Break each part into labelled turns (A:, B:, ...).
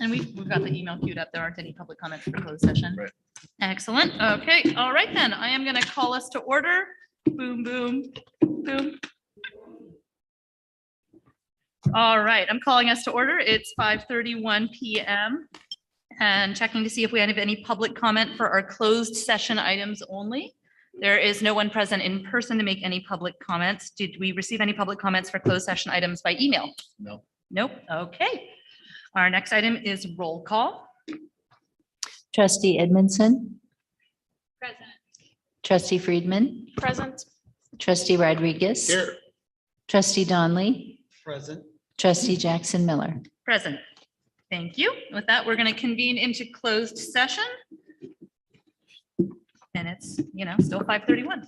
A: And we've got the email queued up. There aren't any public comments for closed session.
B: Right.
A: Excellent. Okay. All right, then. I am going to call us to order. Boom, boom, boom. All right. I'm calling us to order. It's 5:31 p.m. and checking to see if we have any public comment for our closed session items only. There is no one present in person to make any public comments. Did we receive any public comments for closed session items by email?
B: No.
A: Nope. Okay. Our next item is roll call.
C: Trustee Edmondson,
A: Present.
C: trustee Friedman,
A: Present.
C: trustee Rodriguez,
B: Here.
C: trustee Donley,
B: Present.
C: trustee Jackson Miller.
A: Present. Thank you. With that, we're going to convene into closed session. And it's, still 5:31.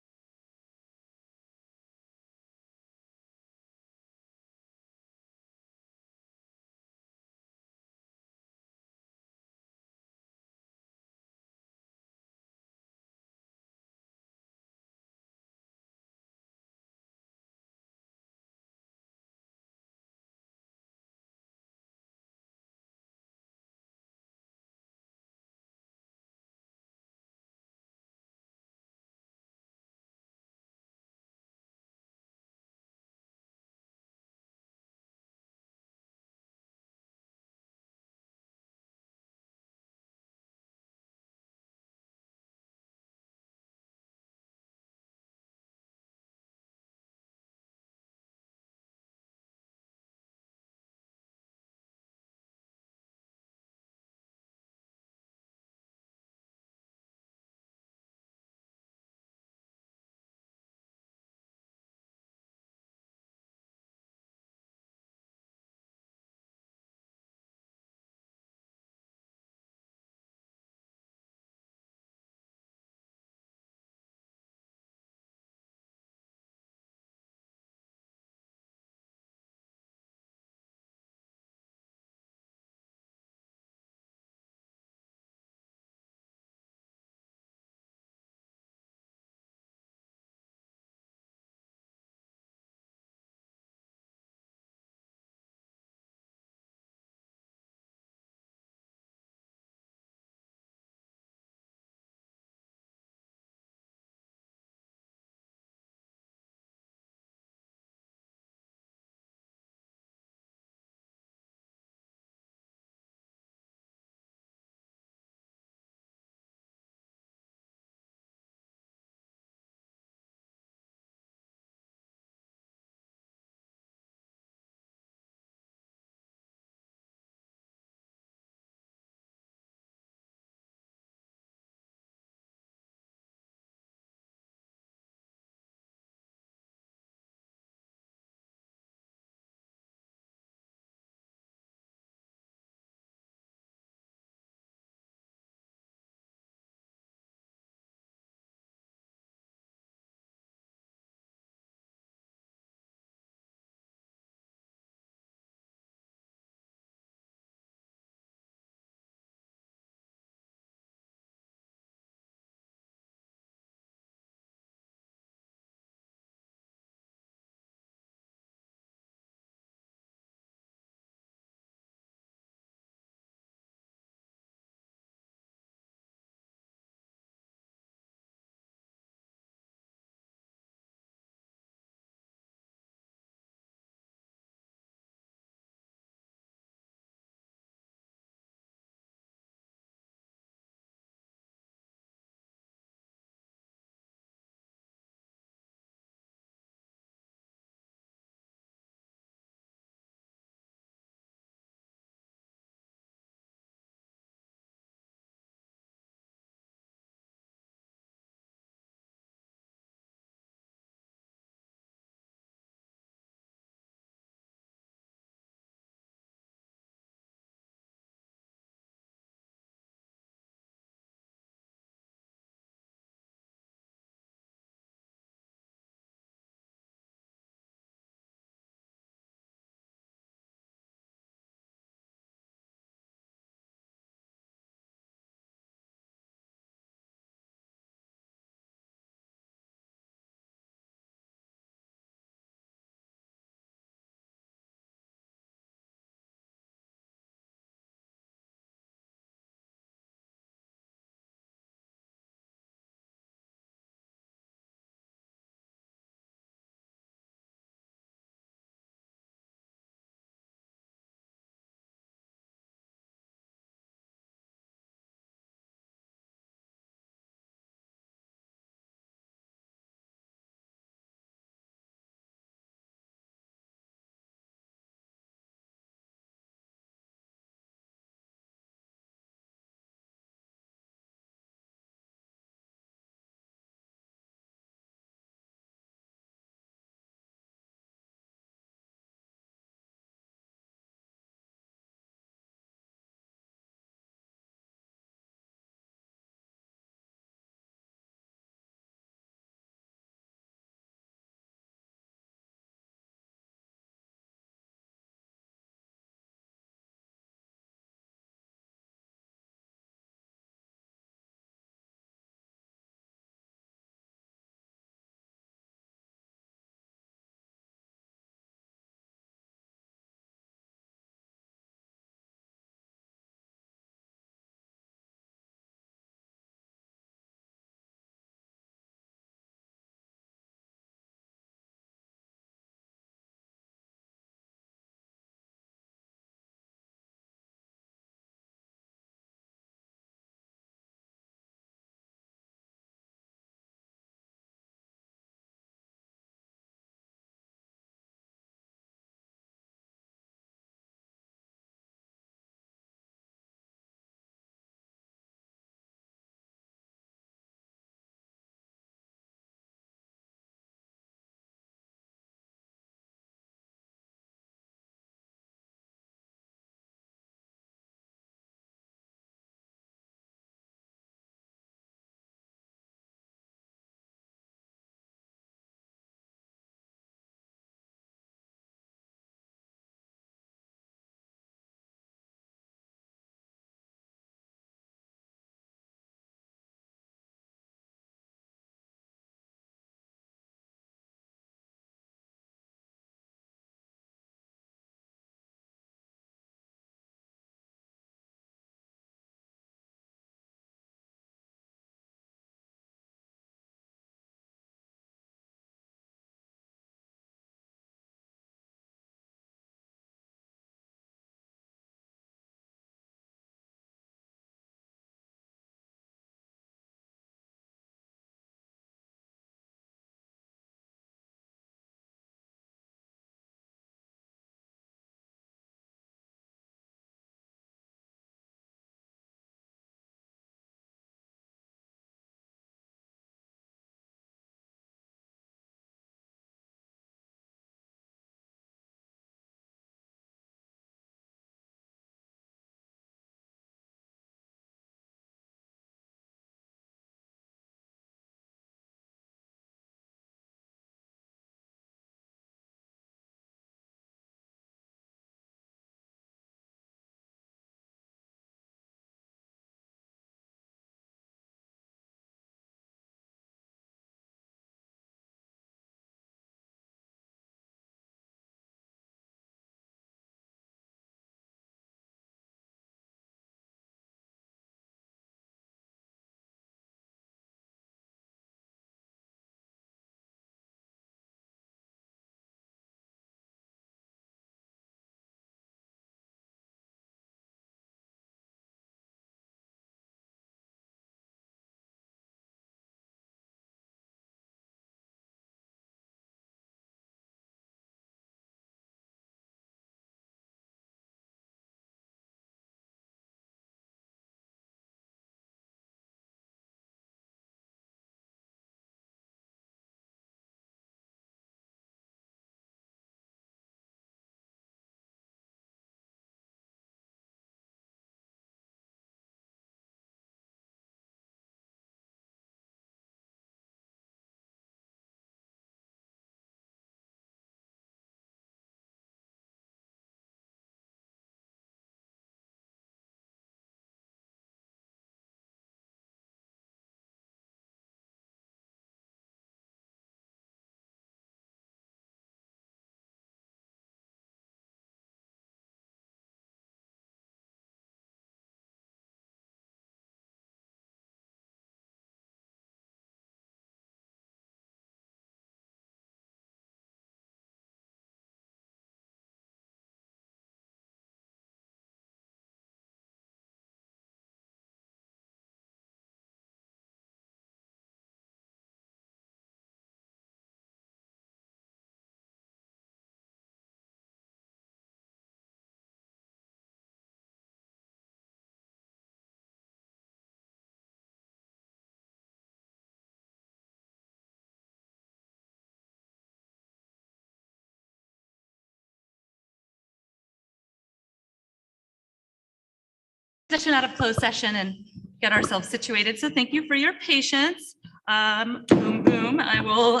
A: Session out of closed session and get ourselves situated. So thank you for your patience. Boom, boom. I will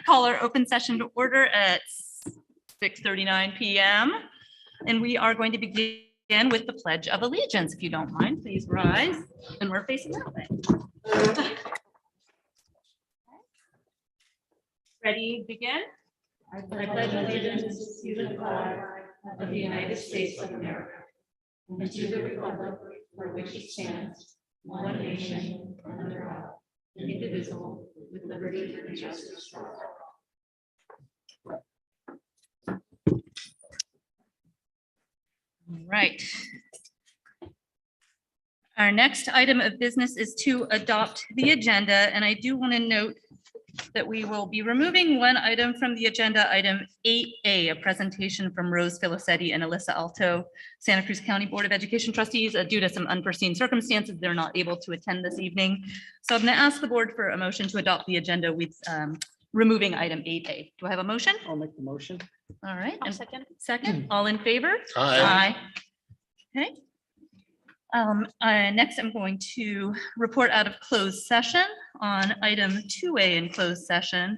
A: call our open session to order at 6:39 p.m. And we are going to begin with the Pledge of Allegiance. If you don't mind, please rise. And we're facing that way. Ready, begin? I pledge allegiance to the flag of the United States of America and to the republic for which it stands, one nation, under God, indivisible, with liberty and justice for all. All right. Our next item of business is to adopt the agenda, and I do want to note that we will be removing one item from the agenda, item 8A, a presentation from Rose Filicetti and Alyssa Alto, Santa Cruz County Board of Education trustees. Due to some unforeseen circumstances, they're not able to attend this evening. So I'm going to ask the board for a motion to adopt the agenda with removing item 8A. Do I have a motion?
B: I'll make the motion.
A: All right. And second, all in favor?
B: Aye.
A: Okay. Next, I'm going to report out of closed session on item 2A in closed session,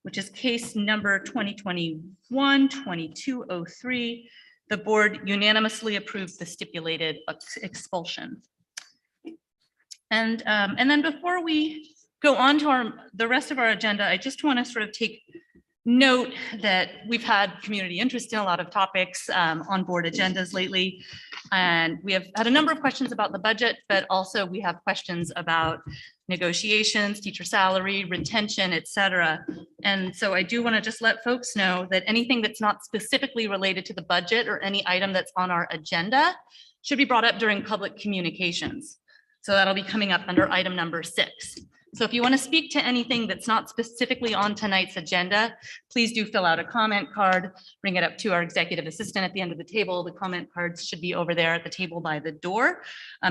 A: which is case number 2021-2203. The board unanimously approved the stipulated expulsion. And then before we go on to the rest of our agenda, I just want to sort of take note that we've had community interest in a lot of topics on board agendas lately. And we have had a number of questions about the budget, but also we have questions about negotiations, teacher salary, retention, et cetera. And so I do want to just let folks know that anything that's not specifically related to the budget or any item that's on our agenda should be brought up during public communications. So that'll be coming up under item number 6. So if you want to speak to anything that's not specifically on tonight's agenda, please do fill out a comment card, bring it up to our executive assistant at the end of the table. The comment cards should be over there at the table by the door.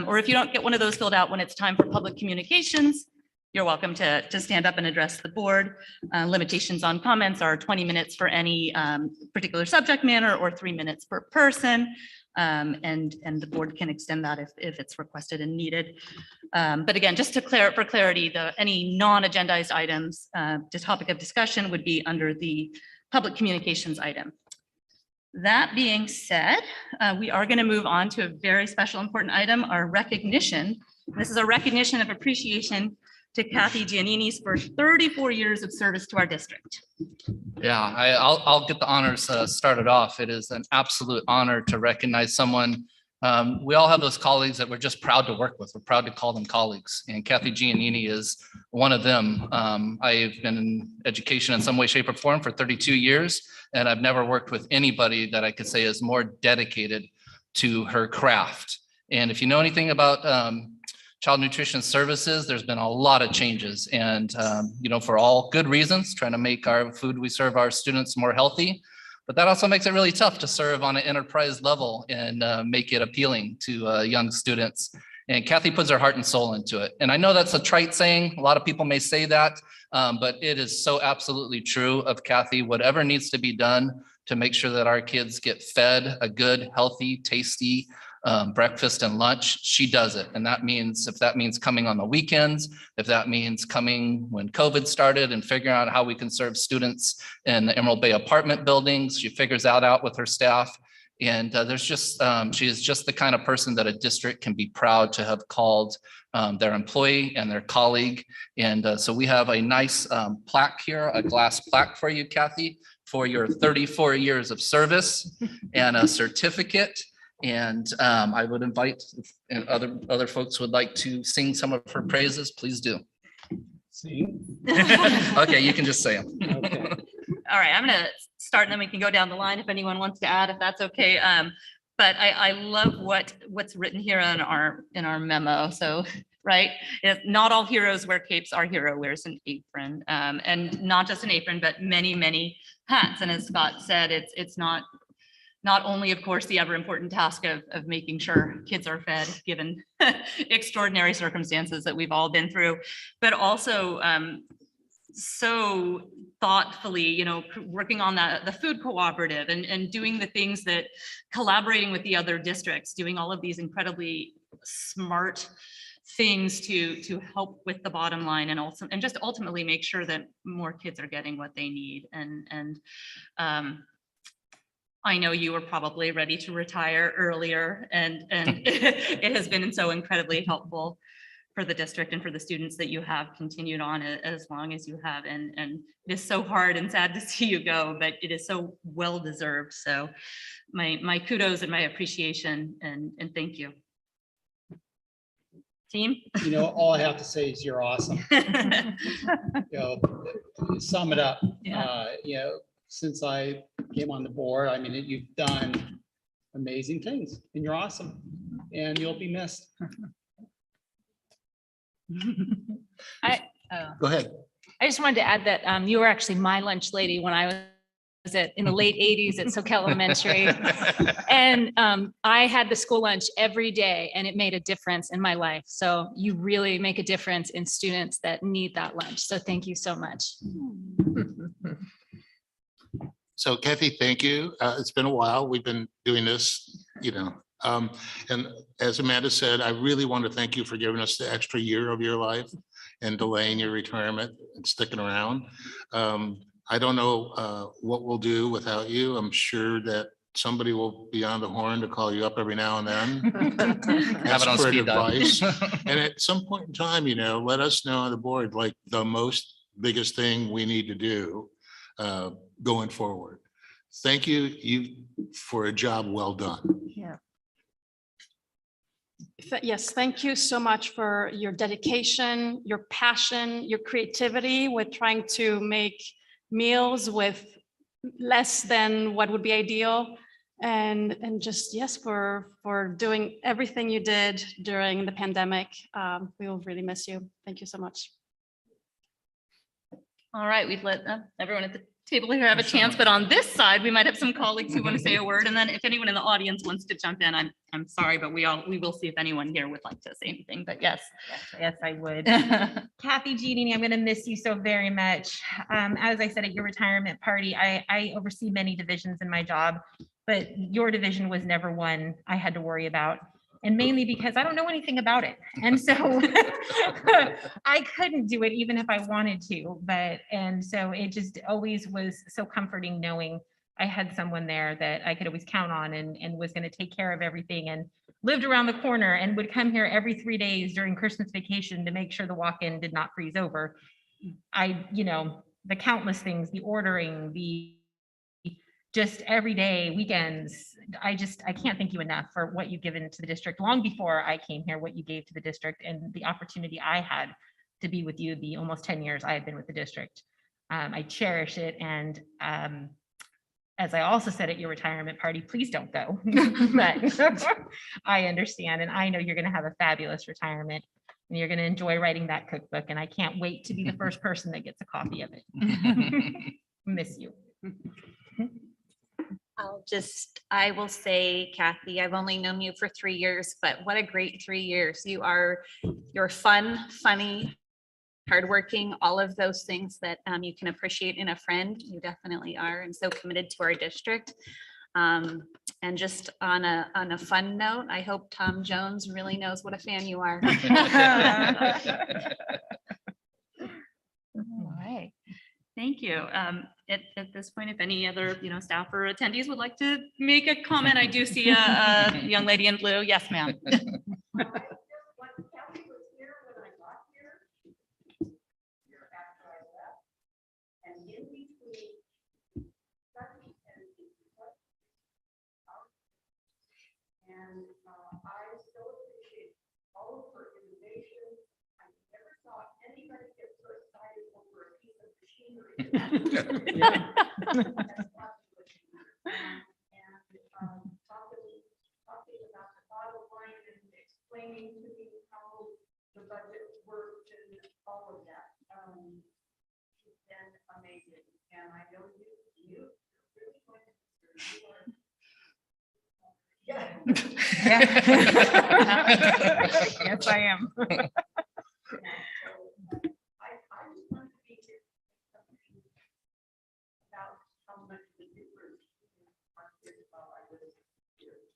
A: Or if you don't get one of those filled out when it's time for public communications, you're welcome to stand up and address the board. Limitations on comments are 20 minutes for any particular subject matter or 3 minutes per person. And the board can extend that if it's requested and needed. But again, just to for clarity, any non-agendized items, the topic of discussion would be under the public communications item. That being said, we are going to move on to a very special important item, our recognition. This is a recognition of appreciation to Kathy Giannini's for 34 years of service to our district.
D: Yeah, I'll get the honors started off. It is an absolute honor to recognize someone. We all have those colleagues that we're just proud to work with. We're proud to call them colleagues, and Kathy Giannini is one of them. I've been in education in some way, shape, or form for 32 years, and I've never worked with anybody that I could say is more dedicated to her craft. And if you know anything about child nutrition services, there's been a lot of changes, and for all good reasons, trying to make our food we serve our students more healthy. But that also makes it really tough to serve on an enterprise level and make it appealing to young students. And Kathy puts her heart and soul into it. And I know that's a trite saying. A lot of people may say that, but it is so absolutely true of Kathy. Whatever needs to be done to make sure that our kids get fed a good, healthy, tasty breakfast and lunch, she does it. And that means, if that means coming on the weekends, if that means coming when COVID started and figuring out how we can serve students in the Emerald Bay apartment buildings, she figures that out with her staff. And she is just the kind of person that a district can be proud to have called their employee and their colleague. And so we have a nice plaque here, a glass plaque for you, Kathy, for your 34 years of service, and a certificate. And I would invite, if other folks would like to sing some of her praises, please do.
B: Sing.
D: Okay, you can just say them.
B: Okay.
A: All right, I'm going to start and then we can go down the line if anyone wants to add, if that's okay. But I love what's written here in our memo. So, right, not all heroes wear capes. Our hero wears an apron, and not just an apron, but many, many hats. And as Scott said, it's not only, of course, the ever important task of making sure kids are fed given extraordinary circumstances that we've all been through, but also so thoughtfully, working on the food cooperative and doing the things that collaborating with the other districts, doing all of these incredibly smart things to help with the bottom line and also, and just ultimately make sure that more kids are getting what they need. And I know you were probably ready to retire earlier, and it has been so incredibly helpful for the district and for the students that you have continued on as long as you have. And it is so hard and sad to see you go, but it is so well deserved. So my kudos and my appreciation and thank you. Team?
B: You know, all I have to say is you're awesome. You know, sum it up.
A: Yeah.
B: You know, since I came on the board, I mean, you've done amazing things and you're awesome and you'll be missed. Go ahead.
E: I just wanted to add that you were actually my lunch lady when I was in the late 80s at Soquel Elementary. And I had the school lunch every day and it made a difference in my life. So you really make a difference in students that need that lunch. So thank you so much.
F: So Kathy, thank you. It's been a while. We've been doing this, you know. And as Amanda said, I really want to thank you for giving us the extra year of your life and delaying your retirement and sticking around. I don't know what we'll do without you. I'm sure that somebody will be on the horn to call you up every now and then.
D: Have it on
F: Ask for
D: speed dial.
F: advice. And at some point in time, you know, let us know on the board, like the biggest thing we need to do going forward. Thank you for a job well done.
E: Yeah.
G: Yes, thank you so much for your dedication, your passion, your creativity with trying to make meals with less than what would be ideal. And just, yes, for doing everything you did during the pandemic. We will really miss you. Thank you so much.
A: All right, we've let everyone at the table here have a chance, but on this side, we might have some colleagues who want to say a word. And then if anyone in the audience wants to jump in, I'm sorry, but we will see if anyone here would like to say anything, but yes.
H: Yes, I would. Kathy Jeannie, I'm going to miss you so very much. As I said at your retirement party, I oversee many divisions in my job, but your division was never one I had to worry about. And mainly because I don't know anything about it. And so I couldn't do it even if I wanted to, and so it just always was so comforting knowing I had someone there that I could always count on and was going to take care of everything and lived around the corner and would come here every 3 days during Christmas vacation to make sure the walk-in did not freeze over. The countless things, the ordering, the just every day, weekends. I can't thank you enough for what you've given to the district long before I came here, what you gave to the district and the opportunity I had to be with you the almost 10 years I have been with the district. I cherish it. And as I also said at your retirement party, please don't go. But I understand. And I know you're going to have a fabulous retirement and you're going to enjoy writing that cookbook. And I can't wait to be the first person that gets a copy of it. Miss you.
I: I will say, Kathy, I've only known you for 3 years, but what a great 3 years. You're fun, funny, hardworking, all of those things that you can appreciate in a friend. You definitely are, and so committed to our district. And just on a fun note, I hope Tom Jones really knows what a fan you are.
A: All right. Thank you. At this point, if any other, staff or attendees would like to make a comment, I do see a young lady in blue. Yes, ma'am.
J: And I so appreciate all of her innovation. I never saw anybody get so excited over a piece of machinery. Talking about the bottom line and explaining to me how the budget works and all of that. It's been amazing. And I know you really going to
H: Yeah. Yes, I am.
J: about how much the difference in our kids while I was here.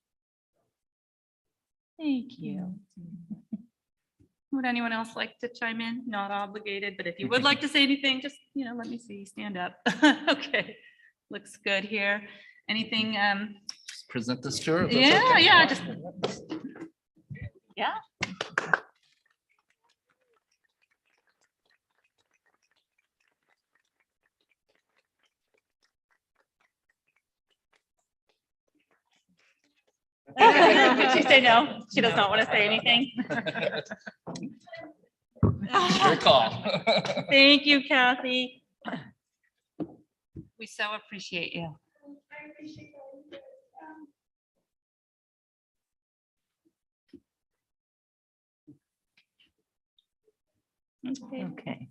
A: Thank you. Would anyone else like to chime in? Not obligated, but if you would like to say anything, just, let me see, stand up. Okay, looks good here. Anything,
D: Just present this to her. if that's
A: yeah,
D: okay.
A: yeah, just. Yeah. Did she say no? She does not want to say anything.
D: Your call.
A: Thank you, Kathy. We so appreciate you. Okay.
C: Okay.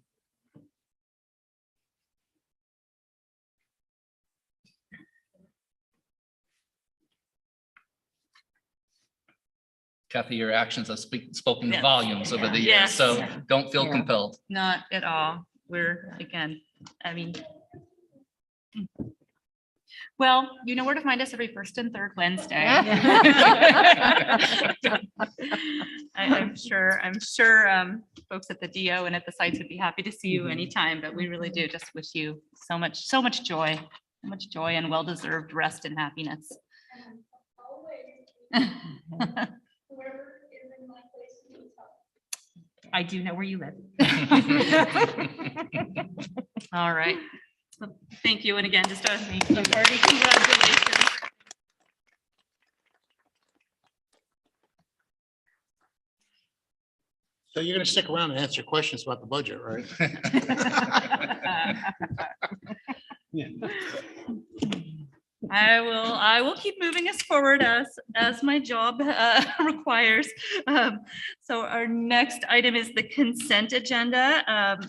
D: Kathy, your actions have spoken
A: Yes.
D: volumes over the years,
A: Yes.
D: so don't feel
C: Yeah.
D: compelled.
A: Not at all. We're, again, well, you know where to find us every first and third Wednesday. I'm sure folks at the DO and at the sites would be happy to see you anytime, but we really do just wish you so much joy and well-deserved rest and happiness. I do know where you live. All right. Well, thank you. And again, just a hearty congratulations.
F: So you're gonna stick around and answer questions about the budget, right?
B: Yeah.
A: I will keep moving us forward as my job requires. So our next item is the consent agenda.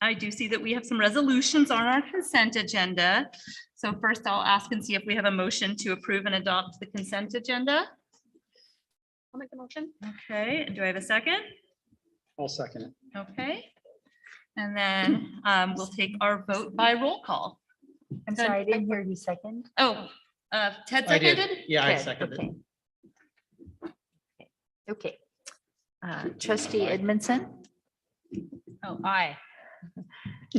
A: I do see that we have some resolutions on our consent agenda. So first I'll ask and see if we have a motion to approve and adopt the consent agenda.
G: I'll make the motion.
A: Okay, do I have a second?
B: I'll second it.
A: Okay. And then we'll take our vote by roll call.
C: I'm sorry, I didn't hear you second.
A: Oh, Ted
B: I did.
A: seconded?
B: Yeah, I
C: Ted,
B: seconded.
C: okay. Okay. Trustee Edmondson,
E: Oh, aye.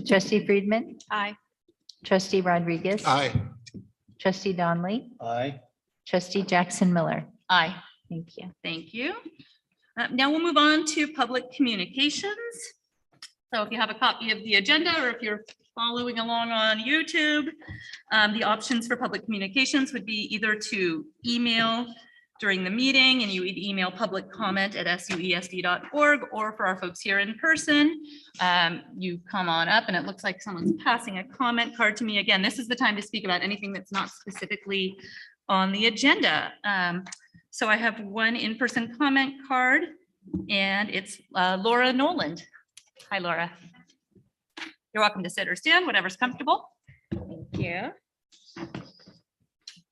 C: trustee Friedman,
G: Aye.
C: trustee Rodriguez.
F: Aye.
C: Trustee Donley,
B: Aye.
C: trustee Jackson Miller.
A: Aye.
C: Thank you.
A: Thank you. Now we'll move on to public communications. So if you have a copy of the agenda or if you're following along on YouTube, the options for public communications would be either to email during the meeting and you would email public comment at suesd.org, or for our folks here in person, you come on up and it looks like someone's passing a comment card to me. Again, this is the time to speak about anything that's not specifically on the agenda. So I have one in-person comment card and it's Laura Noland. Hi, Laura. You're welcome to sit or stand, whatever's comfortable.
K: Thank you.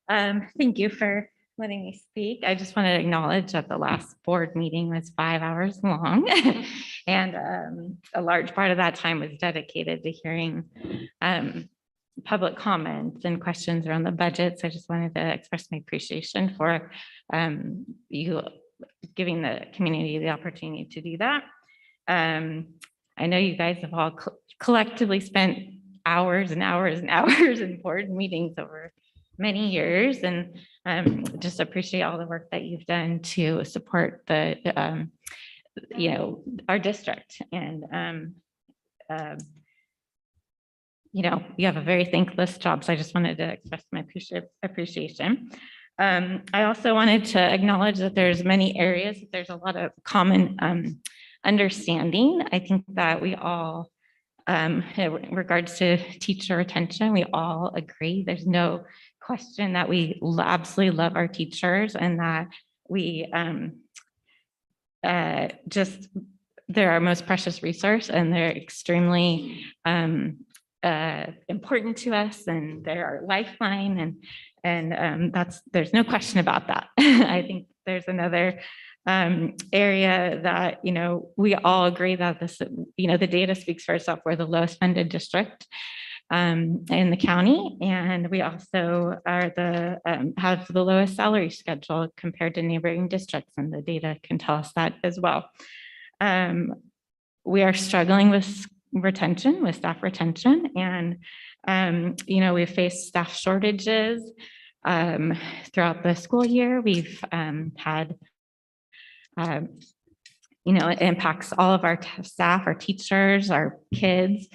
K: Thank you for letting me speak. I just want to acknowledge that the last board meeting was 5 hours long. And a large part of that time was dedicated to hearing public comments and questions around the budget. So I just wanted to express my appreciation for you giving the community the opportunity to do that. I know you guys have all collectively spent hours and hours and hours in board meetings over many years, and just appreciate all the work that you've done to support the our district. And you have a very thankless job, so I just wanted to express my appreciation. I also wanted to acknowledge that there's many areas that there's a lot of common understanding. I think that we all, in regards to teacher retention, we all agree. There's no question that we absolutely love our teachers and that we they're our most precious resource and they're extremely important to us and they're our lifeline, and there's no question about that. I think there's another area that, we all agree that this, the data speaks for itself. We're the lowest funded district. in the county. And we also are have the lowest salary schedule compared to neighboring districts, and the data can tell us that as well. We are struggling with staff retention, and we've faced staff shortages throughout the school year. We've had it impacts all of our staff, our teachers, our kids,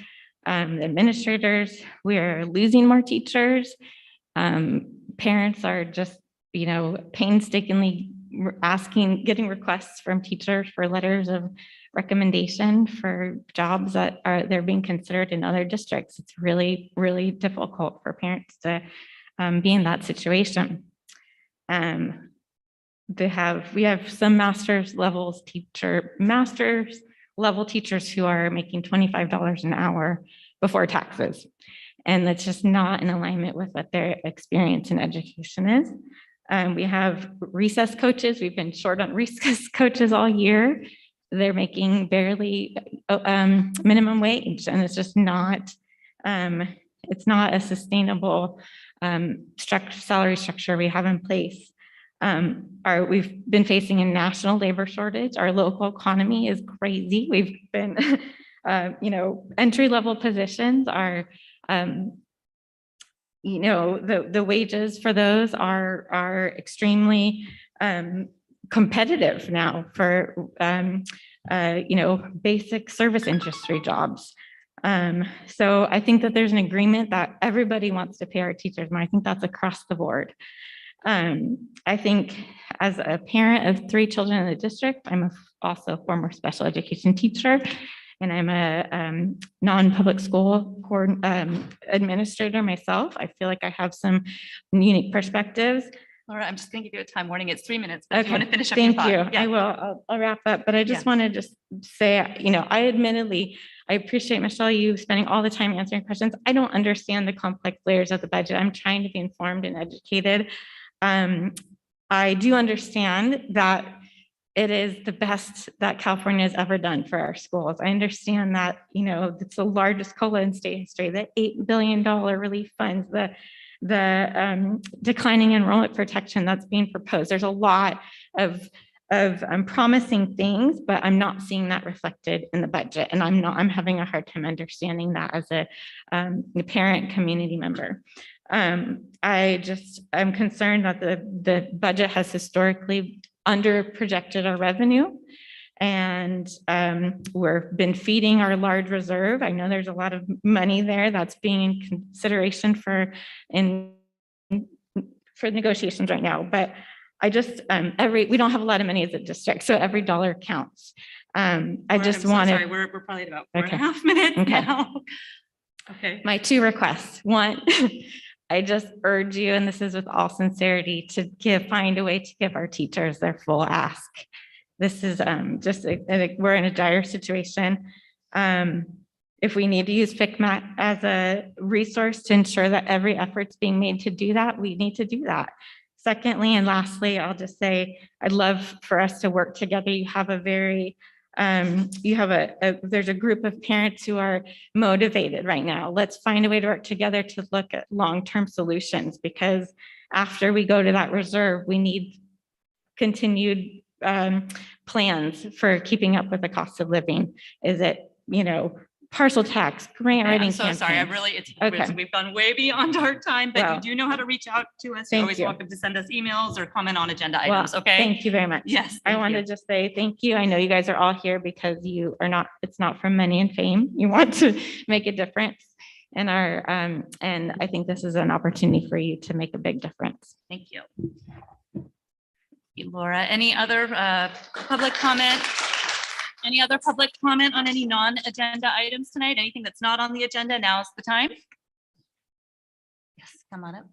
K: administrators. We're losing more teachers. Parents are just, painstakingly getting requests from teachers for letters of recommendation for jobs that they're being considered in other districts. It's really, really difficult for parents to be in that situation. We have some master's level teachers who are making $25 an hour before taxes. And that's just not in alignment with what their experience in education is. We have recess coaches. We've been short on recess coaches all year. They're making barely minimum wage, and it's just not, it's not a sustainable salary structure we have in place. We've been facing a national labor shortage. Our local economy is crazy. We've been, entry-level positions are, the wages for those are extremely competitive now for, basic service industry jobs. So I think that there's an agreement that everybody wants to pay our teachers more. I think that's across the board. I think as a parent of 3 children in the district, I'm also a former special education teacher, and I'm a non-public school administrator myself. I feel like I have some unique perspectives.
A: Laura, I'm just going to give you a time warning. It's 3 minutes. But if you want to finish up
K: Thank
A: your thought.
K: you.
A: Yeah.
K: I will. I'll wrap up, but I just want to say, I appreciate, Michelle, you spending all the time answering questions. I don't understand the complex layers of the budget. I'm trying to be informed and educated. I do understand that it is the best that California has ever done for our schools. I understand that, it's the largest COLA in state history, the $8 billion relief funds, the declining enrollment protection that's being proposed. There's a lot of promising things, but I'm not seeing that reflected in the budget. And I'm having a hard time understanding that as a parent community member. I'm concerned that the budget has historically under projected our revenue, and we've been feeding our large reserve. I know there's a lot of money there that's being in consideration for negotiations right now, but I just we don't have a lot of money as a district, so every dollar counts. I just want to.
A: We're probably at about 4.5 minutes now. Okay.
K: My 2 requests. One, I just urge you, and this is with all sincerity, to find a way to give our teachers their full ask. This is we're in a dire situation. If we need to use FCMAT as a resource to ensure that every effort's being made to do that, we need to do that. Secondly, and lastly, I'll just say, I'd love for us to work together. You have a very, there's a group of parents who are motivated right now. Let's find a way to work together to look at long-term solutions, because after we go to that reserve, we need continued plans for keeping up with the cost of living. Is it, parcel tax, grant writing
A: I'm so sorry.
K: campaigns?
A: We've gone way beyond our time, but
K: Well,
A: you do know how to reach out to us. You're
K: thank
A: always
K: you.
A: welcome to send us emails or comment on agenda
K: Well,
A: items. Okay.
K: Thank you very much.
A: Yes.
K: I want to just say thank you. I know you guys are all here because it's not from money and fame. You want to make a difference in our, and I think this is an opportunity for you to make a big difference.
A: Thank you. Thank you, Laura. Any other public comment? Any other public comment on any non-agenda items tonight? Anything that's not on the agenda? Now's the time. Yes, come on up.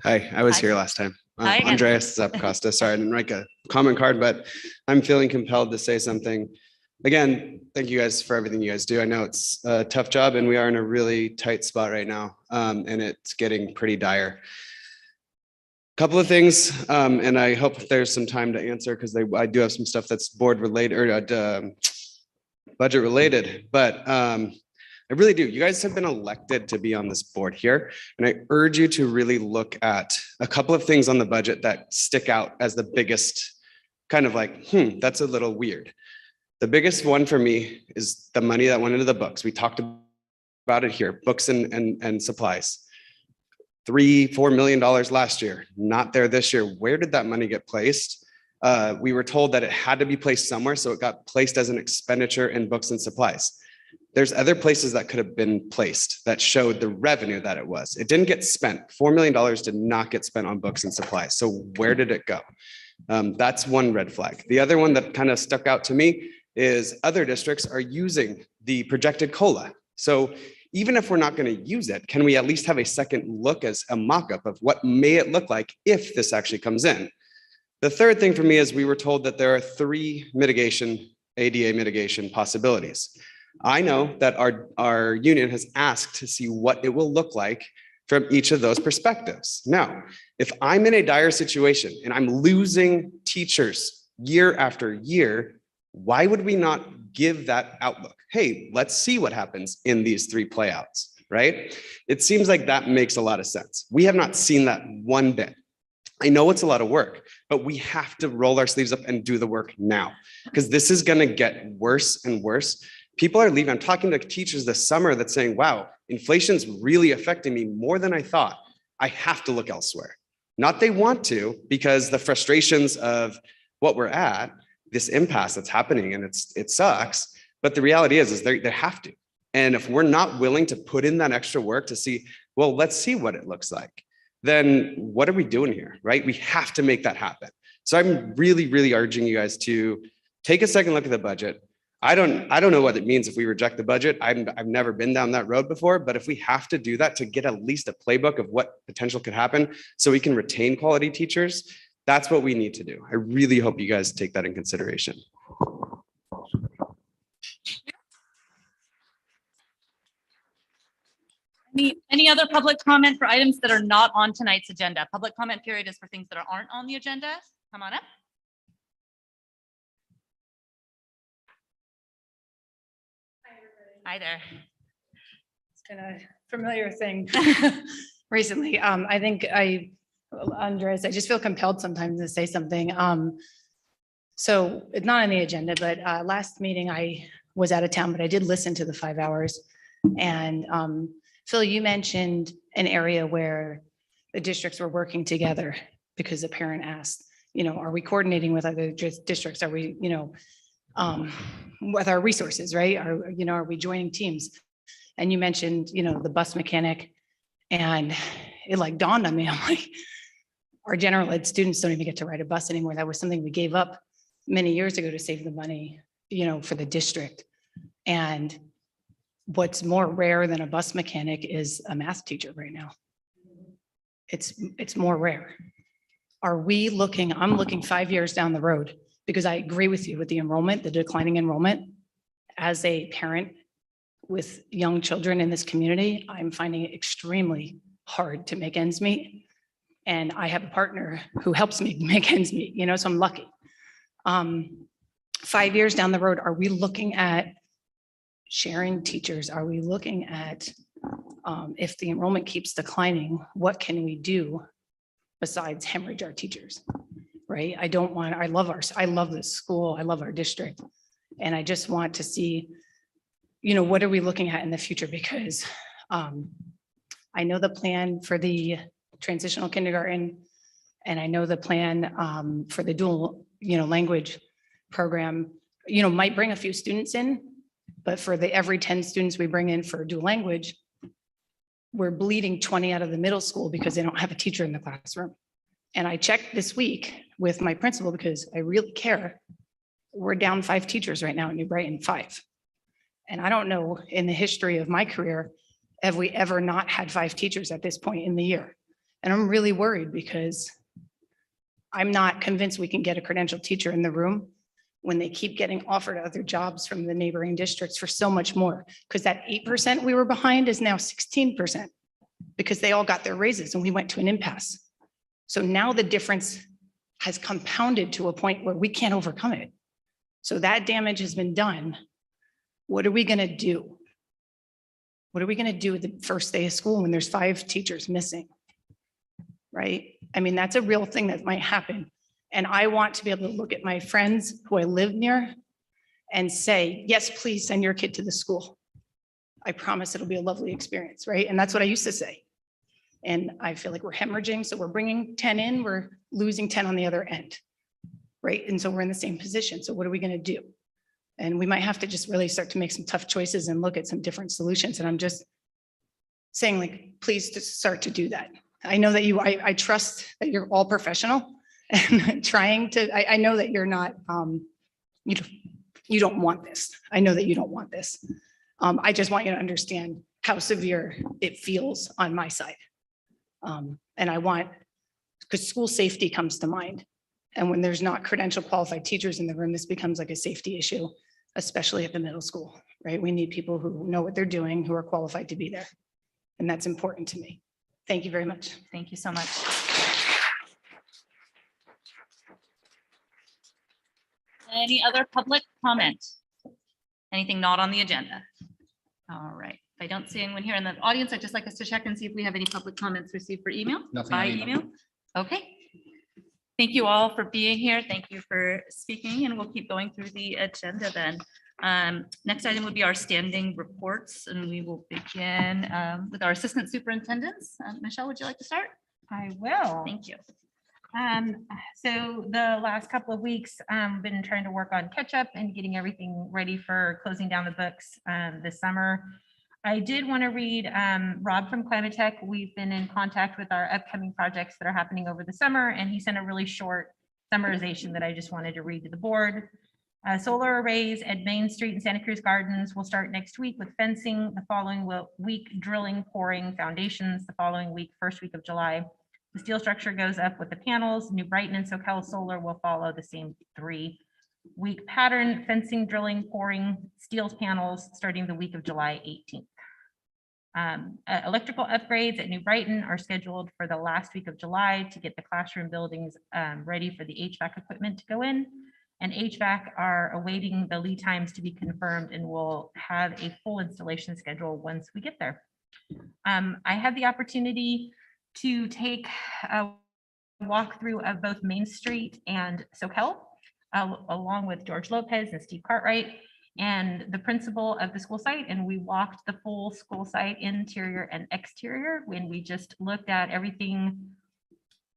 L: Hi, I was
A: Hi.
L: here last time.
A: Hi again.
L: Andreas Zapcosta. Sorry, I didn't write a comment card, but I'm feeling compelled to say something. Again, thank you guys for everything you guys do. I know it's a tough job and we are in a really tight spot right now, and it's getting pretty dire. Couple of things, and I hope there's some time to answer because I do have some stuff that's board related or budget related, but I really do. You guys have been elected to be on this board here, and I urge you to really look at a couple of things on the budget that stick out as the biggest kind of like, that's a little weird. The biggest one for me is the money that went into the books. We talked about it here, books and supplies. $3-4 million last year, not there this year. Where did that money get placed? We were told that it had to be placed somewhere, so it got placed as an expenditure in books and supplies. There's other places that could have been placed that showed the revenue that it was. It didn't get spent. $4 million did not get spent on books and supplies. So where did it go? That's one red flag. The other one that kind of stuck out to me is other districts are using the projected COLA. So even if we're not going to use it, can we at least have a second look as a mock-up of what may it look like if this actually comes in? The third thing for me is we were told that there are 3 ADA mitigation possibilities. I know that our union has asked to see what it will look like from each of those perspectives. Now, if I'm in a dire situation and I'm losing teachers year after year, why would we not give that outlook? Hey, let's see what happens in these 3 playouts, right? It seems like that makes a lot of sense. We have not seen that one bit. I know it's a lot of work, but we have to roll our sleeves up and do the work now because this is going to get worse and worse. People are leaving. I'm talking to teachers this summer that's saying, wow, inflation's really affecting me more than I thought. I have to look elsewhere. Not they want to, because the frustrations of what we're at, this impasse that's happening, and it sucks, but the reality is they have to. And if we're not willing to put in that extra work to see, well, let's see what it looks like, then what are we doing here, right? We have to make that happen. So I'm really, really urging you guys to take a second look at the budget. I don't know what it means if we reject the budget. I've never been down that road before, but if we have to do that to get at least a playbook of what potential could happen so we can retain quality teachers, that's what we need to do. I really hope you guys take that in consideration.
A: Any other public comment for items that are not on tonight's agenda? Public comment period is for things that aren't on the agenda. Come on up. Hi there.
M: It's been a familiar thing recently. I think Andres, I just feel compelled sometimes to say something. So it's not on the agenda, but last meeting I was out of town, but I did listen to the 5 hours. And Phil, you mentioned an area where the districts were working together because a parent asked, are we coordinating with other districts? Are we, with our resources, right? Are we joining teams? And you mentioned, the bus mechanic, and it like dawned on me. I'm like, our general ed students don't even get to ride a bus anymore. That was something we gave up many years ago to save the money, for the district. And what's more rare than a bus mechanic is a math teacher right now. It's more rare. Are we looking, I'm looking 5 years down the road, because I agree with you with the enrollment, the declining enrollment. As a parent with young children in this community, I'm finding it extremely hard to make ends meet. And I have a partner who helps me make ends meet, so I'm lucky. 5 years down the road, are we looking at sharing teachers? Are we looking at, if the enrollment keeps declining, what can we do besides hemorrhage our teachers? Right? I love this school. I love our district. And I just want to see, what are we looking at in the future? Because I know the plan for the transitional kindergarten, and I know the plan for the dual, language program, might bring a few students in, but for every 10 students we bring in for dual language, we're bleeding 20 out of the middle school because they don't have a teacher in the classroom. And I checked this week with my principal because I really care. We're down 5 teachers right now in New Brighton, 5. And I don't know in the history of my career, have we ever not had 5 teachers at this point in the year? And I'm really worried because I'm not convinced we can get a credentialed teacher in the room when they keep getting offered other jobs from the neighboring districts for so much more. Because that 8% we were behind is now 16% because they all got their raises and we went to an impasse. So now the difference has compounded to a point where we can't overcome it. So that damage has been done. What are we going to do? What are we going to do the first day of school when there's 5 teachers missing? Right? I mean, that's a real thing that might happen. And I want to be able to look at my friends who I live near and say, yes, please send your kid to the school. I promise it'll be a lovely experience, right? And that's what I used to say. And I feel like we're hemorrhaging. So we're bringing 10 in, we're losing 10 on the other end, right? And so we're in the same position. So what are we going to do? And we might have to just really start to make some tough choices and look at some different solutions. And I'm just saying, like, please just start to do that. I know that I trust that you're all professional and trying to, I know that you're not, you don't want this. I know that you don't want this. I just want you to understand how severe it feels on my side. And I want, because school safety comes to mind. And when there's not credentialed qualified teachers in the room, this becomes like a safety issue, especially at the middle school, right? We need people who know what they're doing, who are qualified to be there. And that's important to me. Thank you very much.
A: Thank you so much. Any other public comment? Anything not on the agenda? All right. If I don't see anyone here in the audience, I'd just like us to check and see if we have any public comments received for email.
D: Nothing
A: By
D: on email.
A: email. Okay. Thank you all for being here. Thank you for speaking, and we'll keep going through the agenda then. Next item would be our standing reports, and we will begin with our assistant superintendents. Michelle, would you like to start?
H: I will.
A: Thank you.
H: So the last couple of weeks, been trying to work on catch up and getting everything ready for closing down the books this summer. I did want to read Rob from Climate Tech. We've been in contact with our upcoming projects that are happening over the summer, and he sent a really short summarization that I just wanted to read to the board. Solar arrays at Main Street and Santa Cruz Gardens will start next week with fencing. The following week, drilling, pouring foundations. The following week, first week of July. The steel structure goes up with the panels. New Brighton and SoCal Solar will follow the same 3-week pattern: fencing, drilling, pouring, steel panels, starting the week of July 18th. Electrical upgrades at New Brighton are scheduled for the last week of July to get the classroom buildings ready for the HVAC equipment to go in. And HVAC are awaiting the lead times to be confirmed, and we'll have a full installation schedule once we get there. I had the opportunity to take a walkthrough of both Main Street and SoCal, along with George Lopez and Steve Cartwright and the principal of the school site. And we walked the full school site, interior and exterior, when we just looked at everything,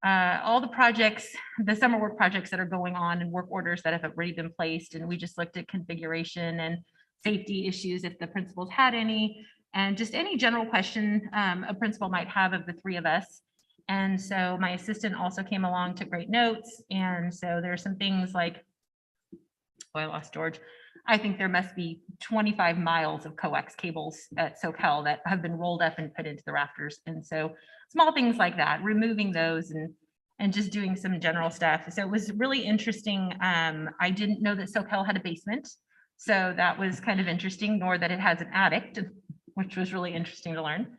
H: all the projects, the summer work projects that are going on and work orders that have already been placed. And we just looked at configuration and safety issues, if the principals had any, and just any general question a principal might have of the 3 of us. And so my assistant also came along, took great notes. And so there's some things like, oh, I lost George. I think there must be 25 miles of coax cables at SoCal that have been rolled up and put into the rafters. And so small things like that, removing those and just doing some general stuff. So it was really interesting. I didn't know that SoCal had a basement. So that was kind of interesting, nor that it has an attic, which was really interesting to learn.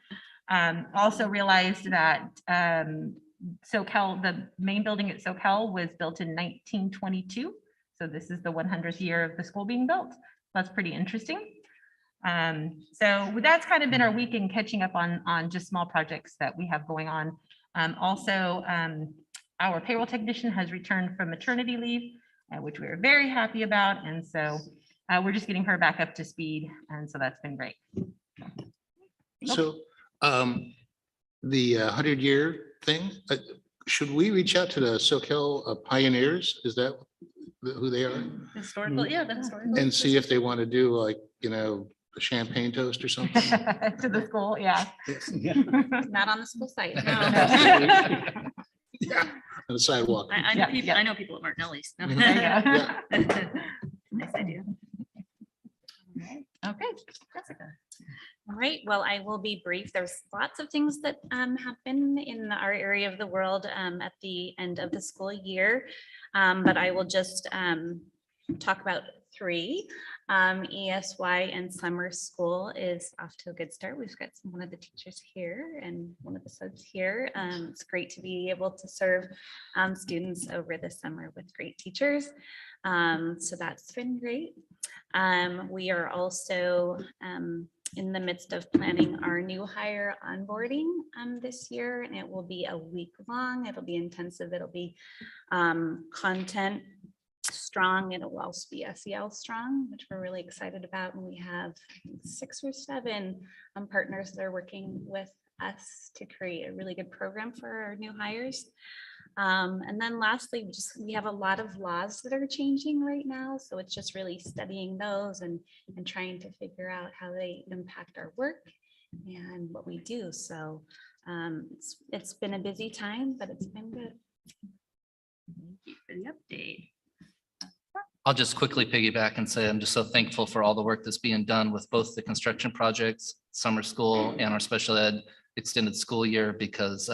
H: Also realized that SoCal, the main building at SoCal, was built in 1922. So this is the 100th year of the school being built. That's pretty interesting. So that's kind of been our week in catching up on just small projects that we have going on. Also, our payroll technician has returned from maternity leave, which we are very happy about. And so we're just getting her back up to speed. And so that's been great.
F: So the 100-year thing, should we reach out to the SoCal pioneers? Is that who they are?
A: Historical, yeah, the historical.
F: And see if they want to do, like, a champagne toast or something?
H: To the school, yeah.
I: Not on the school site. No.
F: Yeah, on the sidewalk.
A: I know people, I know people at Martinelli's. No.
F: Yeah.
A: Nice idea. Okay, Jessica.
I: All right, well, I will be brief. There's lots of things that happen in our area of the world at the end of the school year, but I will just talk about three. ESY and summer school is off to a good start. We've got one of the teachers here and one of the subs here. It's great to be able to serve students over the summer with great teachers. So that's been great. We are also in the midst of planning our new hire onboarding this year, and it will be a week long. It'll be intensive. It'll be content strong, and it will also be SEL strong, which we're really excited about. And we have, I think, 6 or 7 partners that are working with us to create a really good program for our new hires. And then lastly, we have a lot of laws that are changing right now. So it's just really studying those and trying to figure out how they impact our work and what we do. So it's been a busy time, but it's been good.
A: Thank you for the update.
D: I'll just quickly piggyback and say I'm just so thankful for all the work that's being done with both the construction projects, summer school, and our special ed extended school year, because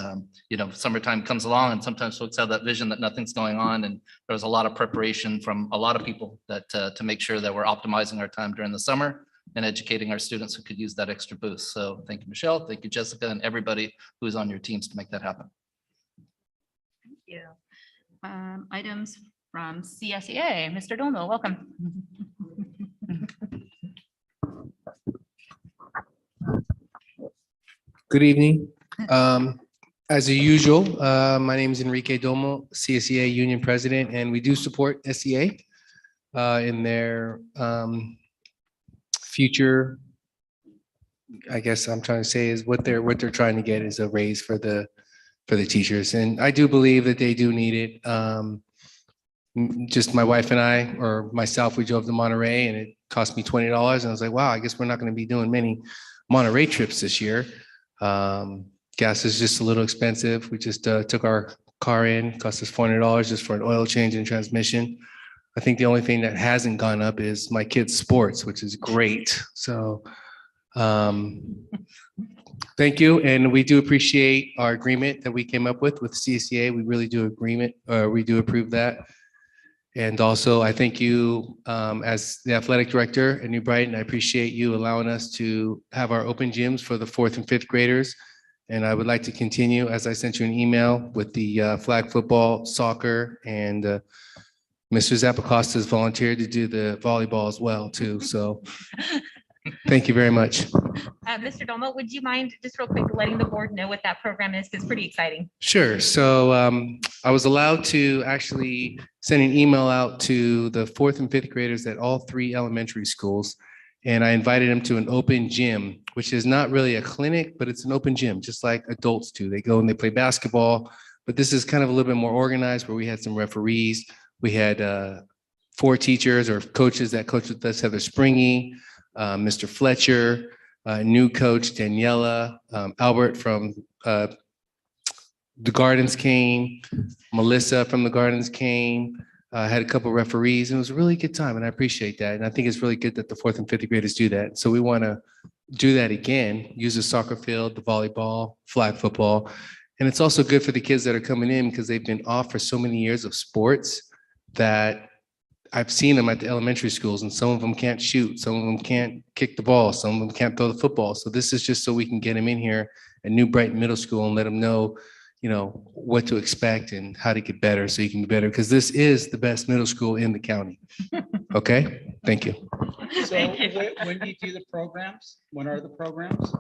D: summertime comes along and sometimes folks have that vision that nothing's going on, and there was a lot of preparation from a lot of people that to make sure that we're optimizing our time during the summer and educating our students who could use that extra boost. So thank you, Michelle, thank you, Jessica, and everybody who's on your teams to make that happen.
A: Thank you. Items from CSEA, Mr. Dolmo, welcome.
N: Good evening. As usual, my name is Enrique Domo, CSEA Union President, and we do support SEA in their future. I guess I'm trying to say is what they're trying to get is a raise for the teachers, and I do believe that they do need it. Just my wife and I, or myself, we drove to Monterey, and it cost me $20, and I was like, wow, I guess we're not going to be doing many Monterey trips this year. Gas is just a little expensive. We just took our car in, cost us $400 just for an oil change and transmission. I think the only thing that hasn't gone up is my kids' sports, which is great. So thank you. And we do appreciate our agreement that we came up with CSEA. We really do we do approve that. And also, I thank you as the athletic director at New Brighton. I appreciate you allowing us to have our open gyms for the 4th and 5th graders. And I would like to continue, as I sent you an email, with the flag football, soccer, and Mr. Zappacosta has volunteered to do the volleyball as well, too. So thank you very much.
H: Mr. Domo, would you mind just real quick letting the board know what that program is? It's pretty exciting.
N: Sure. So I was allowed to actually send an email out to the 4th and 5th graders at all 3 elementary schools. And I invited them to an open gym, which is not really a clinic, but it's an open gym, just like adults do. They go and they play basketball, but this is kind of a little bit more organized, where we had some referees. We had 4 teachers or coaches that coached with us: Heather Springy, Mr. Fletcher, new coach Daniela, Albert from the Gardens came, Melissa from the Gardens came, had a couple referees, and it was a really good time, and I appreciate that. And I think it's really good that the 4th and 5th graders do that. So we want to do that again, use the soccer field, the volleyball, flag football. And it's also good for the kids that are coming in, because they've been off for so many years of sports that I've seen them at the elementary schools, and some of them can't shoot, some of them can't kick the ball, some of them can't throw the football. So this is just so we can get them in here at New Brighton Middle School and let them know, what to expect and how to get better, so you can be better, because this is the best middle school in the county. Okay, thank you.
B: So when do you do the programs? When are the programs?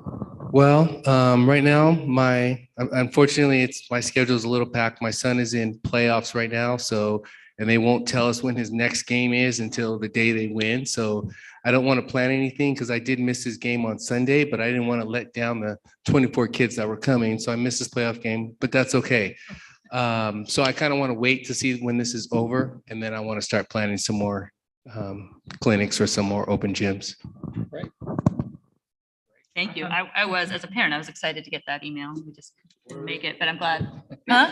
N: Well, right now, unfortunately, my schedule is a little packed. My son is in playoffs right now, and they won't tell us when his next game is until the day they win. So I don't want to plan anything, because I did miss his game on Sunday, but I didn't want to let down the 24 kids that were coming. So I missed this playoff game, but that's okay. So I kind of want to wait to see when this is over, and then I want to start planning some more clinics or some more open gyms.
B: Right.
A: Thank you. I was, as a parent, I was excited to get that email. We just didn't make it, but I'm glad. Huh?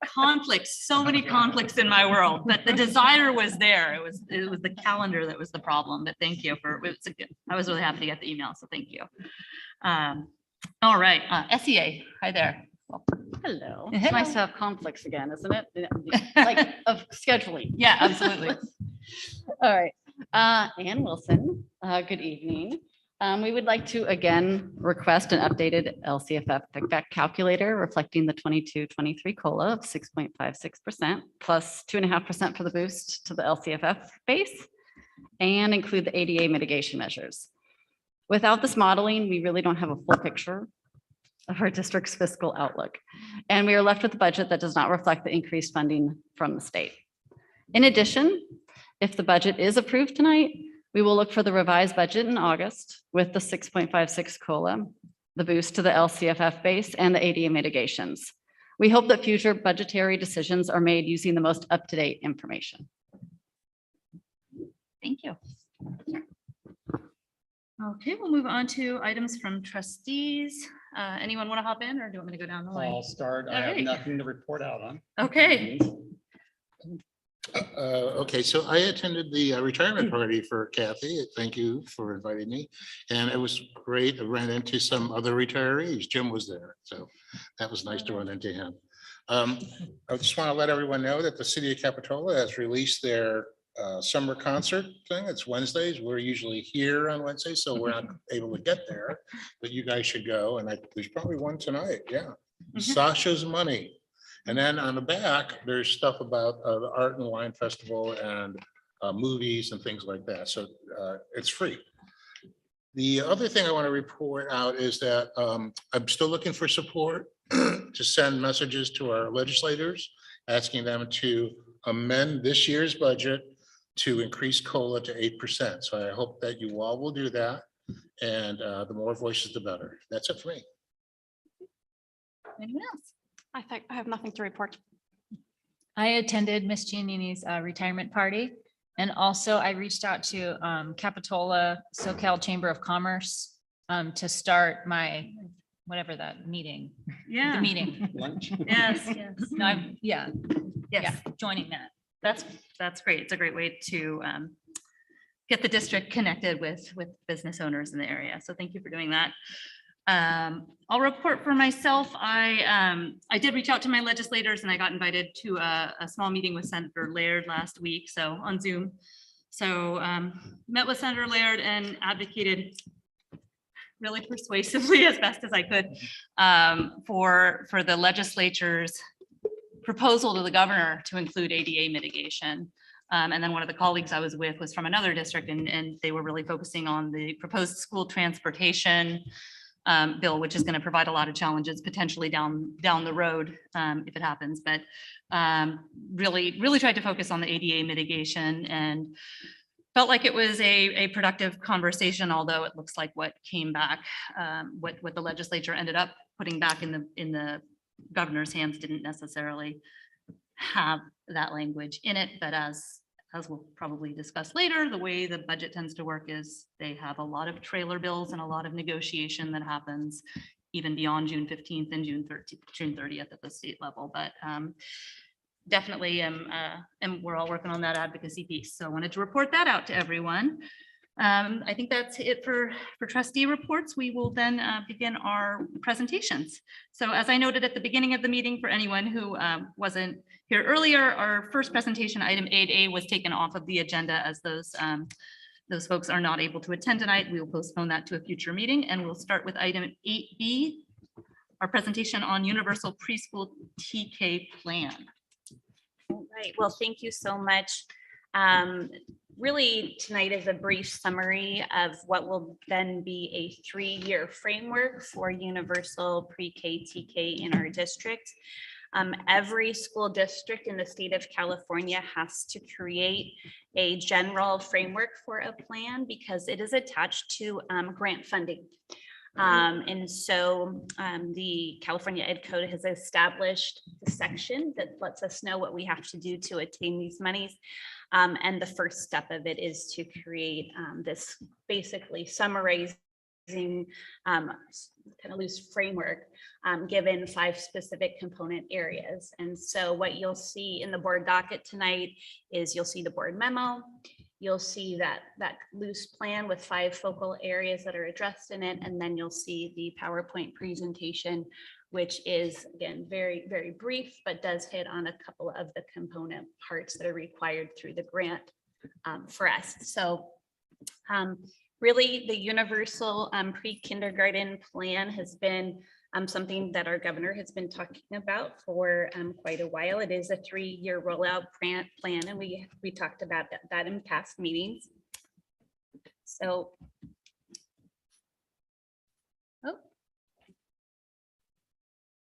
A: Conflicts, so many conflicts in my world, but the desire was there. It was the calendar that was the problem, but thank you I was really happy to get the email, so thank you. All right, SEA, hi there.
O: Hello. It's nice to have conflicts again, isn't it? Like of scheduling.
A: Yeah, absolutely.
O: All right. Ann Wilson, good evening. We would like to again request an updated LCFF pickback calculator reflecting the 22-23 COLA of 6.56% plus 2.5% for the boost to the LCFF base and include the ADA mitigation measures. Without this modeling, we really don't have a full picture of our district's fiscal outlook. And we are left with a budget that does not reflect the increased funding from the state. In addition, if the budget is approved tonight, we will look for the revised budget in August with the 6.56 COLA, the boost to the LCFF base, and the ADA mitigations. We hope that future budgetary decisions are made using the most up-to-date information.
A: Thank you. Okay, we'll move on to items from trustees. Anyone want to hop in or do you want me to go down the line?
B: I'll start. I have
A: Alright.
B: nothing to report out on.
A: Okay.
F: Okay, so I attended the retirement party for Kathy. Thank you for inviting me. And it was great. I ran into some other retirees. Jim was there, so that was nice to run into him. I just want to let everyone know that the city of Capitola has released their summer concert thing. It's Wednesdays. We're usually here on Wednesdays, so we're not able to get there, but you guys should go. And there's probably one tonight. Yeah. Sasha's Money. And then on the back, there's stuff about the Art and Wine Festival and movies and things like that. So it's free. The other thing I want to report out is that I'm still looking for support to send messages to our legislators, asking them to amend this year's budget to increase COLA to 8%. So I hope that you all will do that. And the more voices, the better. That's it for me.
A: Anyone else?
G: I think I have nothing to report.
E: I attended Miss Giannini's retirement party. And also I reached out to Capitola SoCal Chamber of Commerce to start my, whatever that meeting,
A: Yeah.
E: the meeting.
B: Lunch.
A: Yes, yes.
E: No, yeah,
A: Yes,
E: joining that.
A: that's great. It's a great way to get the district connected with business owners in the area. So thank you for doing that. I'll report for myself. I did reach out to my legislators and I got invited to a small meeting with Senator Laird last week, so on Zoom. So met with Senator Laird and advocated really persuasively as best as I could for the legislature's proposal to the governor to include ADA mitigation. And then one of the colleagues I was with was from another district and they were really focusing on the proposed school transportation bill, which is going to provide a lot of challenges potentially down the road if it happens. But really tried to focus on the ADA mitigation and felt like it was a productive conversation, although it looks like what came back, what the legislature ended up putting back in the governor's hands didn't necessarily have that language in it. But as we'll probably discuss later, the way the budget tends to work is they have a lot of trailer bills and a lot of negotiation that happens even beyond June 15th and June 30th at the state level. But definitely and we're all working on that advocacy piece. So I wanted to report that out to everyone. I think that's it for trustee reports. We will then begin our presentations. So as I noted at the beginning of the meeting, for anyone who wasn't here earlier, our first presentation, item 8A, was taken off of the agenda as those folks are not able to attend tonight. We will postpone that to a future meeting, and we'll start with item 8B, our presentation on universal preschool TK plan.
I: All right, well, thank you so much. Really, tonight is a brief summary of what will then be a 3-year framework for universal pre-K TK in our district. Every school district in the state of California has to create a general framework for a plan because it is attached to grant funding. And so the California Ed Code has established the section that lets us know what we have to do to attain these monies. And the first step of it is to create this basically summarizing kind of loose framework given 5 specific component areas. And so what you'll see in the board docket tonight is you'll see the board memo. You'll see that loose plan with 5 focal areas that are addressed in it. And then you'll see the PowerPoint presentation which is again, very, very brief, but does hit on a couple of the component parts that are required through the grant for us. So really the universal pre-kindergarten plan has been something that our governor has been talking about for quite a while. It is a 3-year rollout plan, and we talked about that in past meetings. So,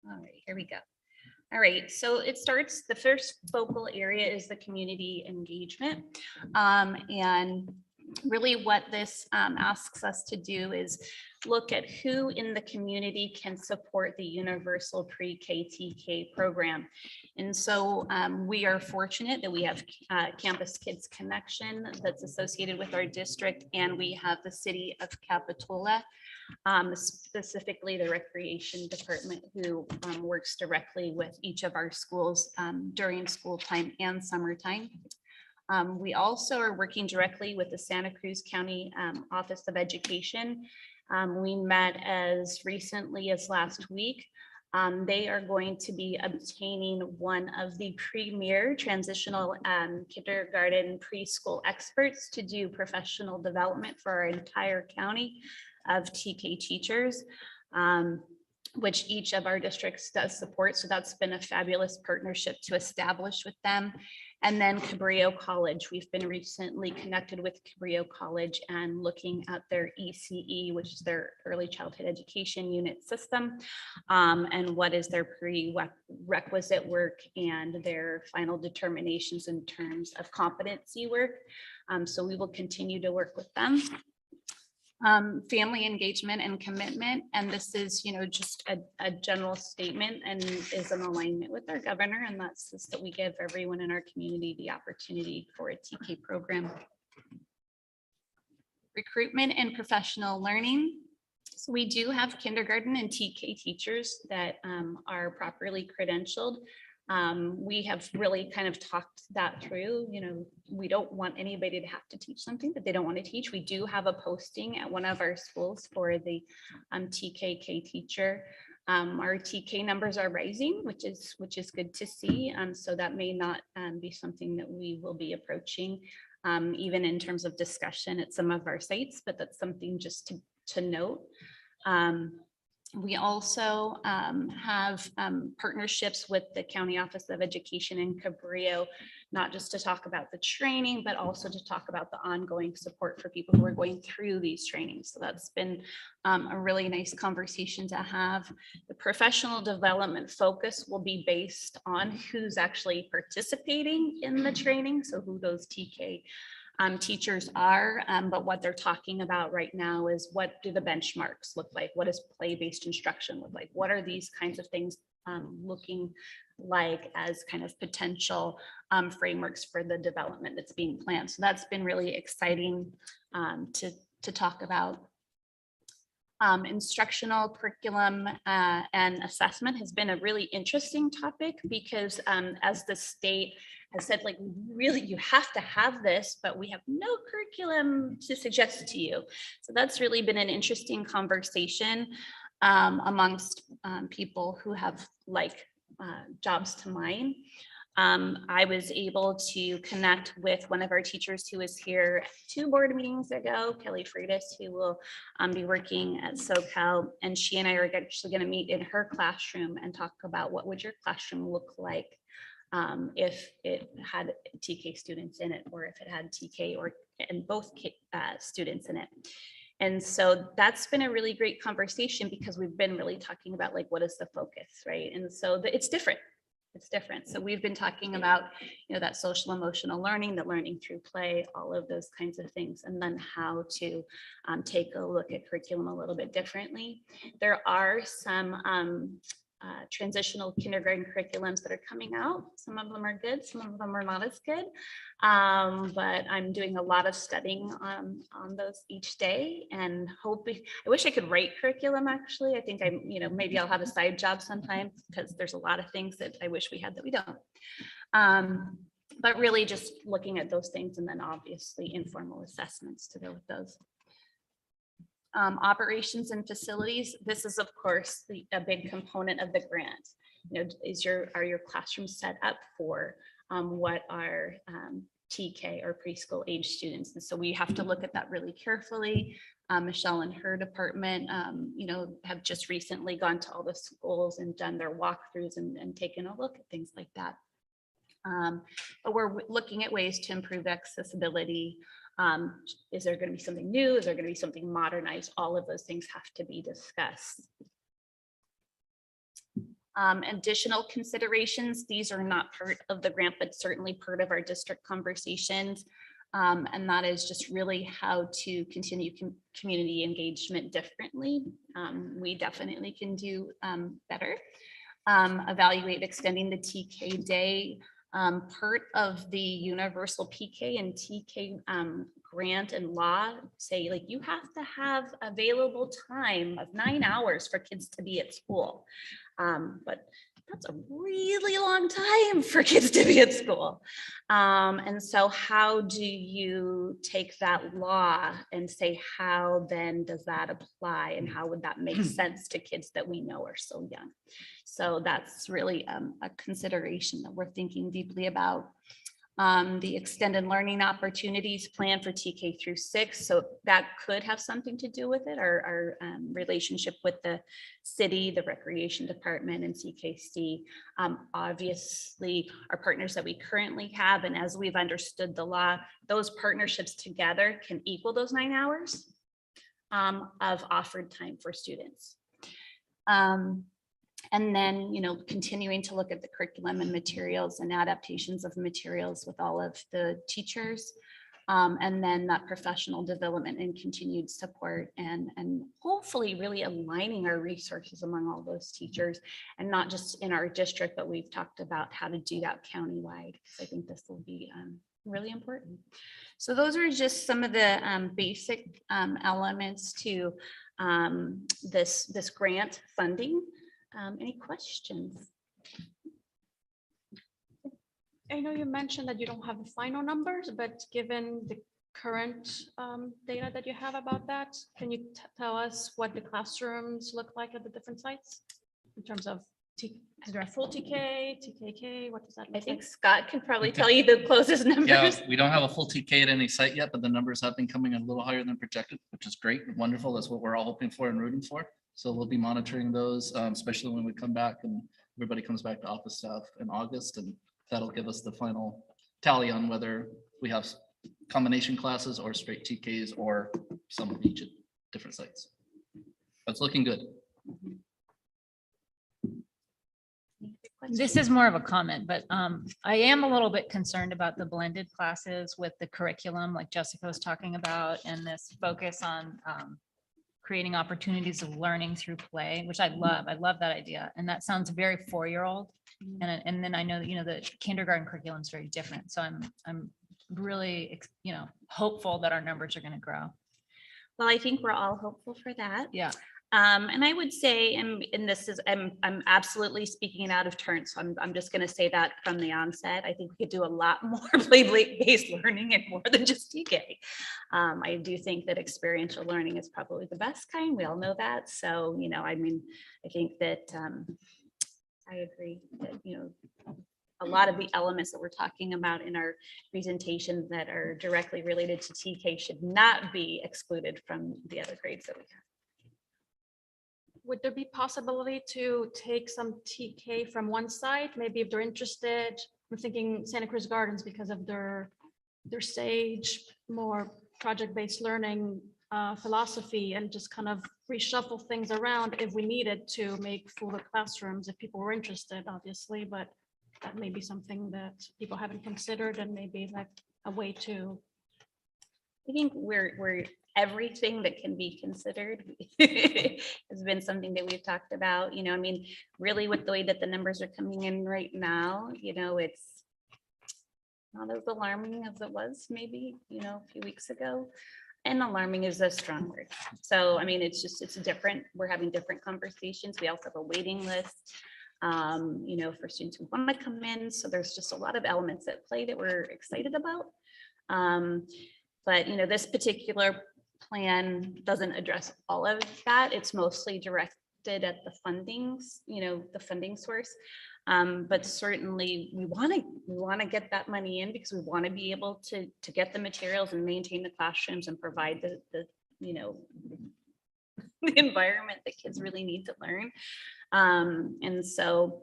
I: all right, here we go. All right, so it starts, the first focal area is the community engagement. And really what this asks us to do is look at who in the community can support the universal pre-KTK program. And so we are fortunate that we have Campus Kids Connection that's associated with our district, and we have the city of Capitola, specifically the recreation department, who works directly with each of our schools during school time and summertime. We also are working directly with the Santa Cruz County Office of Education. We met as recently as last week. They are going to be obtaining one of the premier transitional kindergarten preschool experts to do professional development for our entire county of TK teachers, which each of our districts does support. So that's been a fabulous partnership to establish with them. And then Cabrillo College, we've been recently connected with Cabrillo College and looking at their ECE, which is their early childhood education unit system, and what is their prerequisite work and their final determinations in terms of competency work. So we will continue to work with them. Family engagement and commitment. And this is, just a general statement and is in alignment with our governor. And that's just that we give everyone in our community the opportunity for a TK program. Recruitment and professional learning. So we do have kindergarten and TK teachers that are properly credentialed. We have really kind of talked that through. We don't want anybody to have to teach something that they don't want to teach. We do have a posting at one of our schools for the TKK teacher. Our TK numbers are rising, which is good to see. So that may not be something that we will be approaching, even in terms of discussion at some of our sites, but that's something just to note. We also have partnerships with the County Office of Education in Cabrillo, not just to talk about the training, but also to talk about the ongoing support for people who are going through these trainings. So that's been a really nice conversation to have. The professional development focus will be based on who's actually participating in the training. So who those TK teachers are, but what they're talking about right now is what do the benchmarks look like? What does play-based instruction look like? What are these kinds of things looking like as kind of potential frameworks for the development that's being planned? So that's been really exciting to talk about. Instructional curriculum and assessment has been a really interesting topic because as the state has said, like, really, you have to have this, but we have no curriculum to suggest to you. So that's really been an interesting conversation amongst people who have jobs to mine. I was able to connect with one of our teachers who was here 2 board meetings ago, Kelly Freitas, who will be working at SoCal, and she and I are actually going to meet in her classroom and talk about what would your classroom look like if it had TK students in it, or if it had TK and both students in it. And so that's been a really great conversation because we've been really talking about what is the focus, right? And so it's different. It's different. So we've been talking about, that social emotional learning, the learning through play, all of those kinds of things, and then how to take a look at curriculum a little bit differently. There are some transitional kindergarten curriculums that are coming out. Some of them are good, some of them are not as good. But I'm doing a lot of studying on those each day and hoping, I wish I could write curriculum actually. I think maybe I'll have a side job sometime because there's a lot of things that I wish we had that we don't. But really just looking at those things and then obviously informal assessments to go with those. Operations and facilities, this is of course a big component of the grant. You know, are your classrooms set up for what are TK or preschool age students? And so we have to look at that really carefully. Michelle and her department, you know, have just recently gone to all the schools and done their walkthroughs and taken a look at things like that. But we're looking at ways to improve accessibility. Is there going to be something new? Is there going to be something modernized? All of those things have to be discussed. Additional considerations, these are not part of the grant, but certainly part of our district conversations. And that is just really how to continue community engagement differently. We definitely can do better. Evaluate extending the TK day. Part of the universal PK and TK grant and law say like you have to have available time of 9 hours for kids to be at school. But that's a really long time for kids to be at school. And so how do you take that law and say, how then does that apply? And how would that make sense to kids that we know are so young? So that's really a consideration that we're thinking deeply about. The extended learning opportunities plan for TK through 6. So that could have something to do with it, our relationship with the city, the recreation department and CKC. Obviously our partners that we currently have, and as we've understood the law, those partnerships together can equal those 9 hours of offered time for students. And then, you know, continuing to look at the curriculum and materials and adaptations of materials with all of the teachers. And then that professional development and continued support and hopefully really aligning our resources among all those teachers and not just in our district, but we've talked about how to do that countywide. I think this will be really important. So those are just some of the basic elements to this grant funding. Any questions?
G: I know you mentioned that you don't have the final numbers, but given the current data that you have about that, can you tell us what the classrooms look like at the different sites in terms of, is there a full TK, TKK? What does that look like?
I: I think Scott can probably tell you the closest numbers.
D: Yeah, we don't have a full TK at any site yet, but the numbers have been coming in a little higher than projected, which is great, wonderful. That's what we're all hoping for and rooting for. So we'll be monitoring those, especially when we come back and everybody comes back to office staff in August, and that'll give us the final tally on whether we have combination classes or straight TKs or some of each at different sites. That's looking good.
E: This is more of a comment, but I am a little bit concerned about the blended classes with the curriculum like Jessica was talking about, and this focus on creating opportunities of learning through play, which I love. I love that idea. And that sounds very 4-year-old. And then I know that, you know, the kindergarten curriculum is very different. So I'm really, you know, hopeful that our numbers are going to grow.
I: Well, I think we're all hopeful for that.
E: Yeah.
I: And I would say, and this is, I'm absolutely speaking out of turn. So I'm just going to say that from the onset. I think we could do a lot more play-based learning and more than just TK. I do think that experiential learning is probably the best kind. We all know that. So, you know, I mean, I think that I agree that, you know, a lot of the elements that we're talking about in our presentation that are directly related to TK should not be excluded from the other grades that we have.
G: Would there be possibility to take some TK from one site? Maybe if they're interested, I'm thinking Santa Cruz Gardens because of their SAGE, more project-based learning philosophy, and just kind of reshuffle things around if we needed to make fuller classrooms, if people were interested, obviously, but that may be something that people haven't considered and maybe like a way to.
I: I think we're everything that can be considered has been something that we've talked about. You know, I mean, really with the way that the numbers are coming in right now, you know, it's not as alarming as it was maybe, you know, a few weeks ago. And alarming is a strong word. So, I mean, it's different. We're having different conversations. We also have a waiting list, you know, for students who want to come in. So there's just a lot of elements at play that we're excited about. But, you know, this particular plan doesn't address all of that. It's mostly directed at the fundings, the funding source. But certainly we want to get that money in because we want to be able to get the materials and maintain the classrooms and provide the the environment that kids really need to learn. And so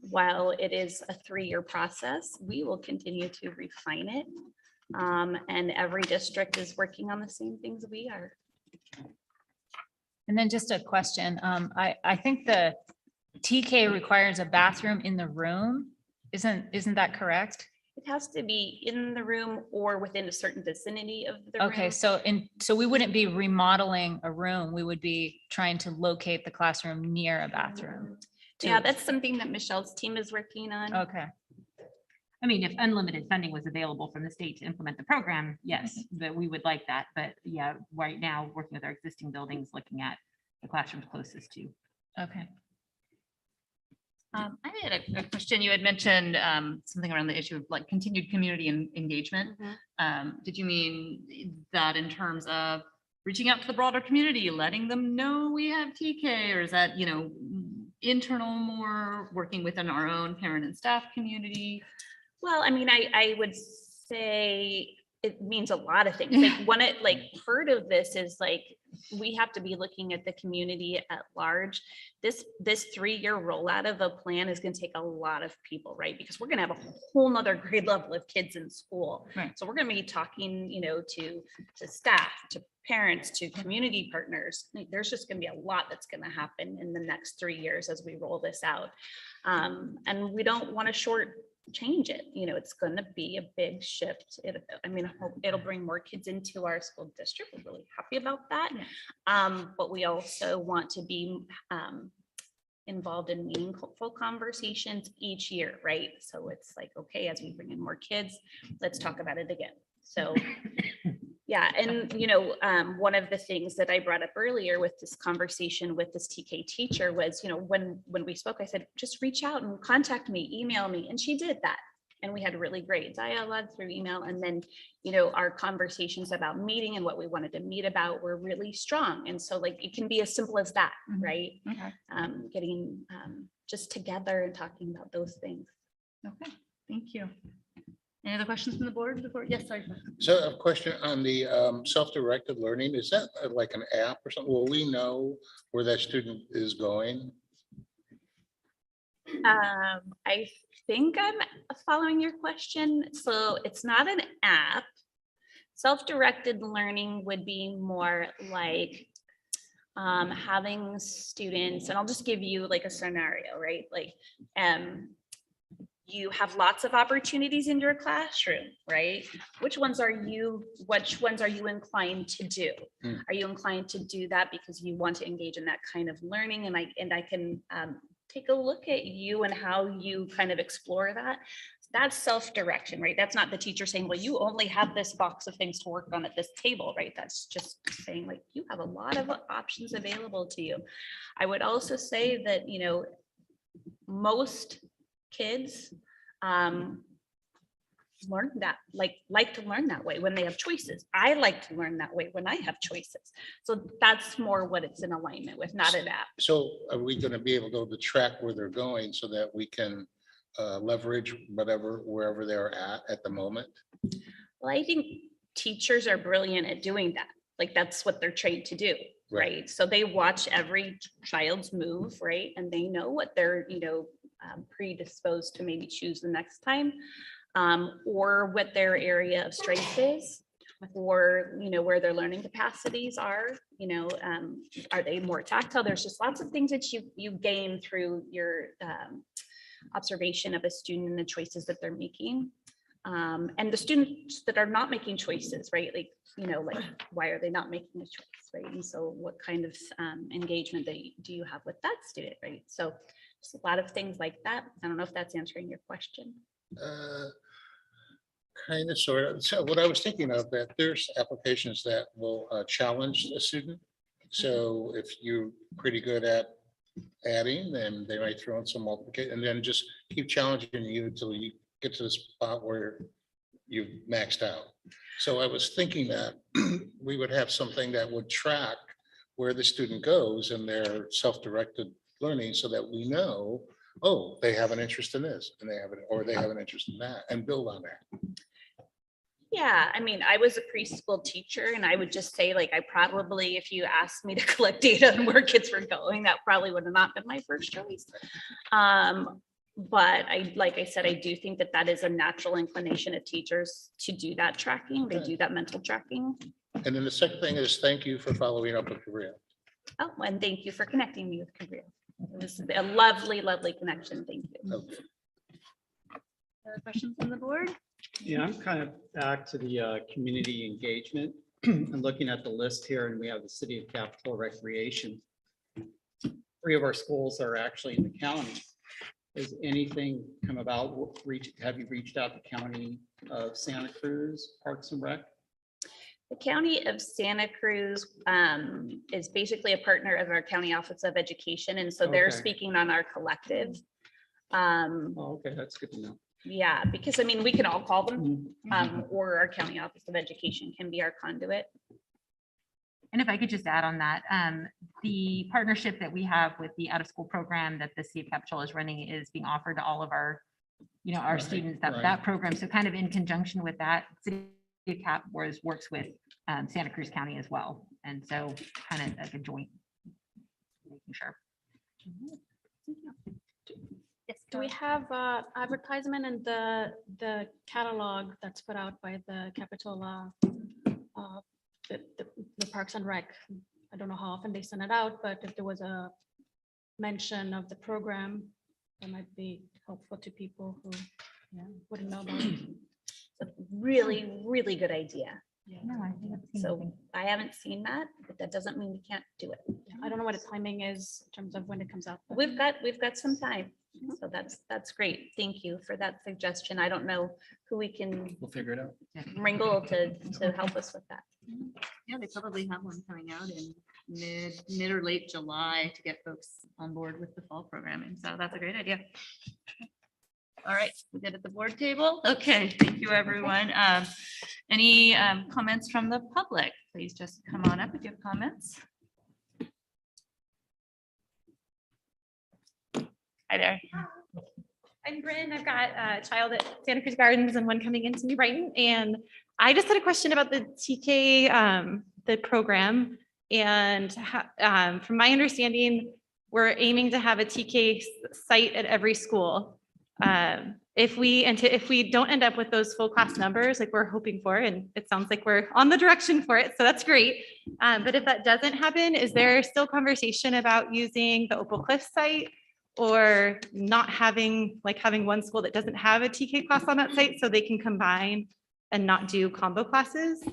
I: while it is a 3-year process, we will continue to refine it. And every district is working on the same things we are.
E: And then just a question. I think the TK requires a bathroom in the room. Isn't that correct?
I: It has to be in the room or within a certain vicinity of the room.
E: Okay, so we wouldn't be remodeling a room. We would be trying to locate the classroom near a bathroom.
I: Yeah, that's something that Michelle's team is working on.
E: Okay.
H: I mean, if unlimited funding was available from the state to implement the program, yes, but we would like that. But yeah, right now, working with our existing buildings, looking at the classrooms closest to.
E: Okay.
A: I had a question. You had mentioned something around the issue of like continued community engagement. Did you mean that in terms of reaching out to the broader community, letting them know we have TK, or is that, internal more, working within our own parent and staff community?
I: Well, I mean, I would say it means a lot of things. Like part of this is like, we have to be looking at the community at large. This 3-year rollout of a plan is going to take a lot of people, right? Because we're going to have a whole nother grade level of kids in school.
E: Right.
I: So we're going to be talking, to staff, to parents, to community partners. Like, there's just going to be a lot that's going to happen in the next 3 years as we roll this out. And we don't want to change it. It's going to be a big shift. I hope it'll bring more kids into our school district. We're really happy about that. But we also want to be involved in meaningful conversations each year, right? So it's like, okay, as we bring in more kids, let's talk about it again. So yeah, and one of the things that I brought up earlier with this conversation with this TK teacher was, when we spoke, I said, just reach out and contact me, email me, and she did that. And we had a really great dialogue through email. And then, our conversations about meeting and what we wanted to meet about were really strong. And so like, it can be as simple as that, right?
A: Okay.
I: Getting just together and talking about those things.
A: Okay, thank you. Any other questions from the board before? Yes, sorry.
F: So a question on the self-directed learning, is that like an app or something? Will we know where that student is going?
I: I think I'm following your question. So it's not an app. Self-directed learning would be more like having students, and I'll just give you like a scenario, right? Like, you have lots of opportunities in your classroom, right? Which ones are you inclined to do? Are you inclined to do that because you want to engage in that kind of learning? And I can take a look at you and how you kind of explore that. That's self-direction, right? That's not the teacher saying, well, you only have this box of things to work on at this table, right? That's just saying like, you have a lot of options available to you. I would also say that, most kids learn that like to learn that way when they have choices. I like to learn that way when I have choices. So that's more what it's in alignment with, not an app.
F: So are we going to be able to track where they're going so that we can leverage wherever they're at the moment?
I: Well, I think teachers are brilliant at doing that. Like, that's what they're trained to do, right? So they watch every child's move, right? And they know what they're, predisposed to maybe choose the next time, or what their area of strength is, or, where their learning capacities are, are they more tactile? There's just lots of things that you gain through your observation of a student and the choices that they're making. And the students that are not making choices, right? Like, why are they not making a choice, right? And so what kind of engagement do you have with that student, right? So just a lot of things like that. I don't know if that's answering your question.
F: Kind of, sort of. So what I was thinking of, that there's applications that will challenge a student. So if you're pretty good at adding, then they might throw in some multiplication and then just keep challenging you until you get to the spot where you've maxed out. So I was thinking that we would have something that would track where the student goes in their self-directed learning so that we know, oh, they have an interest in this and they have it, or they have an interest in that, and build on that.
I: Yeah, I mean, I was a preschool teacher and I would just say, like, I probably, if you asked me to collect data on where kids were going, that probably would have not been my first choice. But like I said, I do think that that is a natural inclination of teachers to do that tracking. They do that mental tracking.
F: And then the second thing is thank you for following up with Korea.
I: Oh, and thank you for connecting me with Kabir. It was a lovely, lovely connection. Thank you.
F: Okay.
I: Other questions on the board?
B: Yeah, I'm kind of back to the community engagement. I'm looking at the list here and we have the City of Capitol Recreation. 3 of our schools are actually in the county. Has anything come about? Have you reached out to County of Santa Cruz Parks and Rec?
I: The County of Santa Cruz is basically a partner of our County Office of Education. And so they're
B: Okay.
I: speaking on our collective.
B: Oh, okay, that's good to know.
I: Yeah, because I mean, we can all call them, or our County Office of Education can be our conduit.
H: And if I could just add on that, the partnership that we have with the out-of-school program that the City of Capitol is running is being offered to all of our, our
B: Right,
H: students,
B: right.
H: that program. So kind of in conjunction with that, City of Cap works with Santa Cruz County as well. And so kind of like a joint, making sure.
G: Do we have advertisement in the catalog that's put out by the Capitola, the Parks and Rec? I don't know how often they send it out, but if there was a mention of the program, that might be helpful to people who wouldn't know about it.
I: It's a really, really good idea.
H: No, I think it's-
I: So I haven't seen that, but that doesn't mean we can't do it.
G: I don't know what the timing is in terms of when it comes out. but-
I: We've got some time. So that's great. Thank you for that suggestion. I don't know who we can
D: We'll figure it out.
I: wrangle to help us with that.
A: Yeah, they probably have one coming out in mid or late July to get folks on board with the fall programming. So that's a great idea. All right, we good at the board table? Okay, thank you, everyone. Any comments from the public? Please just come on up if you have comments. Hi there.
P: I'm Bryn. I've got a child at Santa Cruz Gardens and one coming into New Brighton. And I just had a question about the TK, the program. And from my understanding, we're aiming to have a TK site at every school. If we don't end up with those full class numbers like we're hoping for, and it sounds like we're on the direction for it, so that's great. But if that doesn't happen, is there still conversation about using the Opal Cliff site? Or not having one school that doesn't have a TK class on that site so they can combine and not do combo classes?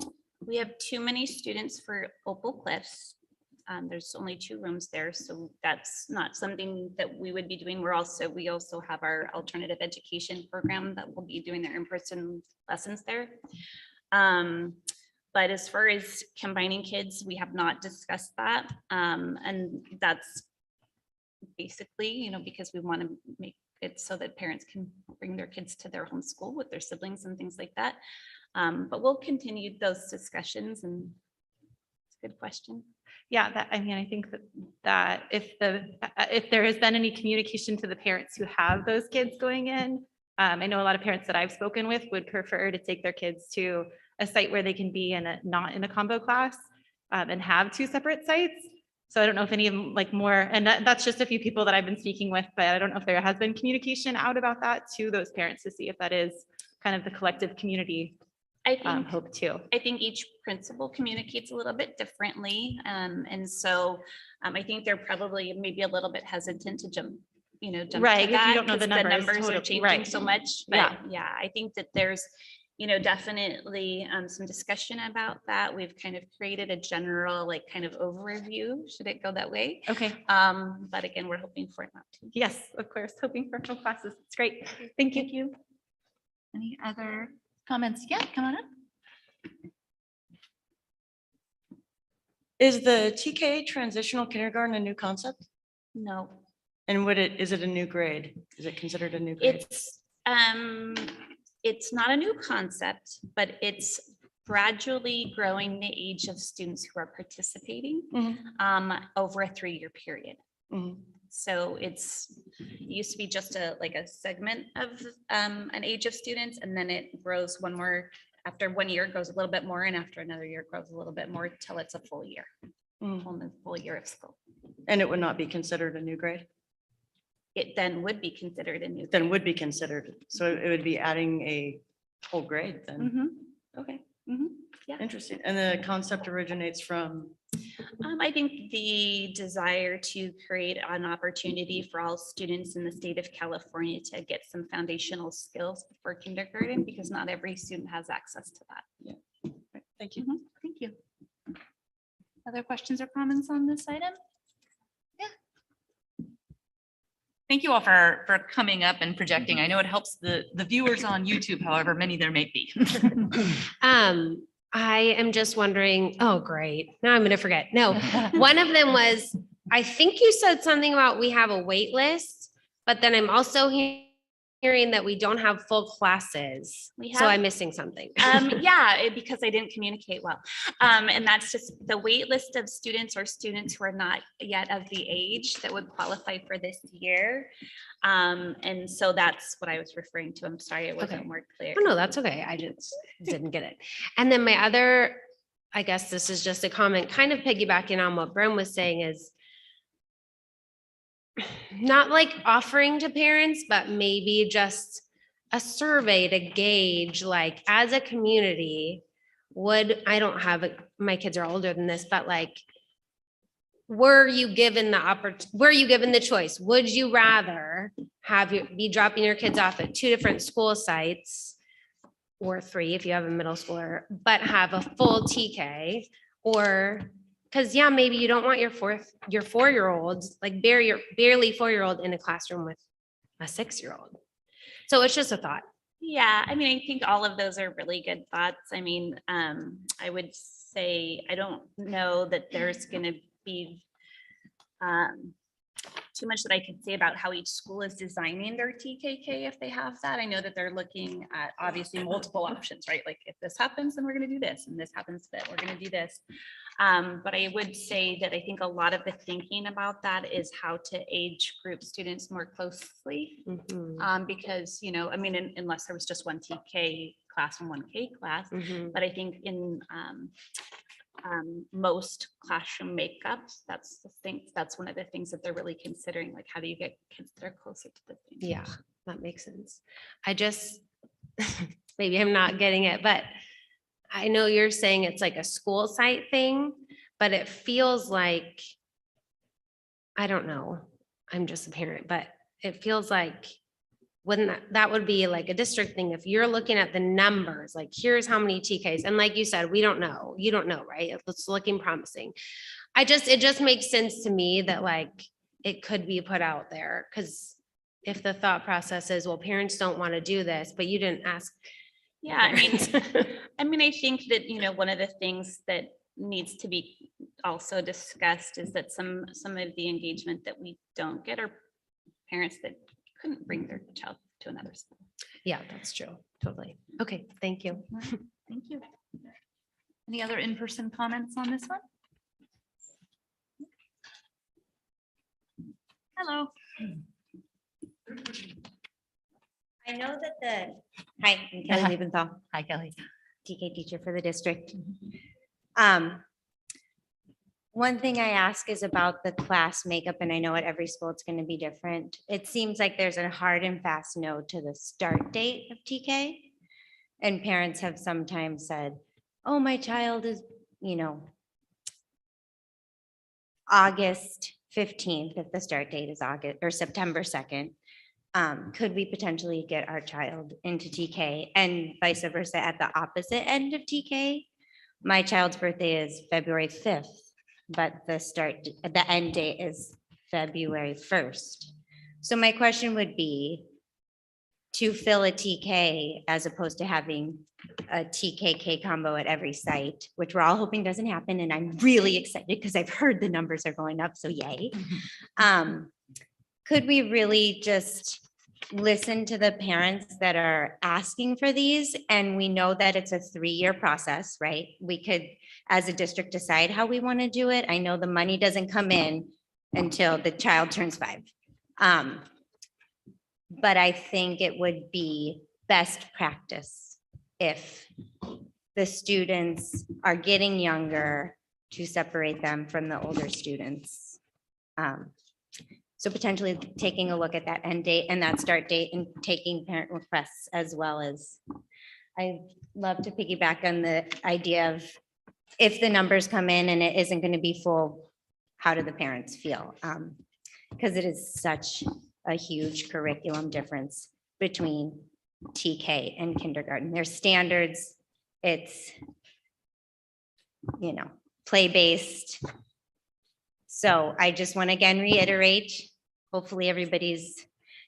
I: We have too many students for Opal Cliffs. There's only 2 rooms there, so that's not something that we would be doing. We also have our alternative education program that will be doing their in-person lessons there. But as far as combining kids, we have not discussed that. And that's basically, because we want to make it so that parents can bring their kids to their home school with their siblings and things like that. But we'll continue those discussions, and it's a good question.
P: Yeah, I think that if there has been any communication to the parents who have those kids going in, I know a lot of parents that I've spoken with would prefer to take their kids to a site where they can be not in a combo class and have 2 separate sites. So I don't know if any of them more, and that's just a few people that I've been speaking with, but I don't know if there has been communication out about that to those parents to see if that is kind of the collective community hope too.
I: I think each principal communicates a little bit differently. And so I think they're probably maybe a little bit hesitant to jump to
P: Right, if you
I: that,
P: don't know the
I: 'cause
P: numbers,
I: are
P: totally,
I: changing
P: right.
I: so much. But yeah, I think that there's definitely some discussion about that. We've kind of created a general kind of overview, should it go that way.
P: Okay.
I: But again, we're hoping for it not to.
P: Yes, of course, hoping for full classes. It's great. Thank you.
A: Thank you. Any other comments? Yeah, come on up.
Q: Is the TK transitional kindergarten a new concept?
I: No.
Q: And is it a new grade? Is it considered a new grade?
I: It's it's not a new concept, but it's gradually growing the age of students who are participating over a 3-year period. So it used to be just like a segment of an age of students, and then it grows one more. After 1 year, it grows a little bit more, and after another year, it grows a little bit more till it's a full year, full year of school.
Q: And it would not be considered a new grade?
I: It then would be considered a new.
Q: Then would be considered. So it would be adding a whole grade then. Okay.
I: Yeah.
Q: Interesting. And the concept originates from?
I: I think the desire to create an opportunity for all students in the state of California to get some foundational skills before kindergarten, because not every student has access to that.
Q: Yeah. Thank you.
A: Thank you. Other questions or comments on this item? Yeah. Thank you all for coming up and projecting. I know it helps the viewers on YouTube, however many there may be.
R: I am just wondering, oh, great. Now I'm going to forget. No, one of them was, I think you said something about we have a wait list, but then I'm also hearing that we don't have full classes. So I'm missing something.
I: Yeah, because I didn't communicate well. And that's just the wait list of students or students who are not yet of the age that would qualify for this year. And so that's what I was referring to. I'm sorry, it wasn't more clear.
R: Oh, no, that's okay. I just didn't get it. And then my other, I guess this is just a comment, kind of piggybacking on what Bren was saying, is not like offering to parents, but maybe just a survey to gauge, like, as a community, I don't have, my kids are older than this, but like, were you given the choice? Would you rather be dropping your kids off at 2 different school sites, or 3 if you have a middle schooler, but have a full TK? Or, because maybe you don't want your 4-year-old, like barely 4-year-old in a classroom with a 6-year-old. So it's just a thought.
I: Yeah, I mean, I think all of those are really good thoughts. I mean, I would say, I don't know that there's going to be too much that I could say about how each school is designing their TKK if they have that. I know that they're looking at obviously multiple options, right? Like, if this happens, then we're going to do this, and this happens, that we're going to do this. But I would say that I think a lot of the thinking about that is how to age group students more closely. Because, I mean, unless there was just one TK class and one K class, but I think in most classroom makeups, that's one of the things that they're really considering, like, how do you get kids that are closer to the thing?
R: Yeah, that makes sense. I just, maybe I'm not getting it, but I know you're saying it's like a school site thing, but it feels like, I don't know, I'm just a parent, but it feels like, wouldn't that would be like a district thing if you're looking at the numbers, like, here's how many TKs, and like you said, we don't know, you don't know, right? It's looking promising. It just makes sense to me that, like, it could be put out there, because if the thought process is, well, parents don't want to do this, but you didn't ask.
I: Yeah, I mean, I think that, one of the things that needs to be also discussed is that some of the engagement that we don't get are parents that couldn't bring their child to another school.
R: Yeah, that's true. Totally. Okay, thank you.
A: Thank you. Any other in-person comments on this one? Hello.
S: I know that hi, I'm Kelly Liebenthal.
A: Hi, Kelly.
S: TK teacher for the district. One thing I ask is about the class makeup, and I know at every school it's going to be different. It seems like there's a hard and fast no to the start date of TK. And parents have sometimes said, oh, my child is, August 15th, if the start date is August or September 2nd. Could we potentially get our child into TK, and vice versa at the opposite end of TK? My child's birthday is February 5th. But the end date is February 1st. So my question would be, to fill a TK as opposed to having a TKK combo at every site, which we're all hoping doesn't happen, and I'm really excited because I've heard the numbers are going up, so yay. Could we really just listen to the parents that are asking for these, and we know that it's a 3-year process, right? We could, as a district, decide how we want to do it. I know the money doesn't come in until the child turns 5. But I think it would be best practice if the students are getting younger to separate them from the older students. So potentially taking a look at that end date and that start date and taking parent requests, as well as, I love to piggyback on the idea of if the numbers come in and it isn't going to be full, how do the parents feel? Because it is such a huge curriculum difference between TK and kindergarten. There's standards, it's, play-based. So I just want to again reiterate, hopefully everybody's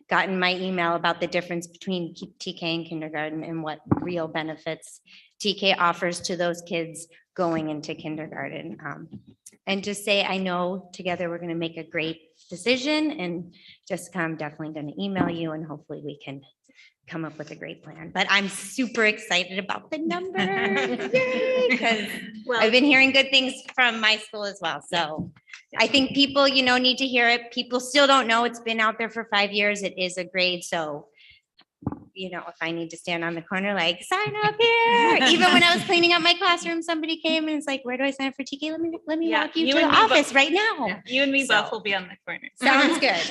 S: gotten my email about the difference between TK and kindergarten and what real benefits TK offers to those kids going into kindergarten. And just say, I know together we're going to make a great decision, and Jessica, I'm definitely going to email you and hopefully we can come up with a great plan. But I'm super excited about the numbers because I've been hearing good things from my school as well. So I think people, need to hear it. People still don't know. It's been out there for 5 years. It is a grade. So, if I need to stand on the corner, like sign up here. Even when I was cleaning up my classroom, somebody came and it's like, where do I sign up for TK? Let me walk you to the office right now.
I: You and me both will be on the corner.
S: Sounds good.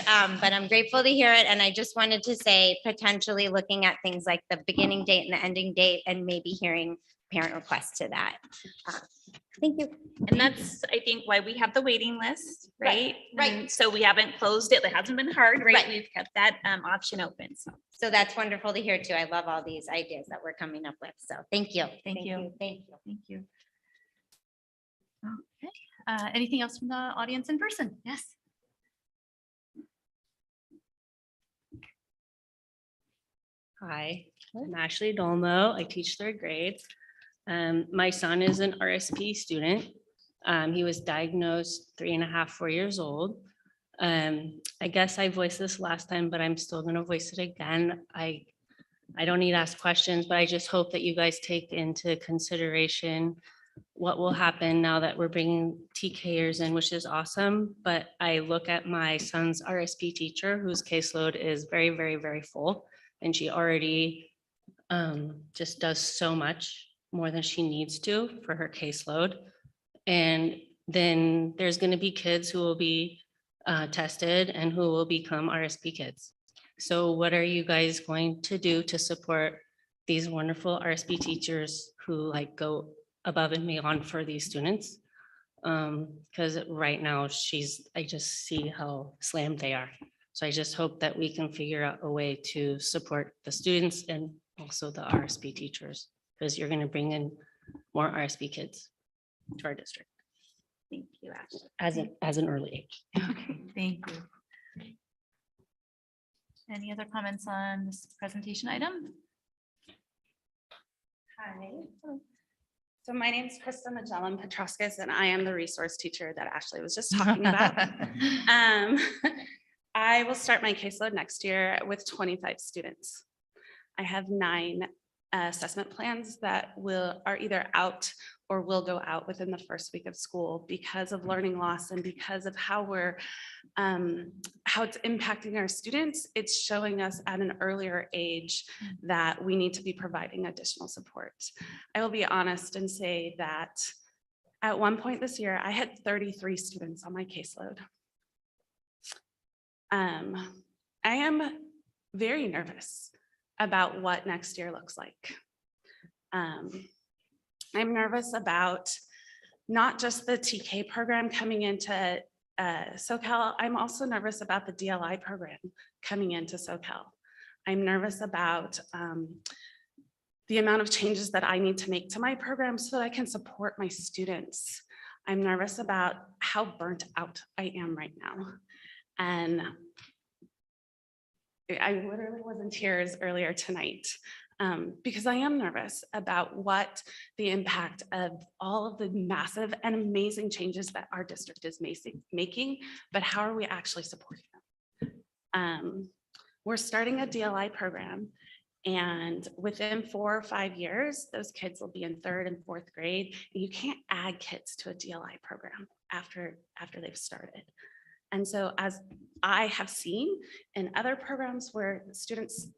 S: But I'm grateful to hear it. And I just wanted to say, potentially looking at things like the beginning date and the ending date, and maybe hearing parent requests to that. Thank you.
I: And that's, I think, why we have the waiting list, right?
S: Right.
I: And so we haven't closed it. It hasn't been hard, right?
S: Right.
I: We've kept that option open.
S: So that's wonderful to hear too. I love all these ideas that we're coming up with. So thank you.
A: Thank you.
S: Thank you.
A: Thank you. Okay, anything else from the audience in person? Yes.
T: Hi, I'm Ashley Dolmo. I teach 3rd grade. My son is an RSP student. He was diagnosed 3.5, 4 years old. I guess I voiced this last time, but I'm still going to voice it again. I don't need to ask questions, but I just hope that you guys take into consideration what will happen now that we're bringing TKers in, which is awesome. But I look at my son's RSP teacher, whose caseload is very, very, very full. And she already just does so much more than she needs to for her caseload. And then there's going to be kids who will be tested and who will become RSP kids. So what are you guys going to do to support these wonderful RSP teachers who go above and beyond for these students? Because right now I just see how slammed they are. So I just hope that we can figure out a way to support the students and also the RSP teachers, because you're going to bring in more RSP kids to our district.
I: Thank you, Ashley.
T: As an early age.
A: Okay, thank you. Any other comments on this presentation item?
U: Hi. So my name is Krista Magellan Petroskas, and I am the resource teacher that Ashley was just talking about. I will start my caseload next year with 25 students. I have 9 assessment plans that are either out or will go out within the first week of school because of learning loss and because of how it's impacting our students. It's showing us at an earlier age that we need to be providing additional support. I will be honest and say that at one point this year, I had 33 students on my caseload. I am very nervous about what next year looks like. I'm nervous about not just the TK program coming into SoCal. I'm also nervous about the DLI program coming into SoCal. I'm nervous about the amount of changes that I need to make to my program so that I can support my students. I'm nervous about how burnt out I am right now. And I literally was in tears earlier tonight because I am nervous about what the impact of all of the massive and amazing changes that our district is making, but how are we actually supporting them? we're starting a DLI program. And within 4 or 5 years, those kids will be in 3rd and 4th grade. And you can't add kids to a DLI program after they've started. And so as I have seen in other programs where students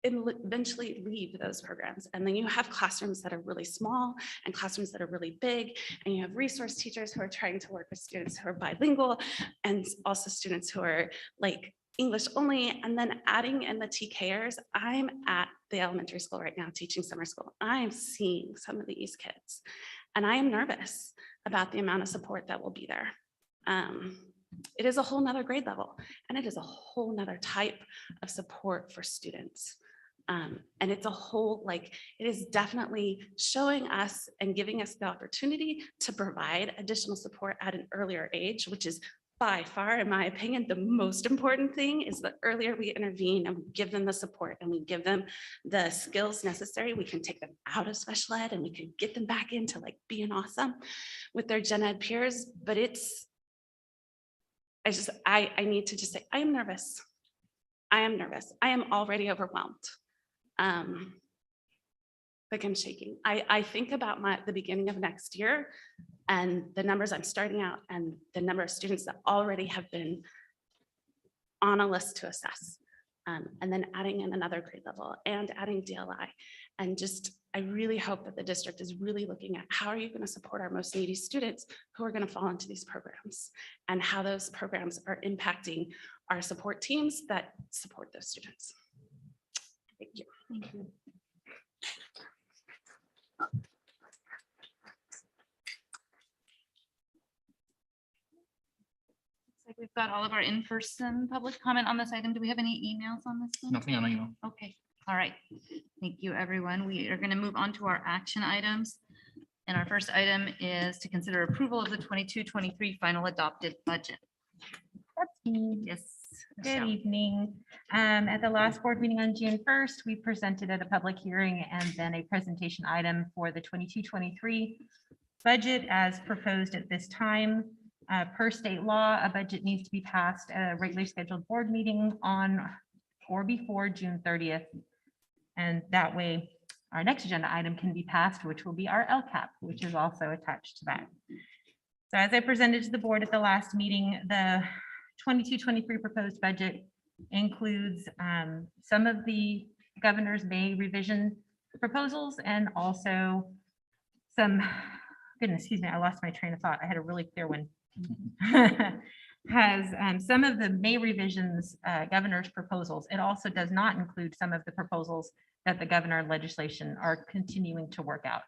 U: eventually leave those programs, and then you have classrooms that are really small and classrooms that are really big, and you have resource teachers who are trying to work with students who are bilingual and also students who are like English only, and then adding in the TKers. I'm at the elementary school right now teaching summer school. I'm seeing some of these kids and I am nervous about the amount of support that will be there. It is a whole nother grade level, and it is a whole nother type of support for students. And it's a whole, like, it is definitely showing us and giving us the opportunity to provide additional support at an earlier age, which is by far, in my opinion, the most important thing. Is the earlier we intervene and we give them the support and we give them the skills necessary, we can take them out of special ed and we can get them back into like being awesome with their gen ed peers. But it's, I need to just say, I am nervous. I am nervous. I am already overwhelmed. Like I'm shaking. I think about the beginning of next year and the numbers I'm starting out and the number of students that already have been on a list to assess. And then adding in another grade level and adding DLI. And just, I really hope that the district is really looking at how are you going to support our most needy students who are going to fall into these programs, and how those programs are impacting our support teams that support those students. Thank you.
A: Thank you. Looks like we've got all of our in-person public comment on this item. Do we have any emails on this one?
D: Nothing on email.
A: Okay, all right. Thank you, everyone. We are going to move on to our action items. And our first item is to consider approval of the 22-23 final adopted budget. Yes.
H: Good
A: Michelle.
H: evening. At the last board meeting on June 1st, we presented at a public hearing and then a presentation item for the 22-23 budget as proposed at this time. Per state law, a budget needs to be passed at a regularly scheduled board meeting on or before June 30th. And that way our next agenda item can be passed, which will be our LCAP, which is also attached to that. So as I presented to the board at the last meeting, the 22-23 proposed budget includes some of the governor's May revision proposals and also some, goodness, excuse me, I lost my train of thought. I had a really clear one. Has some of the May revisions governor's proposals. It also does not include some of the proposals that the governor legislation are continuing to work out.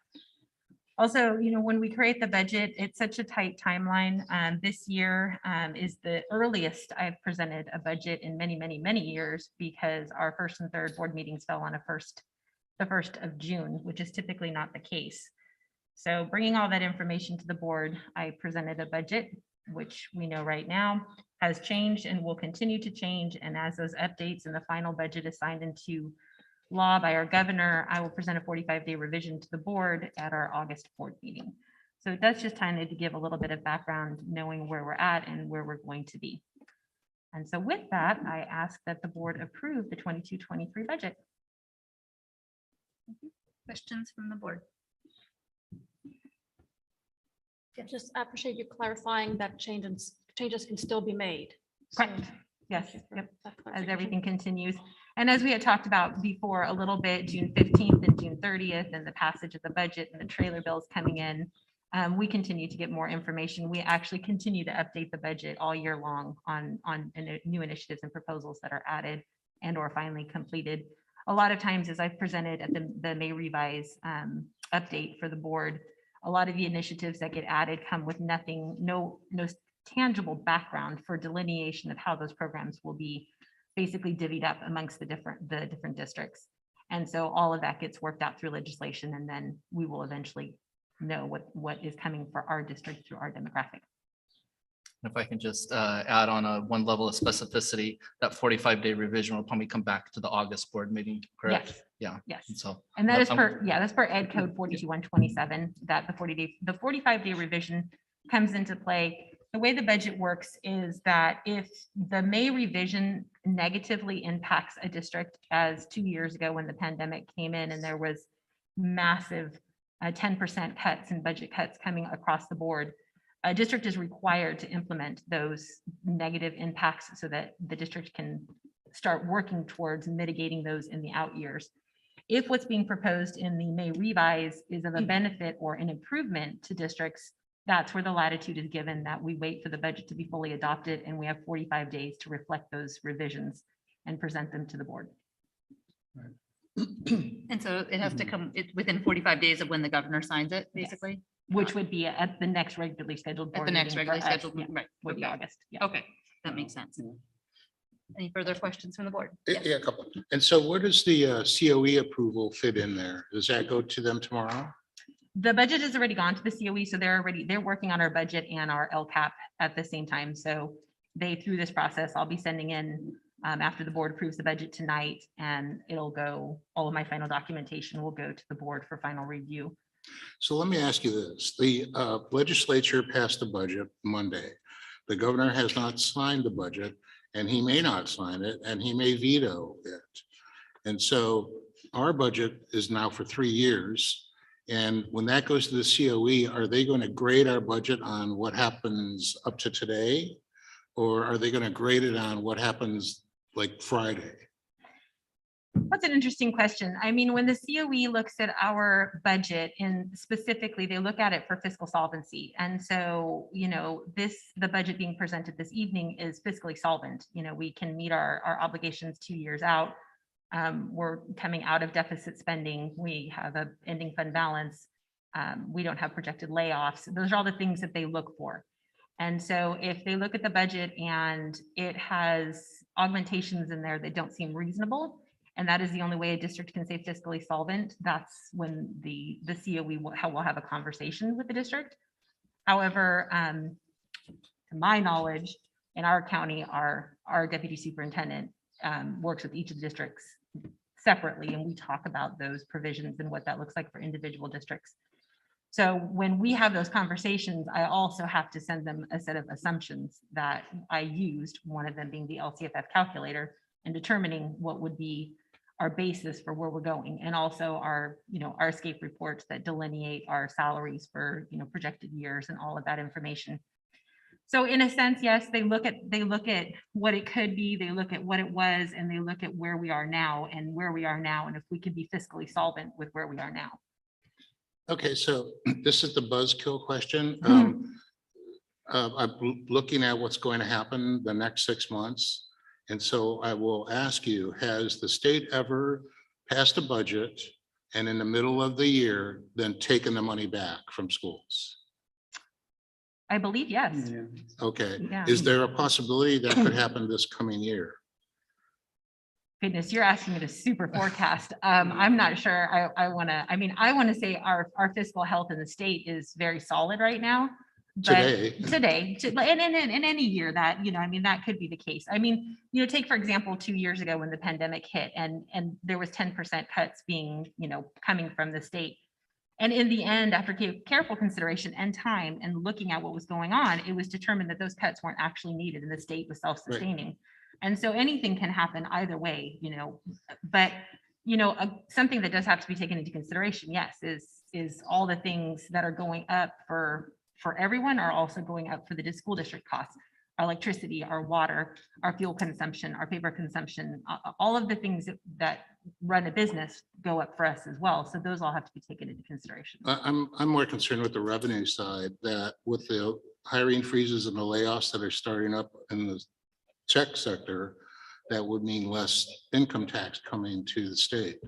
H: Also, you know, when we create the budget, it's such a tight timeline. This year is the earliest I've presented a budget in many, many, many years, because our first and third board meetings fell on the 1st of June, which is typically not the case. So bringing all that information to the board, I presented a budget, which we know right now has changed and will continue to change. And as those updates and the final budget is signed into law by our governor, I will present a 45-day revision to the board at our August board meeting. So it does just kind of to give a little bit of background, knowing where we're at and where we're going to be. And so with that, I ask that the board approve the 22-23 budget.
A: Questions from the board?
G: Just appreciate you clarifying that changes can still be made.
H: Correct. Yes. Yep. As everything continues. And as we had talked about before a little bit, June 15th and June 30th and the passage of the budget and the trailer bills coming in, we continue to get more information. We actually continue to update the budget all year long on new initiatives and proposals that are added and or finally completed. A lot of times, as I've presented at the May revise update for the board, a lot of the initiatives that get added come with no tangible background for delineation of how those programs will be basically divvied up amongst the different districts. And so all of that gets worked out through legislation, and then we will eventually know what is coming for our district through our demographic.
D: If I can just add on one level of specificity, that 45-day revision will probably come back to the August board meeting, correct?
H: Yes.
D: Yeah.
H: Yes.
D: And so.
H: And that is
D: I'm-
H: that's per Ed Code 42127, that the 45-day revision comes into play the way the budget works is that if the May revision negatively impacts a district, as 2 years ago when the pandemic came in and there was massive 10% cuts and budget cuts coming across the board, a district is required to implement those negative impacts so that the district can start working towards mitigating those in the out years. If what's being proposed in the May revise is of a benefit or an improvement to districts, that's where the latitude is given that we wait for the budget to be fully adopted and we have 45 days to reflect those revisions and present them to the board.
A: And so it has to come within 45 days of when the governor signs it, basically?
H: Which would be at the next regularly scheduled.
A: At
H: board
A: the next
H: meeting for
A: regularly
H: us,
A: scheduled,
H: yeah,
A: right?
H: would be
A: Okay.
H: August. Yeah.
A: Okay, that makes sense. Any further questions from the board?
F: Yeah, a couple. And so where does the COE approval fit in there? Does that go to them tomorrow?
H: The budget has already gone to the COE, so they're working on our budget and our LCAP at the same time. So through this process, I'll be sending in after the board approves the budget tonight, and it'll go, all of my final documentation will go to the board for final review.
F: So let me ask you this. The legislature passed the budget Monday. The governor has not signed the budget, and he may not sign it, and he may veto it. And so our budget is now for 3 years. And when that goes to the COE, are they going to grade our budget on what happens up to today? Or are they going to grade it on what happens like Friday?
H: That's an interesting question. I mean, when the COE looks at our budget, and specifically they look at it for fiscal solvency. And so, the budget being presented this evening is fiscally solvent. We can meet our obligations 2 years out. We're coming out of deficit spending. We have a ending fund balance. We don't have projected layoffs. Those are all the things that they look for. And so if they look at the budget and it has augmentations in there that don't seem reasonable, and that is the only way a district can say fiscally solvent, that's when the COE will have a conversation with the district. However, to my knowledge, in our county, our deputy superintendent works with each of the districts separately, and we talk about those provisions and what that looks like for individual districts. So when we have those conversations, I also have to send them a set of assumptions that I used, one of them being the LCFF calculator, and determining what would be our basis for where we're going, and also our escape reports that delineate our salaries for projected years and all of that information. So in a sense, yes, they look at what it could be, they look at what it was, and they look at where we are now, and if we could be fiscally solvent with where we are now.
F: Okay, so this is the buzzkill question. I'm looking at what's going to happen the next 6 months. And so I will ask you, has the state ever passed a budget and in the middle of the year, then taken the money back from schools?
H: I believe, yes.
F: Okay,
H: Yeah.
F: is there a possibility that could happen this coming year?
H: Goodness, you're asking me to super forecast. I'm not sure. I want to say our fiscal health in the state is very solid right now. But today, and in any year that, that could be the case. Take, for example, 2 years ago when the pandemic hit and there was 10% cuts being, coming from the state. And in the end, after careful consideration and time and looking at what was going on, it was determined that those cuts weren't actually needed and the state was self-sustaining. Right. And so anything can happen either way, but, something that does have to be taken into consideration, yes, is all the things that are going up for everyone are also going up for the school district costs, our electricity, our water, our fuel consumption, our paper consumption, all of the things that run a business go up for us as well. So those all have to be taken into consideration.
F: I'm more concerned with the revenue side, that with the hiring freezes and the layoffs that are starting up in the tech sector, that would mean less income tax coming to the state.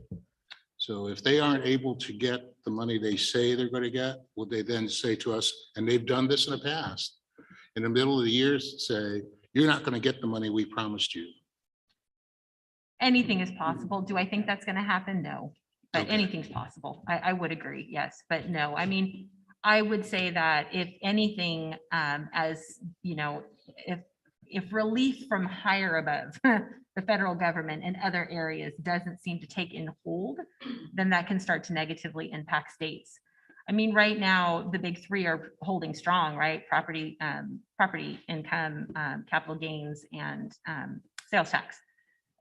F: So if they aren't able to get the money they say they're going to get, would they then say to us, and they've done this in the past, in the middle of the year, say, you're not going to get the money we promised you?
H: Anything is possible. Do I think that's going to happen? No, but anything's possible. I would agree. Yes, but no. I would say that if anything, if relief from higher above the federal government and other areas doesn't seem to take in hold, then that can start to negatively impact states. I mean, right now, the big three are holding strong, right? Property income, capital gains, and sales tax,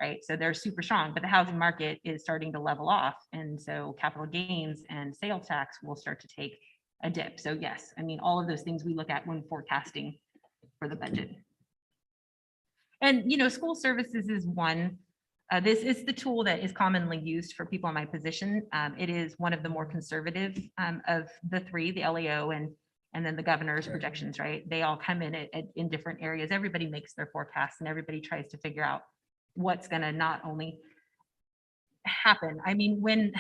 H: right? So they're super strong, but the housing market is starting to level off. And so capital gains and sales tax will start to take a dip. So yes, I mean, all of those things we look at when forecasting for the budget. And, school services is one. This is the tool that is commonly used for people in my position. It is one of the more conservative of the three, the LEO and then the governor's projections, right? They all come in in different areas. Everybody makes their forecasts and everybody tries to figure out what's going to not only happen. I mean, when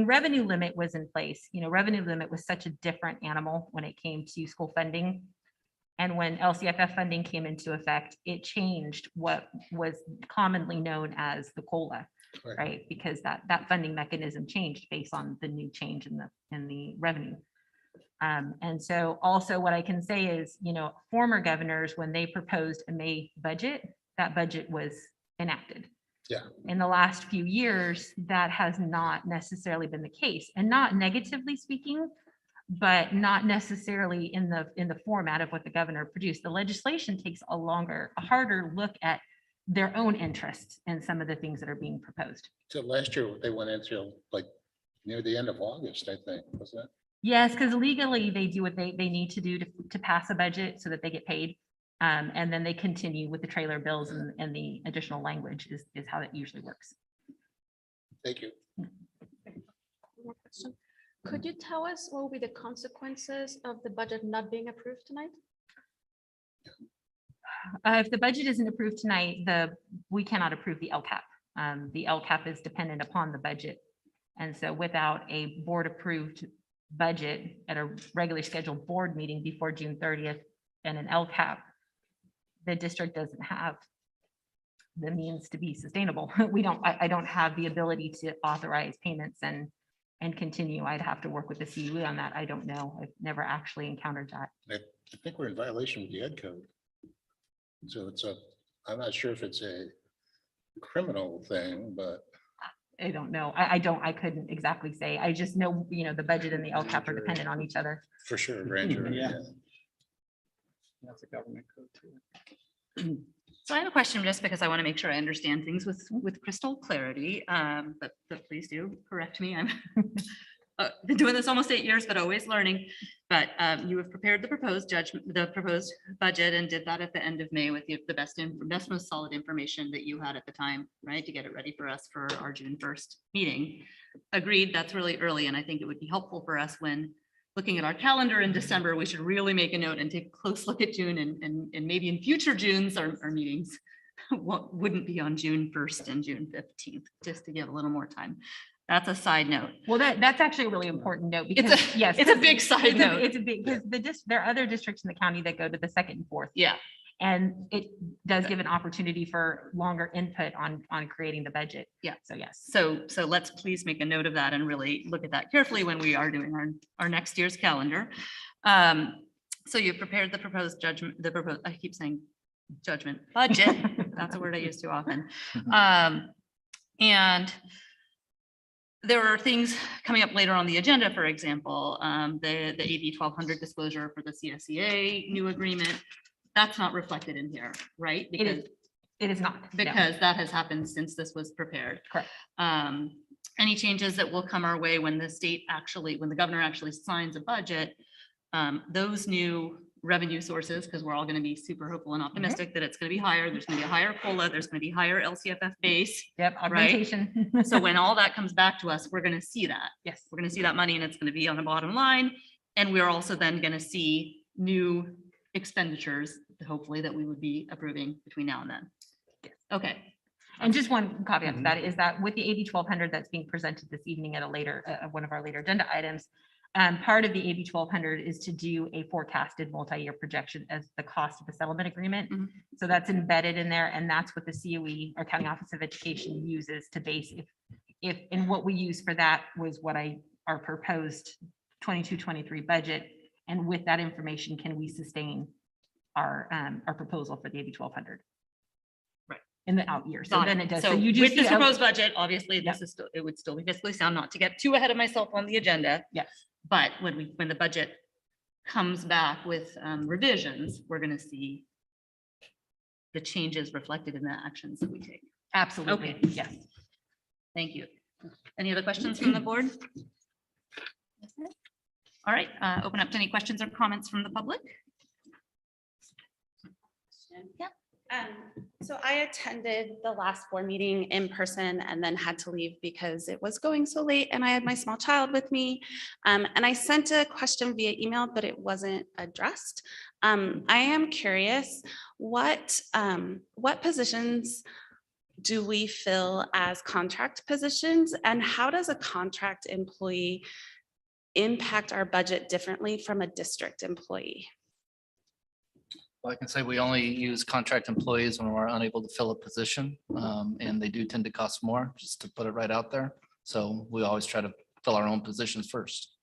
H: revenue limit was in place, revenue limit was such a different animal when it came to school funding. And when LCFF funding came into effect, it changed what was commonly known as the COLA, right? Because that funding mechanism changed based on the new change in the revenue. And so also what I can say is, former governors, when they proposed a May budget, that budget was enacted.
F: Yeah.
H: In the last few years, that has not necessarily been the case, and not negatively speaking, but not necessarily in the format of what the governor produced. The legislation takes a harder look at their own interests in some of the things that are being proposed.
F: So last year, they went into like near the end of August, I think, wasn't it?
H: Yes, because legally they do what they need to do to pass a budget so that they get paid. And then they continue with the trailer bills and the additional language is how it usually works.
F: Thank you.
G: One more question. Could you tell us what will be the consequences of the budget not being approved tonight?
H: If the budget isn't approved tonight, we cannot approve the LCAP. The LCAP is dependent upon the budget. And so without a board approved budget at a regularly scheduled board meeting before June 30th and an LCAP, the district doesn't have the means to be sustainable. I don't have the ability to authorize payments and continue. I'd have to work with the CUE on that. I don't know. I've never actually encountered that.
F: I think we're in violation with the ed code. So I'm not sure if it's a criminal thing, but.
H: I don't know. I couldn't exactly say. I just know, the budget and the LCAP are dependent on each other.
F: For sure, grand jury.
B: Yeah. That's a government code too.
A: So I have a question just because I want to make sure I understand things with crystal clarity, but please do correct me. I'm been doing this almost 8 years, but always learning. But you have prepared the proposed budget and did that at the end of May with the best, most solid information that you had at the time, right? To get it ready for us for our June 1st meeting. Agreed, that's really early. And I think it would be helpful for us when looking at our calendar in December, we should really make a note and take a close look at June and maybe in future Junes, our meetings what wouldn't be on June 1st and June 15th, just to give a little more time. That's a side note.
H: Well, that's actually a really important note because yes,
A: it's a big side note.
H: It's a big, because there are other districts in the county that go to the second and fourth.
A: Yeah.
H: And it does give an opportunity for longer input on creating the budget.
A: Yeah.
H: So yes.
A: So let's please make a note of that and really look at that carefully when we are doing our next year's calendar. So you've prepared the proposed judgment, I keep saying judgment budget. That's a word I use too often. And there are things coming up later on the agenda, for example, the AB 1200 disclosure for the CSEA new agreement. That's not reflected in here, right? Because
H: it is not.
A: Because that has happened since this was prepared.
H: Correct.
A: Any changes that will come our way when the governor actually signs a budget, those new revenue sources, because we're all going to be super hopeful and optimistic that it's going to be higher. There's going to be a higher COLA. There's going to be higher LCFF base.
H: Yep. Augmentation.
A: Right? So when all that comes back to us, we're going to see that.
H: Yes.
A: We're going to see that money and it's going to be on the bottom line. And we're also then going to see new expenditures, hopefully, that we would be approving between now and then. Yes. Okay.
H: And just one caveat to that is that with the AB 1200 that's being presented this evening at a later, one of our later agenda items, part of the AB 1200 is to do a forecasted multi-year projection as the cost of the settlement agreement.
A: Mm-hmm.
H: So that's embedded in there, and that's what the COE, our County Office of Education, uses to base if and what we use for that was our proposed 22-23 budget. And with that information, can we sustain our proposal for the AB 1200?
A: Right.
H: In the out years. So then it does.
A: So
H: you do
A: with
H: see
A: this
H: out-
A: proposed budget, obviously, this is still, it would still be fiscally sound, not to get too ahead of myself on the agenda.
H: Yes.
A: But when the budget comes back with revisions, we're gonna see the changes reflected in the actions that we take. Absolutely,
H: Okay.
A: yes. Thank you. Any other questions from the board? All right, open up to any questions or comments from the public.
U: So I attended the last board meeting in person and then had to leave because it was going so late and I had my small child with me. And I sent a question via email, but it wasn't addressed. I am curious, what positions do we fill as contract positions? And how does a contract employee impact our budget differently from a district employee?
D: Well, I can say we only use contract employees when we're unable to fill a position, and they do tend to cost more, just to put it right out there. So we always try to fill our own positions first.